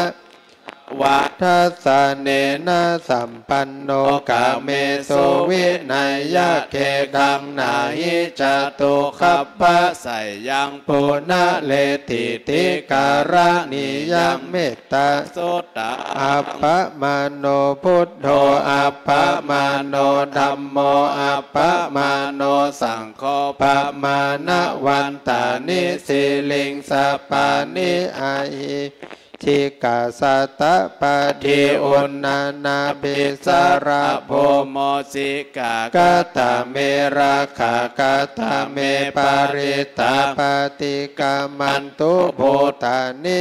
วัฏสเนนะสัมปันโนกาเมโสวินัยยะเกดังนาหิจตุขัพพะใสยังปุณะเลติติการะนิยังเมตตาโสตะอัปปะมาโนพุทโธอัปปะมาโนธัมโมอัปปะมาโนสังโฆปะมานะวันตานิสิลิงสปานิอาหิ ชิกาสัตตปะทิอุณนานาภิสระโพโมสิกากตาเมราคากตาเมปาริตาปฏิกามันตุโพธานิ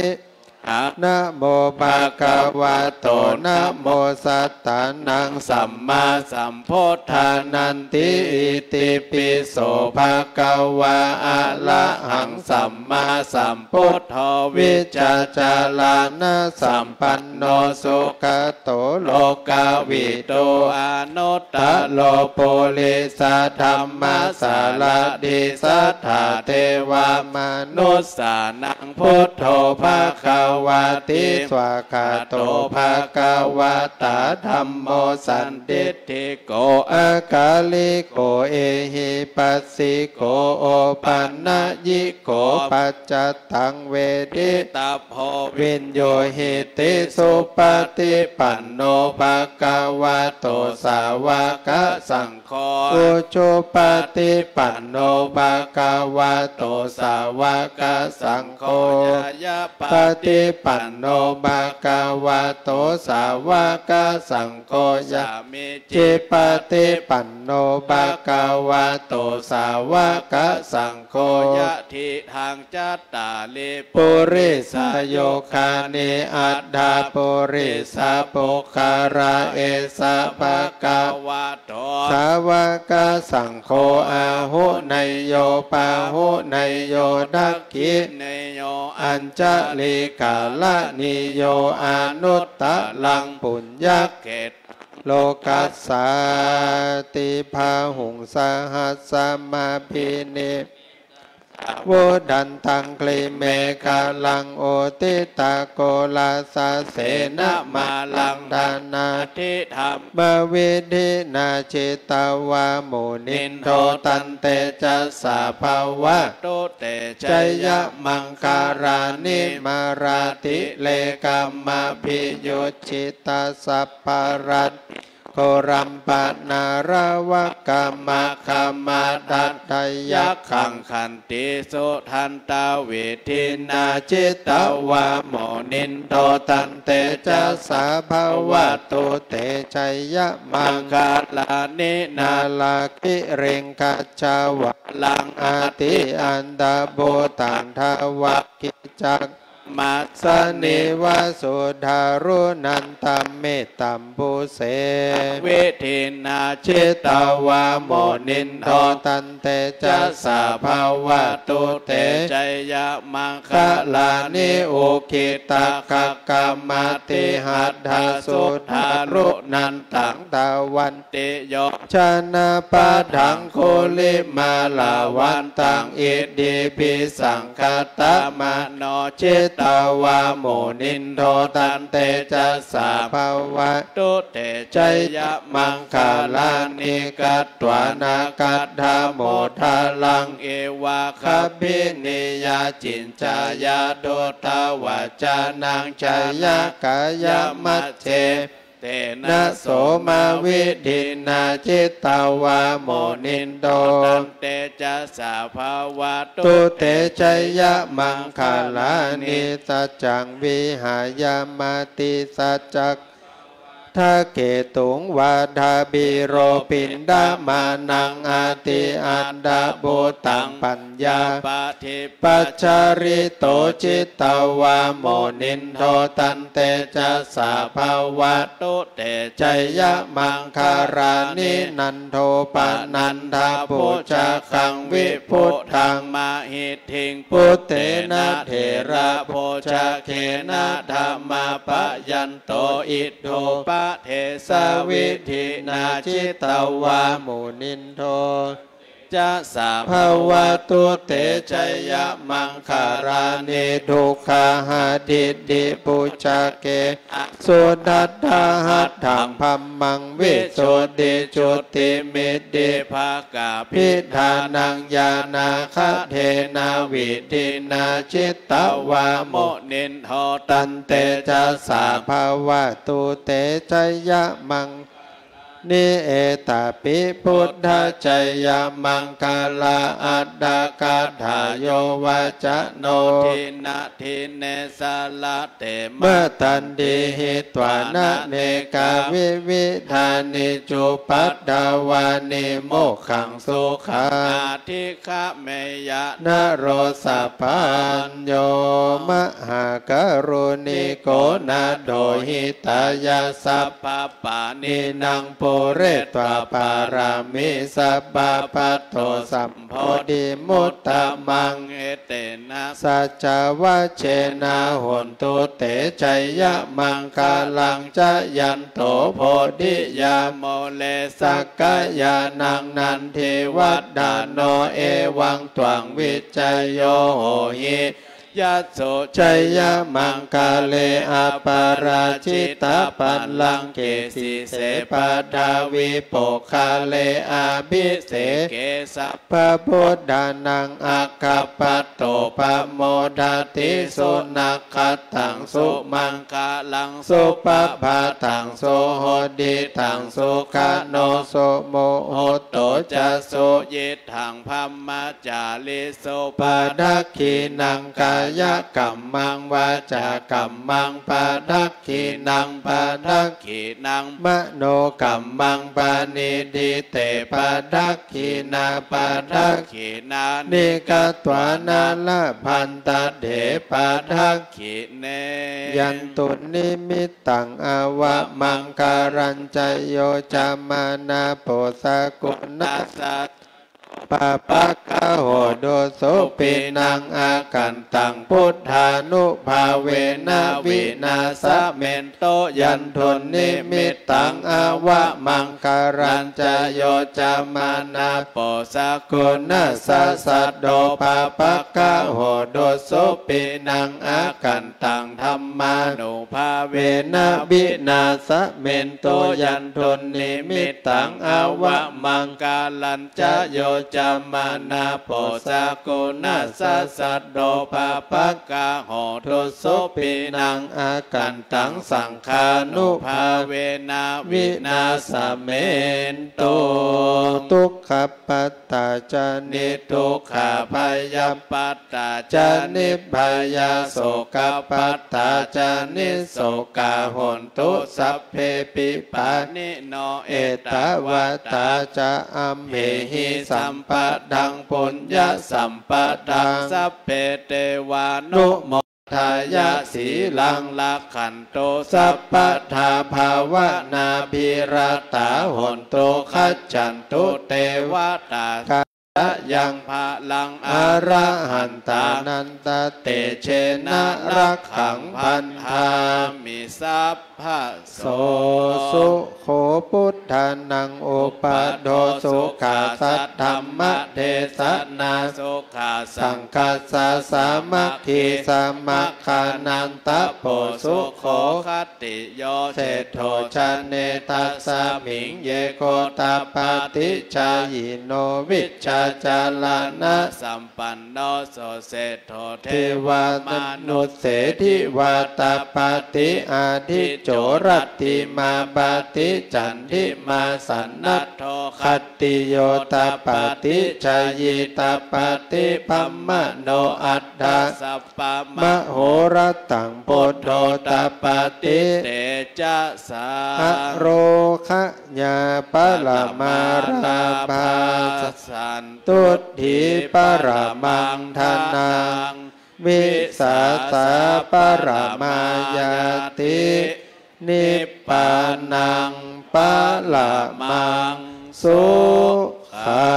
นะโมภะคะวะโตนะโมสัตตานังสัมมาสัมพุทธานันติอิติปิโสภะคะวะอะระหังสัมมาสัมพุทโธวิจาจาลานะสัมปันโนสุขโตโลกาวิโตอนุตตะโลปุริสธรรมสารดิสัทธาเทวามนุสสานังพุทโธภะคะวะติสวากาโตภะคะวะตาธัมโมสันติติโกอากาลิโกเอหิปัสสิโกโอปันนยิโกปัจจตังเวทิตาโพวินโยหิติสุปฏิปันโนภะคะวะโตสาวกสังโฆอุจุปฏิปันโนภะคะวะโตสาวกสังโฆยะปฏิปันโนภะคะวะโตสาวกสังโฆยะมิจิปฏิปันโนภะคะวะโตสาวกสังโฆยะทิทางจัตตาลิปุริสโยคานิอัตถาปุริสปุคาราเอสะภะคะวะโตสาวกสังโฆอาหุนยโยปาหุนยโยทักขินยโยอัญจลิกาลนิโยอนุตตะลังปุญญเกตโลกัสสาติภาหุงสหัสสมาภินิโวดันตังคลิเมกาลังโอติตาโกลาสาเสนะมาลังดานาทิธรรมวิธินาจิตาวามุนินโทตันเตจัสสะภาวะโตเตจยมังการานิมาราติเลกัมมาภิยุจิตาสัพพารัตโครัมปนาราวกรรมคัมมาดัตถยักขังขันติสุทันตาเวทินาจิตาวาโมนินโทตันเตจัสสะภาวะโตเตชัยยะมังคลานินาลาคิเรงกัจจาวะลังอาติอันดาโบตันทาวะกิจักมัสสนิวาสุธารุนันตัมเมตัมปุเสเวทินาจิตาวาโมนินโทตันเตจัสสะภาวะตุเตชัยยะมังคลานิโอคิตาคกรรมติหัตถาสุธารุนันตังตาวันติโยชนะปะถังโคลิมาลาวันตังอิดิปิสังคตามโนจิตาวาโมนินโทตันเตจัสสะภาวะตุเตชัยยะมังคลานิกัตตวานากัตถาโมทาลังเอวะคบินิยาจินจายาโดตาวาจานังชัยยะกายมัจเจเตนะโสมาวิธินาจิตาวาโมนินโตตันเตจัสสะภาวะตุเตชัยยะมังคลานิสัจจังวิหายามติสัจจักทะเกตุงวาทาบิโรปินดามานังอาติอันดาโบตังปัญญาปฏิปัจจาริโตจิตตาวาโมนินโทตันเตจัสสะภาวะตุเตชัยยะมังคารานินันโทปนันทาปุจาคังวิพุทธังมาหิทิงพุทเตนะเถระโพชาเคนะธรรมาปะยันโตอิโทปะเทสวิธินาจิตาวาโมนินโทจัสสะภาวะตุเตชัยยะมังคารานิทุกขาหาดิดิปุจาเกสุดัตถาหัตถังพัมมังวิโสติจุติมิติภากาพิธานังญาณาคเทนาวิธินาจิตตาวาโมนินโทตันเตจัสสะภาวะตุเตชัยยะมัง นิเอตาปิพุทธจยมังคลาอัตตกาถาโยวาจโนทินะทิเนสละเตเมื่อตันดีหิตวานะเนกาวิวิธานิจุปัตตาวานิโมขังสุขาอาทิฆะเมยะนโรสะปัญโยมหากรุณิโกนาโดหิตายาสัพพปานินังปุเรตวาปารามิสัพพะปัตโตสัมโพธิมุตตะมังเอเตนะสัจจวะเชนะหนตุเตชัยยะมังคาลังจะยันโตโพธิยาโมเลสักกายานังนันเทวัดดานโนเอวังตวังวิจัยโยโหหิยัสโสชัยยะมังคาเลอปาราชิตาปัลลังเกสีเสปดาวิโปคาเลอาภิเสเกสัพพพุทธานังอาคาปัตโตปโมดาติสุนักขตังสุมังคาลังสุปภาตังโสโหดิตังสุขาโนโสโมโหโตจะโสยิทังพัมมาจาลิโสปาดักขีนังกายกัมมังวาจากัมมังปาดักขีนังปาดักขีนังมโนกัมมังปานิดิเตปาดักขีนาปาดักขีนานิกตวานาละพันตเถปาดักขีเนยันตุนิมิตตังอวะมังการัญจโยจามานาโปสกุณัสสะปะปะกะโหโดโสปินังอากันตังพุทธานุภาเวนะวินาสเมนโตยันทนนิมิตตังอวะมังการัญจโยจามานาโปสกุณัสสะสัตโดปะปะกะโหโดโสปินังอากันตังธัมมานุภาเวนะวินาสเมนโตยันทนนิมิตตังอวะมังการัญจโยจามานาโปสกุณัสสะสัตโดภาปะกะโหโทโสปินังอากันตังสังฆานุภาเวนะวินาสเมนโตทุกขปัตตาจานิทุกขาพยาปัตตาจานิพยาโสกปัตตาจานิโสกาหนตุสัพเพปิปานิโนเอตวัตตาจะอัมเหหิสัมปะดังปุญญสัมปะดังสัพเพเตวานุโมทายาสีลังลักขันโตสัพพทาภาวนาภิราตาหนโตขัจจันตุเตวตายังภาลังอรหันตานันตเตเชนะรักขังพันธามิสัพพะโสสุโขพุทธานังโอปะโดสุขาสัทธัมมะเทศนาสุขาสังคัสสะสามัคคีสามัคคานันตโพสุโขคติโยเศโธชาเนตัสสะมิงเยโกตาปฏิชายิโนวิชาจาลานะสัมปันโนโสเศโธเทวามนุษเสทิวาตาปฏิอาทิโจรัตติมาปฏิจันทิมาสันนัตโทคัตติโยตาปฏิชายิตาปฏิปัมมโนอัตถะสัพพะมโหรตังโพโธตาปฏิเตจะสาโรคะญาปะละมาราภาสันตุถิปรมังทานังวิสาสะปรมายาตินิพพานังปะละมังสุขั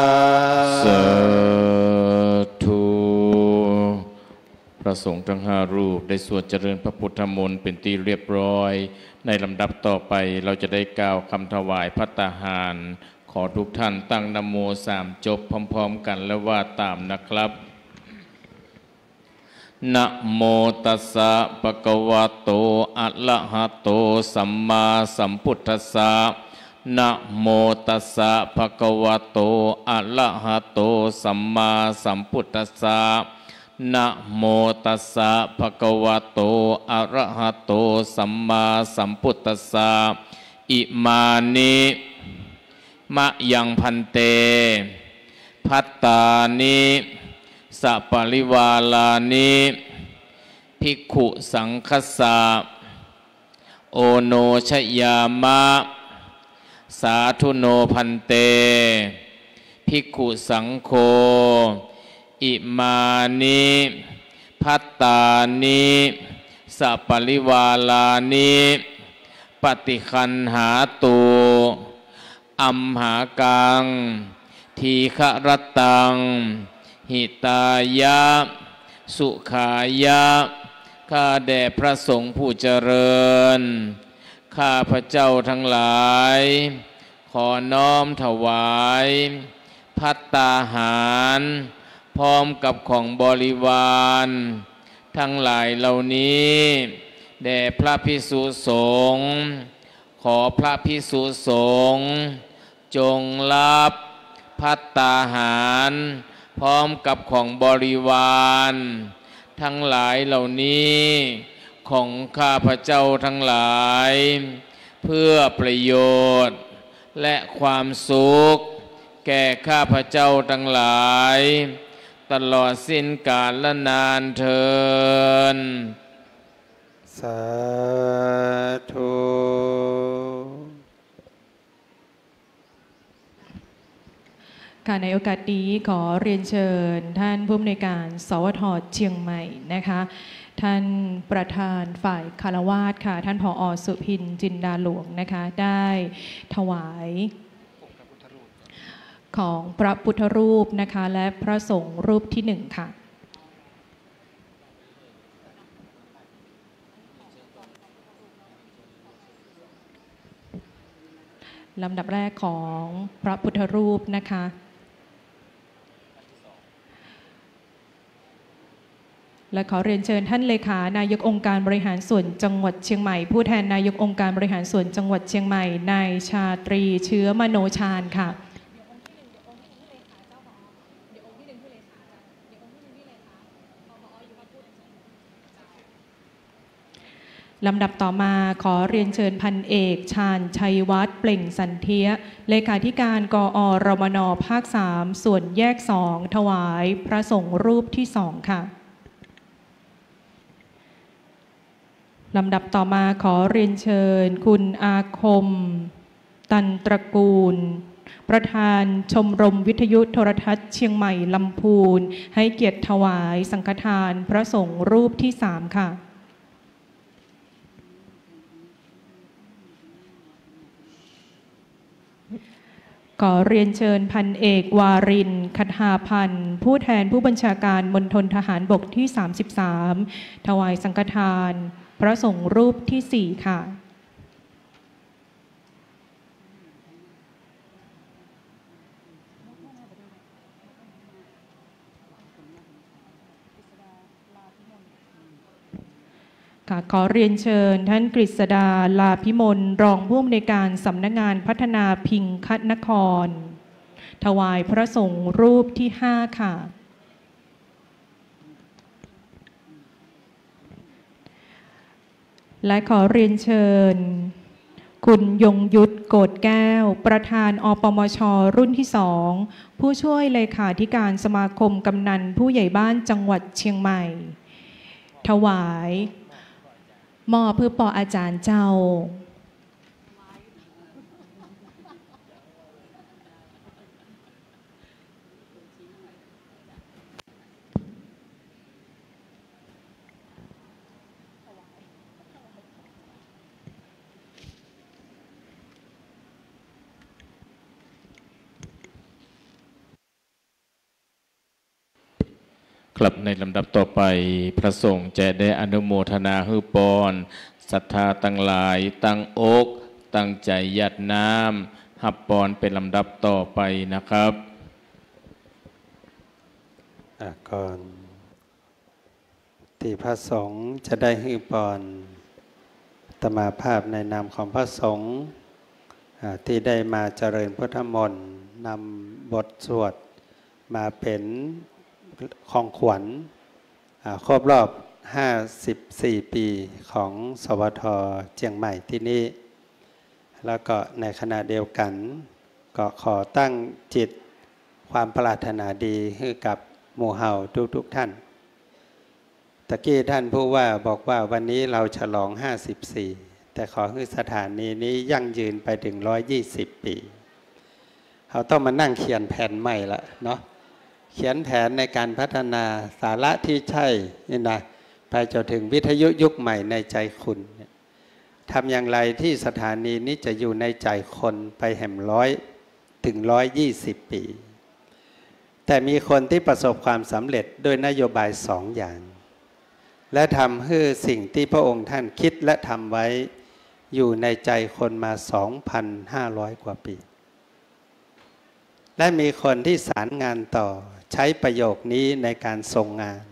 งสาธุ พระสงฆ์ทั้ง5 รูปได้สวดเจริญพระพุทธมนต์เป็นที่เรียบร้อยในลำดับต่อไปเราจะได้กล่าวคำถวายภัตตาหารขอทุกท่านตั้งนะโม3จบพร้อมๆกันและว่าตามนะครับนะโมตัสสะภะคะวะโตอะระหะโตสัมมาสัมพุทธัสสะนะโมตัสสะภะคะวะโตอะระหะโตสัมมาสัมพุทธัสสะนะโมตัสสะภะคะวะโตอะระหะโตสัมมาสัมพุทธัสสะอิมานิ มะยังพันเตพัตตานิสัปริวาลานิภิกขุสังคัสสะโอโนชยามะสาธุโนพันเตภิกขุสังโฆอิมานิพัตตานิสัปริวาลานิปฏิคันหาตุอัมหากังทีฆรตังหิตายะสุขายะข้าแด่พระสงฆ์ผู้เจริญข้าพระเจ้าทั้งหลายขอน้อมถวายภัตตาหารพร้อมกับของบริวารทั้งหลายเหล่านี้แด่พระภิกษุสงฆ์ขอพระภิกษุสงฆ์จงรับภัตตาหารพร้อมกับของบริวารทั้งหลายเหล่านี้ของข้าพเจ้าทั้งหลายเพื่อประโยชน์และความสุขแก่ข้าพเจ้าทั้งหลายตลอดสิ้นกาลและนานเทอญสาธุค่ะในโอกาสนี้ขอเรียนเชิญท่านผู้อำนวยการสวท.เชียงใหม่นะคะท่านประธานฝ่ายคารวาสค่ะท่านผอ.สุพินจินดาหลวงนะคะได้ถวายของพระพุทธรูปนะคะและพระสงฆ์รูปที่หนึ่งค่ะลำดับแรกของพระพุทธรูปนะคะและขอเรียนเชิญท่านเลขานายกองค์การบริหารส่วนจังหวัดเชียงใหม่ผู้แทนนายกองค์การบริหารส่วนจังหวัดเชียงใหม่นายชาตรีเชื้อมโนชาญค่ะลำดับต่อมาขอเรียนเชิญพันเอกชาญชัยวัฒน์เปล่งสันเทียเลขาธิการกอรมน.ภาค 3 ส่วนแยก 2 ถวายพระสงฆ์รูปที่ 2 ค่ะลำดับต่อมาขอเรียนเชิญคุณอาคมตันตระกูลประธานชมรมวิทยุโทรทัศน์เชียงใหม่ลำพูนให้เกียรติถวายสังฆทานพระสงฆ์รูปที่ 3 ค่ะขอเรียนเชิญพันเอกวารินทร์ คทาพันธ์ผู้แทนผู้บัญชาการมณฑลทหารบกที่ 33 ถวายสังฆทานพระสงฆ์รูปที่ 4 ค่ะขอเรียนเชิญท่านกฤษดาลาภิมลรองผู้อำนวยการสำนักงานพัฒนาพิงคนครถวายพระสงฆ์รูปที่ 5 ค่ะและขอเรียนเชิญคุณยงยุทธโกฏแก้วประธานอปมช.รุ่นที่ 2ผู้ช่วยเลขาธิการสมาคมกำนันผู้ใหญ่บ้านจังหวัดเชียงใหม่ถวายมอบเพื่อปออาจารย์เจ้าครับในลำดับต่อไปพระสงฆ์จะได้อนุโมทนาฮือปอนศรัทธาตั้งหลายตั้งอกตั้งใจยัดน้ำหับปอนเป็นลำดับต่อไปนะครับก่อนที่พระสงฆ์จะได้ฮือปอนอาตมาภาพในนามของพระสงฆ์ที่ได้มาเจริญพุทธมนต์นำบทสวดมาเป็นของขวัญครบรอบ54 ปีของสวท.เชียงใหม่ที่นี่แล้วก็ในขณะเดียวกัน ก็ขอตั้งจิตความปรารถนาดีให้กับหมู่เฮาทุกท่านตะกี้ท่านผู้ว่าบอกว่าวันนี้เราฉลอง54แต่ขอให้สถานีนี้ยั่งยืนไปถึง120 ปีเราต้องมานั่งเขียนแผนใหม่ละเนาะเขียนแผนในการพัฒนาสาระที่ใช่นี่นะไปจนถึงวิทยุยุคใหม่ในใจคุณทำอย่างไรที่สถานีนี้จะอยู่ในใจคนไปแห่ง100 ถึง 120 ปี แต่มีคนที่ประสบความสำเร็จโดยนโยบาย2 อย่างและทำให้สิ่งที่พระองค์ท่านคิดและทำไว้อยู่ในใจคนมา 2,500 กว่าปีและมีคนที่สารงานต่อใช้ประโยคนี้ในการทรงงาน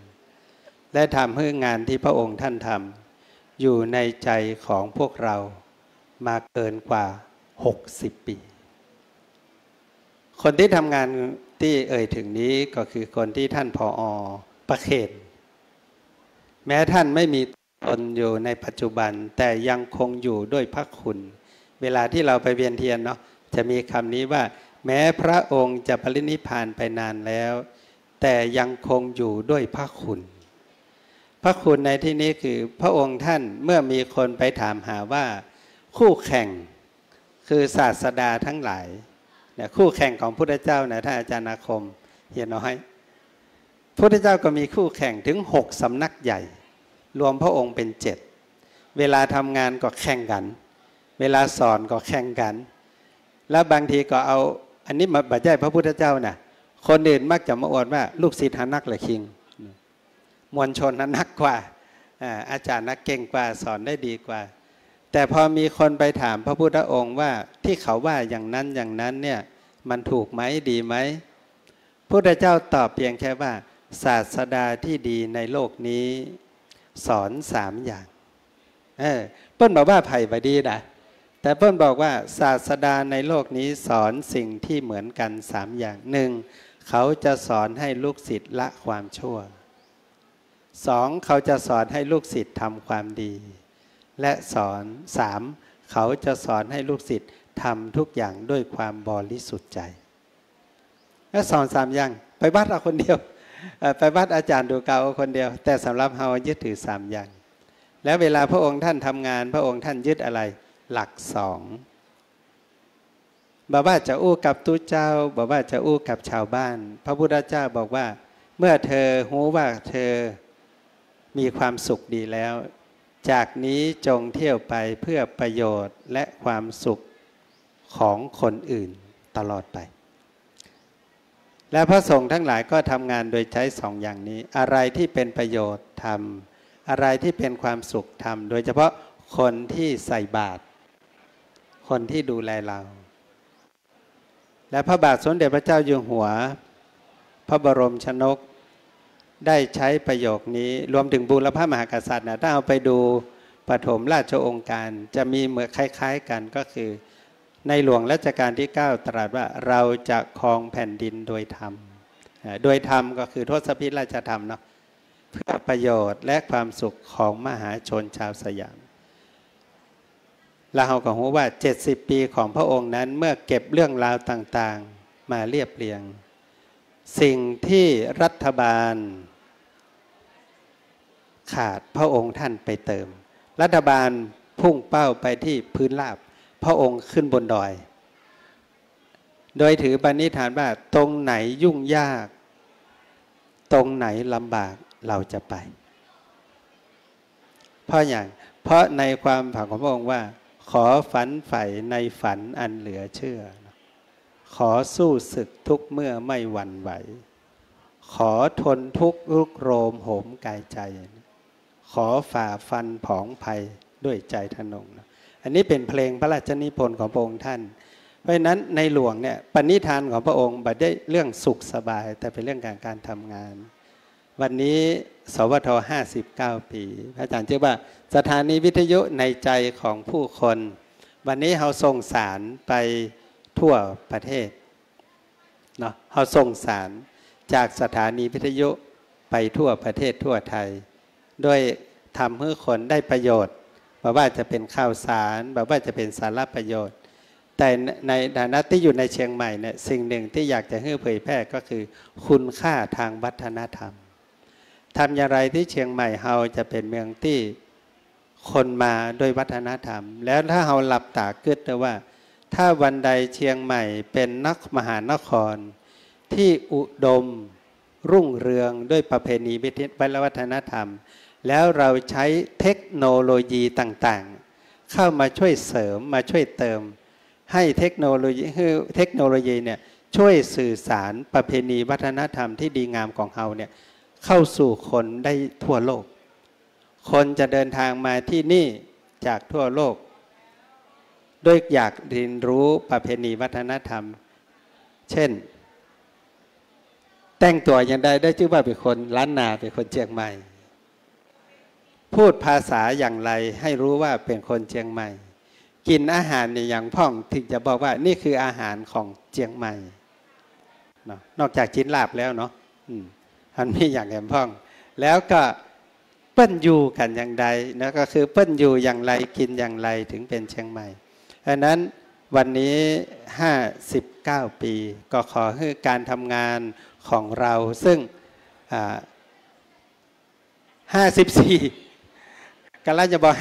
และทำให้งานที่พระองค์ท่านทำอยู่ในใจของพวกเรามาเกินกว่า60 ปีคนที่ทำงานที่เอ่ยถึงนี้ก็คือคนที่ท่านผอ.ประเคนแม้ท่านไม่มีตนอยู่ในปัจจุบันแต่ยังคงอยู่ด้วยพระคุณเวลาที่เราไปเวียนเทียนเนาะจะมีคำนี้ว่าแม้พระองค์จะปรินิพพานไปนานแล้วแต่ยังคงอยู่ด้วยพระคุณพระคุณในที่นี้คือพระองค์ท่านเมื่อมีคนไปถามหาว่าคู่แข่งคือศาสดาทั้งหลายเนี่ยคู่แข่งของพุทธเจ้านะท่านอาจารย์อาคมเฮียน้อยพุทธเจ้าก็มีคู่แข่งถึง6 สำนักใหญ่รวมพระองค์เป็น7เวลาทำงานก็แข่งกันเวลาสอนก็แข่งกันแล้วบางทีก็เอาอันนี้มาบัจจัยพระพุทธเจ้าน่ะคนอื่นมักจะมาอวดว่าลูกศิษย์นักเลยคิงมวลชนนักกว่าอาจารย์นักเก่งกว่าสอนได้ดีกว่าแต่พอมีคนไปถามพระพุทธองค์ว่าที่เขาว่าอย่างนั้นอย่างนั้นเนี่ยมันถูกไหมดีไหมพุทธเจ้าตอบเพียงแค่ว่าศาสดาที่ดีในโลกนี้สอน3 อย่างเปิ้ลบอกว่าไผ่บดีนะแต่เปิ้ลบอกว่าศาสดาในโลกนี้สอนสิ่งที่เหมือนกัน3 อย่าง 1. เขาจะสอนให้ลูกศิษย์ละความชั่ว 2. เขาจะสอนให้ลูกศิษย์ทำความดีและ3. เขาจะสอนให้ลูกศิษย์ทำทุกอย่างด้วยความบริสุทธิ์ใจและสอน3 อย่างไปวัดเอาคนเดียวไปวัดอาจารย์ดูเกาคนเดียวแต่สำหรับเรายึดถือ3 อย่างแล้วเวลาพระองค์ท่านทำงานพระองค์ท่านยึดอะไรหลัก2บอกว่าจะอู้กับตู้เจ้าบอกว่าจะอู้กับชาวบ้านพระพุทธเจ้าบอกว่าเมื่อเธอรู้ว่าเธอมีความสุขดีแล้วจากนี้จงเที่ยวไปเพื่อประโยชน์และความสุขของคนอื่นตลอดไปและพระสงฆ์ทั้งหลายก็ทำงานโดยใช้2 อย่างนี้อะไรที่เป็นประโยชน์ทำอะไรที่เป็นความสุขทำโดยเฉพาะคนที่ใส่บาตรคนที่ดูแลเราและพระบาทสมเด็จพระเจ้าอยู่หัวพระบรมชนกได้ใช้ประโยคนี้รวมถึงบูรพมหากษัตริย์นะถ้าเอาไปดูปฐมราชโองการจะมีเหมือนคล้ายๆกันก็คือในหลวงรัชกาลที่9ตรัสว่าเราจะครองแผ่นดินโดยธรรมโดยธรรมก็คือทศพิธราชธรรมเนาะเพื่อประโยชน์และความสุขของมหาชนชาวสยามแล้วเราก็รู้ว่า70 ปีของพระองค์นั้นเมื่อเก็บเรื่องราวต่างๆมาเรียบเรียงสิ่งที่รัฐบาลขาดพระองค์ท่านไปเติมรัฐบาลพุ่งเป้าไปที่พื้นราบพระองค์ขึ้นบนดอยโดยถือปณิธานว่าตรงไหนยุ่งยากตรงไหนลำบากเราจะไปเพราะในความผ่านของพระองค์ว่าขอฝันใฝ่ในฝันอันเหลือเชื่อขอสู้ศึกทุกเมื่อไม่หวั่นไหวขอทนทุกข์รุกโรมโหมกายใจขอฝ่าฟันผองภัยด้วยใจทะนงอันนี้เป็นเพลงพระราชนิพนธ์ของพระองค์ท่านเพราะฉะนั้นในหลวงเนี่ยปณิธานของพระองค์ไม่ได้เรื่องสุขสบายแต่เป็นเรื่องการทำงานวันนี้สวท59 ปีพระอาจารย์เชื่อว่าสถานีวิทยุในใจของผู้คนวันนี้เราส่งสารไปทั่วประเทศเนาะเราส่งสารจากสถานีวิทยุไปทั่วประเทศทั่วไทยโดยทำให้คนได้ประโยชน์บอกว่าจะเป็นข่าวสารบอกว่าจะเป็นสาระประโยชน์ แต่ในฐานะที่อยู่ในเชียงใหม่เนี่ยสิ่งหนึ่งที่อยากจะให้เผยแพร่ก็คือคุณค่าทางวัฒนธรรมทำอย่างไรที่เชียงใหม่เฮาจะเป็นเมืองที่คนมาด้วยวัฒนธรรมแล้วถ้าเฮาหลับตาคิดนะว่าถ้าวันใดเชียงใหม่เป็นมหานครที่อุดมรุ่งเรืองด้วยประเพณีวัฒนธรรมแล้วเราใช้เทคโนโลยีต่างๆเข้ามาช่วยเสริมมาช่วยเติมให้เทคโนโลยีเนี่ยช่วยสื่อสารประเพณีวัฒนธรรมที่ดีงามของเราเนี่ยเข้าสู่คนได้ทั่วโลกคนจะเดินทางมาที่นี่จากทั่วโลกโดยอยากเรียนรู้ประเพณีวัฒนธรรมเช่นแต่งตัวอย่างใดได้ชื่อว่าเป็นคนล้านนาเป็นคนเชียงใหม่พูดภาษาอย่างไรให้รู้ว่าเป็นคนเชียงใหม่กินอาหารเนี่ยอย่างพ่องถึงจะบอกว่านี่คืออาหารของเชียงใหม่เนาะนอกจากชิ้นลาบแล้วเนาะมันมีอย่างแหมพ่องแล้วก็เปิ้นอยู่กันอย่างใดนะก็คือเปิ้นอยู่อย่างไรกินอย่างไรถึงเป็นเชียงใหม่ดังนั้นวันนี้59ปีก็ขอให้การทำงานของเราซึ่ง54กำลังจะบอก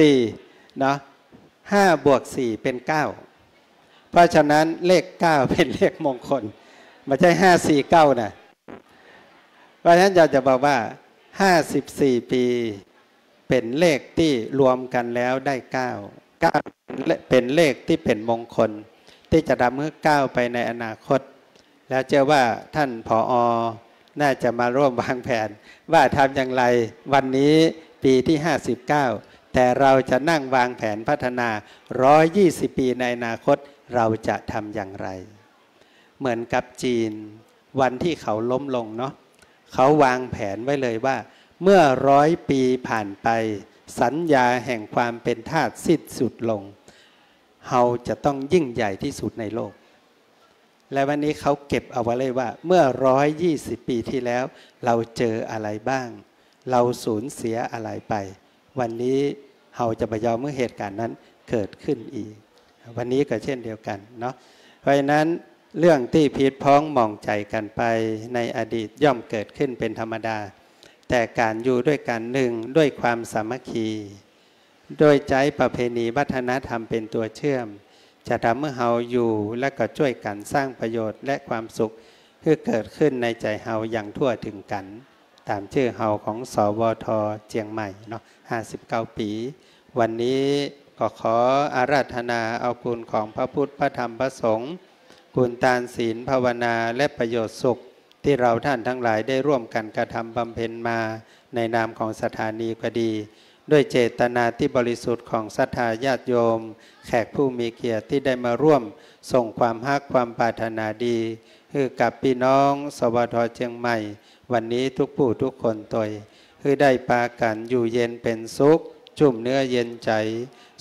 54เนาะ5 บวก 4เป็น9เพราะฉะนั้นเลข9เป็นเลขมงคลไม่ใช่549นะเพราะฉะนั้นจะบอกว่า54ปีเป็นเลขที่รวมกันแล้วได้9เป็นเลขที่เป็นมงคลที่จะทำให้ก้าวไปในอนาคตแล้วเชื่อว่าท่านผอ.น่าจะมาร่วมวางแผนว่าทำอย่างไรวันนี้ปีที่59แต่เราจะนั่งวางแผนพัฒนา120ปีในอนาคตเราจะทำอย่างไรเหมือนกับจีนวันที่เขาล้มลงเนาะเขาวางแผนไว้เลยว่าเมื่อ100 ปีผ่านไปสัญญาแห่งความเป็นทาสสิ้นสุดลงเราจะต้องยิ่งใหญ่ที่สุดในโลกและวันนี้เขาเก็บเอาไว้เลยว่าเมื่อ120 ปีที่แล้วเราเจออะไรบ้างเราสูญเสียอะไรไปวันนี้เราจะไม่ยอมเมื่อเหตุการณ์นั้นเกิดขึ้นอีกวันนี้ก็เช่นเดียวกันเนาะเพราะฉะนั้นเรื่องที่ผิดพ้องมองใจกันไปในอดีตย่อมเกิดขึ้นเป็นธรรมดาแต่การอยู่ด้วยกันหนึ่งด้วยความสามัคคีโดยใจประเพณีวัฒนธรรมเป็นตัวเชื่อมจะทำให้เราอยู่และก็ช่วยกันสร้างประโยชน์และความสุขที่เกิดขึ้นในใจเราอย่างทั่วถึงกันตามชื่อเราของสวท.เชียงใหม่เนาะ59 ปีวันนี้ก็ขออาราธนาเอาคุณของพระพุทธพระธรรมพระสงฆ์คุณทานศีลภาวนาและประโยชน์สุขที่เราท่านทั้งหลายได้ร่วมกันกระทำบำเพ็ญมาในนามของสถานีก็ดีด้วยเจตนาที่บริสุทธิ์ของศรัทธาญาติโยมแขกผู้มีเกียรติที่ได้มาร่วมส่งความฮักความปรารถนาดีคือกับพี่น้องสวท.เชียงใหม่วันนี้ทุกผู้ทุกคนตยคือได้ปากันอยู่เย็นเป็นสุขจุ่มเนื้อเย็นใจ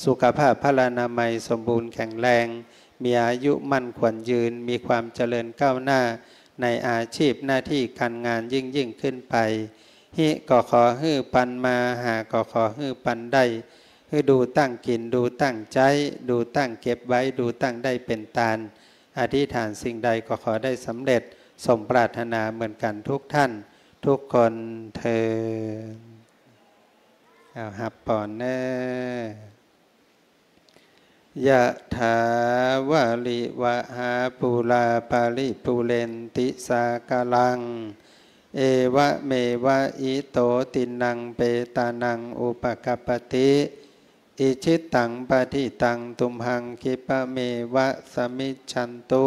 สุขภาพพลานามัยสมบูรณ์แข็งแรงมีอายุมั่นขวัญยืนมีความเจริญก้าวหน้าในอาชีพหน้าที่การงานยิ่งขึ้นไปฮิก็ขอฮื้อปันมาหาก็ขอฮื้อปันได้ฮื้อดูตั้งกินดูตั้งใจดูตั้งเก็บไว้ดูตั้งได้เป็นตาลอธิษฐานสิ่งใดก็ขอได้สำเร็จสมปรารถนาเหมือนกันทุกท่านทุกคนเถิดเอาหับปอนเนยะถาวาลิวะหาปูลาปาลิปูเรนติสากลังเอวะเมวะอิโตตินังเปตานังอุปกัปปติอิชิตังปฏิตังตุมหังคิปะเมวะสมิจฉันตุ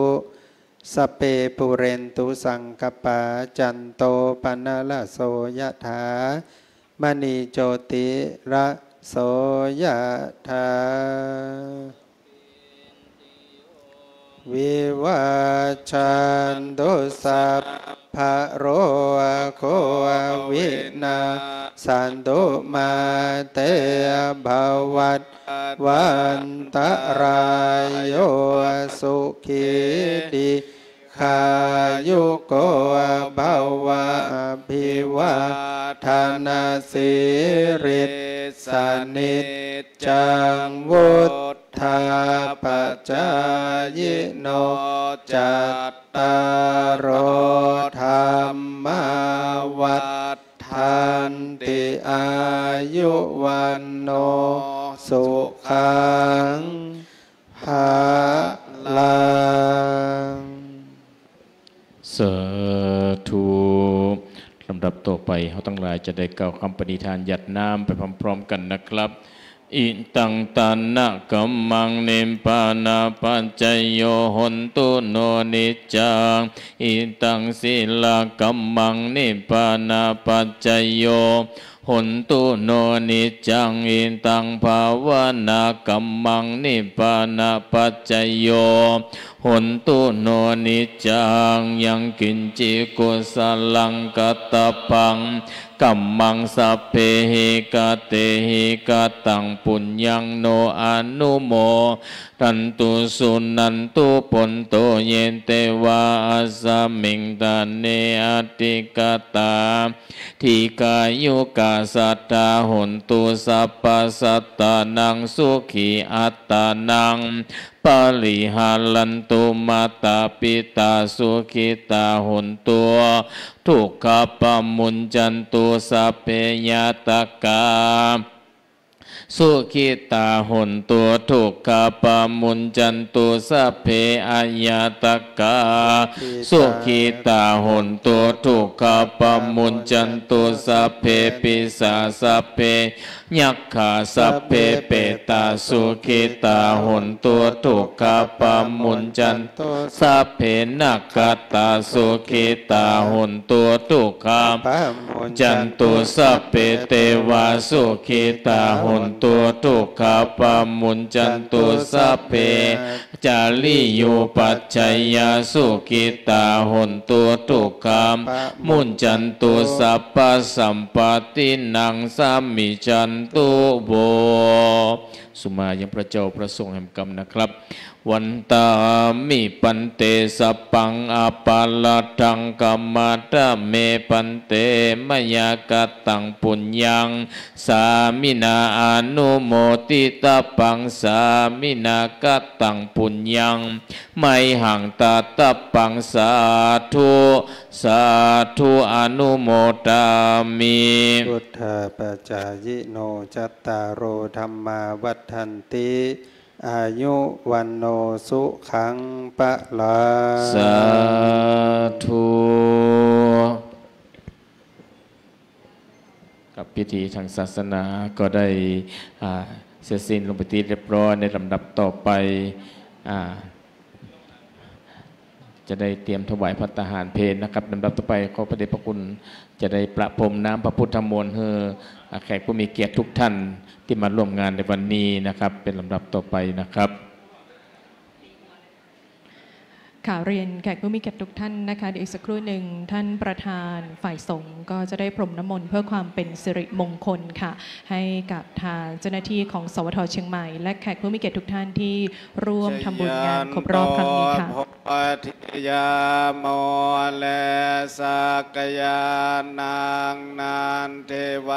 สเปปุเรนตุสังกปาจันโตปนะละโสยะถามณีโจติระโสยะถาวิวัชชันตุสัพพะโรโควินาสันตุมาเตภวัตวันตรายโยสุขีติขายุโกภวะภิวาทนาสิริสนิจจังวุ ธาปัจจายโนจัตตารโอธรรมวัฏฐานติอายุวันโนสุขังภาลังสาธุลำดับต่อไปเขาทั้งหลายจะได้กล่าวคำปณิธานหยัดน้ำไปพร้อมๆกันนะครับอิตังตานะกัมมังนิมปานาปัจจโยโหนตุโนนิจจังอิตังศีลากัมมังนิปานาปัจจโยโหนตุโนนิจจังอิตังภาวนากัมมังนิปานาปัจจโยโหนตุโนนิจจังยังกินจิกุสลังกัตตปังกัมมังสัพเพหิกะเตหิกะตังปุญญังโนอนุโมทันตุสุนันตุปนโตเยเตวะอัสสมิงตาเนอติกตาทิกายุกาสัตตาหนตุสัพพสัตตานังสุขีอัตตานังปาริหาลันตุมาตาปิตาสุขิตาหนตัวทุกขปมุญจันตุสัพเพยตกาสุขิตาหนตัวทุกขปมุญจันตุสัพเพอายตกาสุขิตาหนตัวทุกขปมุญจันตุสัพเพปิสาสัพเพยัคขาสัพเพเปตาสุขิตาหนตัวทุกขปมุญจันตุสัพเพนักขตาสุขิตาหนตัวทุกขปมุญจันตุสัพเพเทวาสุขิตาหนตัวทุกขปมุญจันตุสัพเพจาริโยปัจจัยยาสุขิตาหนตัวทุกขมุญจันตุสัพพสัมปตินังสัมมิจันตุโวสุมายังพระเจ้าประสงค์แห่งกรรมนะครับวันตามิปันเตสัพพังอาปาลทังกัมมาตะเมปันเตมยากตังปุญญังสามินาอนุโมติตาปังสามินากตังปุญญังไมหังตาตาปังสาธุสาธุอนุโมทามิพุทธปัจจายโนจัตตารโอธรรมาวัฏันติอายุวันโนสุขังปะลาสาธุกับพิธีทางศาสนาก็ได้เสร็จสิ้นลงไปที่เรียบร้อยในลำดับต่อไปจะได้เตรียมถวายพระทหารเพลนะครับลำดับต่อไปขอพระเดชพระคุณจะได้ประพรมน้ำพระพุทธมนต์ให้แขกผู้มีเกียรติทุกท่านที่มาร่วมงานในวันนี้นะครับเป็นลำดับต่อไปนะครับค่ะเรียนแขกผู้มีเกียรติทุกท่านนะคะเดี๋ยวอีกสักครู่หนึ่งท่านประธานฝ่ายสงฆ์ก็จะได้พรมน้ำมนต์เพื่อความเป็นสิริมงคลค่ะให้กับทางเจ้าหน้าที่ของสวทเชียงใหม่และแขกผู้มีเกียรติทุกท่านที่ร่วมทำบุญงานครบรอบครั้งนี้ค่ะทิยามเลสักยานางนานเทว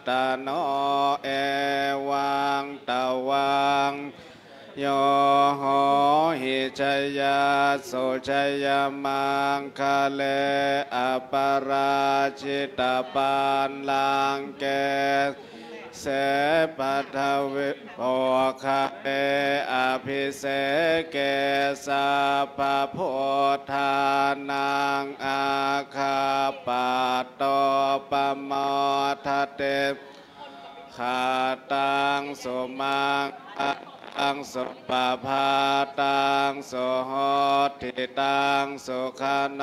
ตาโนเอวังตะวังโยโหหิชยาโสชยมังคะเลอปราชิตาปานลังเกเสปัทวิโภคะเออภิเสเกสัพพโพธานังอาคาปัตโตปมทเตขาตังสุมังตังสุปภาตังสุโหติตังสุขโน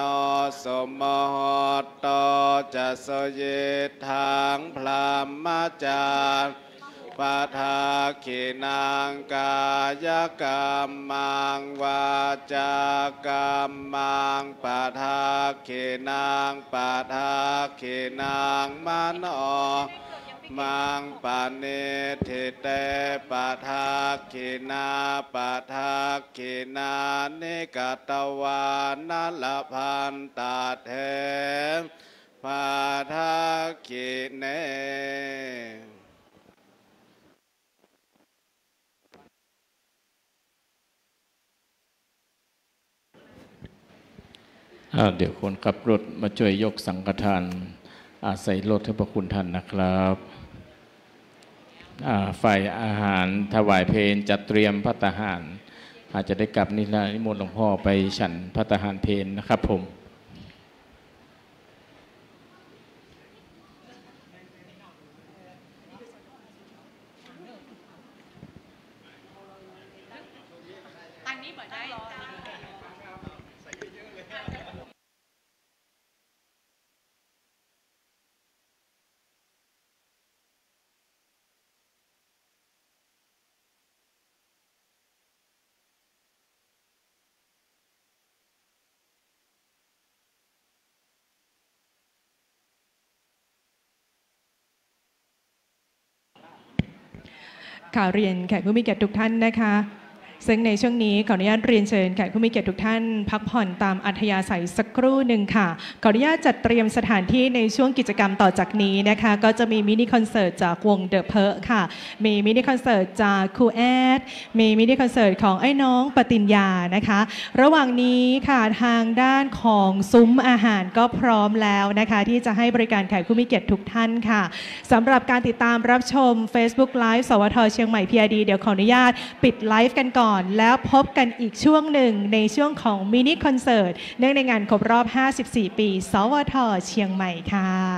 สุโมโหโตจะสยิทังพรหมจารปะทาขินังกายกรรมังวาจากรรมังปะทาขินังปะทาขินังมโนมังปานิทิเตปะทาขินาปะทาขินานิกตวานัลพันตาเทปะทาขิเน เดี๋ยวคนขับรถมาช่วยยกสังฆทานใส่รถให้พระคุณท่านนะครับฝ่ายอาหารถวายเพลจัดเตรียมภัตตาหารอาจจะได้กลับนิมนต์หลวงพ่อไปฉันภัตตาหารเพลนะครับผมข่าวเรียนแขกผู้มีเกียรติทุกท่านนะคะซึ่งในช่วงนี้ขออนุญาตเรียนเชิญแขกผู้มีเกียรติทุกท่านพักผ่อนตามอัธยาศัยสักครู่หนึ่งค่ะขออนุญาตจัดเตรียมสถานที่ในช่วงกิจกรรมต่อจากนี้นะคะก็จะมีมินิคอนเสิร์ตจากวงเดอะเพิร์คค่ะมีมินิคอนเสิร์ตจากครูแอดมีมินิคอนเสิร์ตของไอ้น้องปติญญานะคะระหว่างนี้ค่ะทางด้านของซุ้มอาหารก็พร้อมแล้วนะคะที่จะให้บริการแขกผู้มีเกียรติทุกท่านค่ะสำหรับการติดตามรับชม Facebook Live สวท.เชียงใหม่ PRD เดี๋ยวขออนุญาตปิดไลฟ์กันก่อนแล้วพบกันอีกช่วงหนึ่งในช่วงของมินิคอนเสิร์ตเนื่องในงานครบรอบ 54 ปี สวท.เชียงใหม่ค่ะ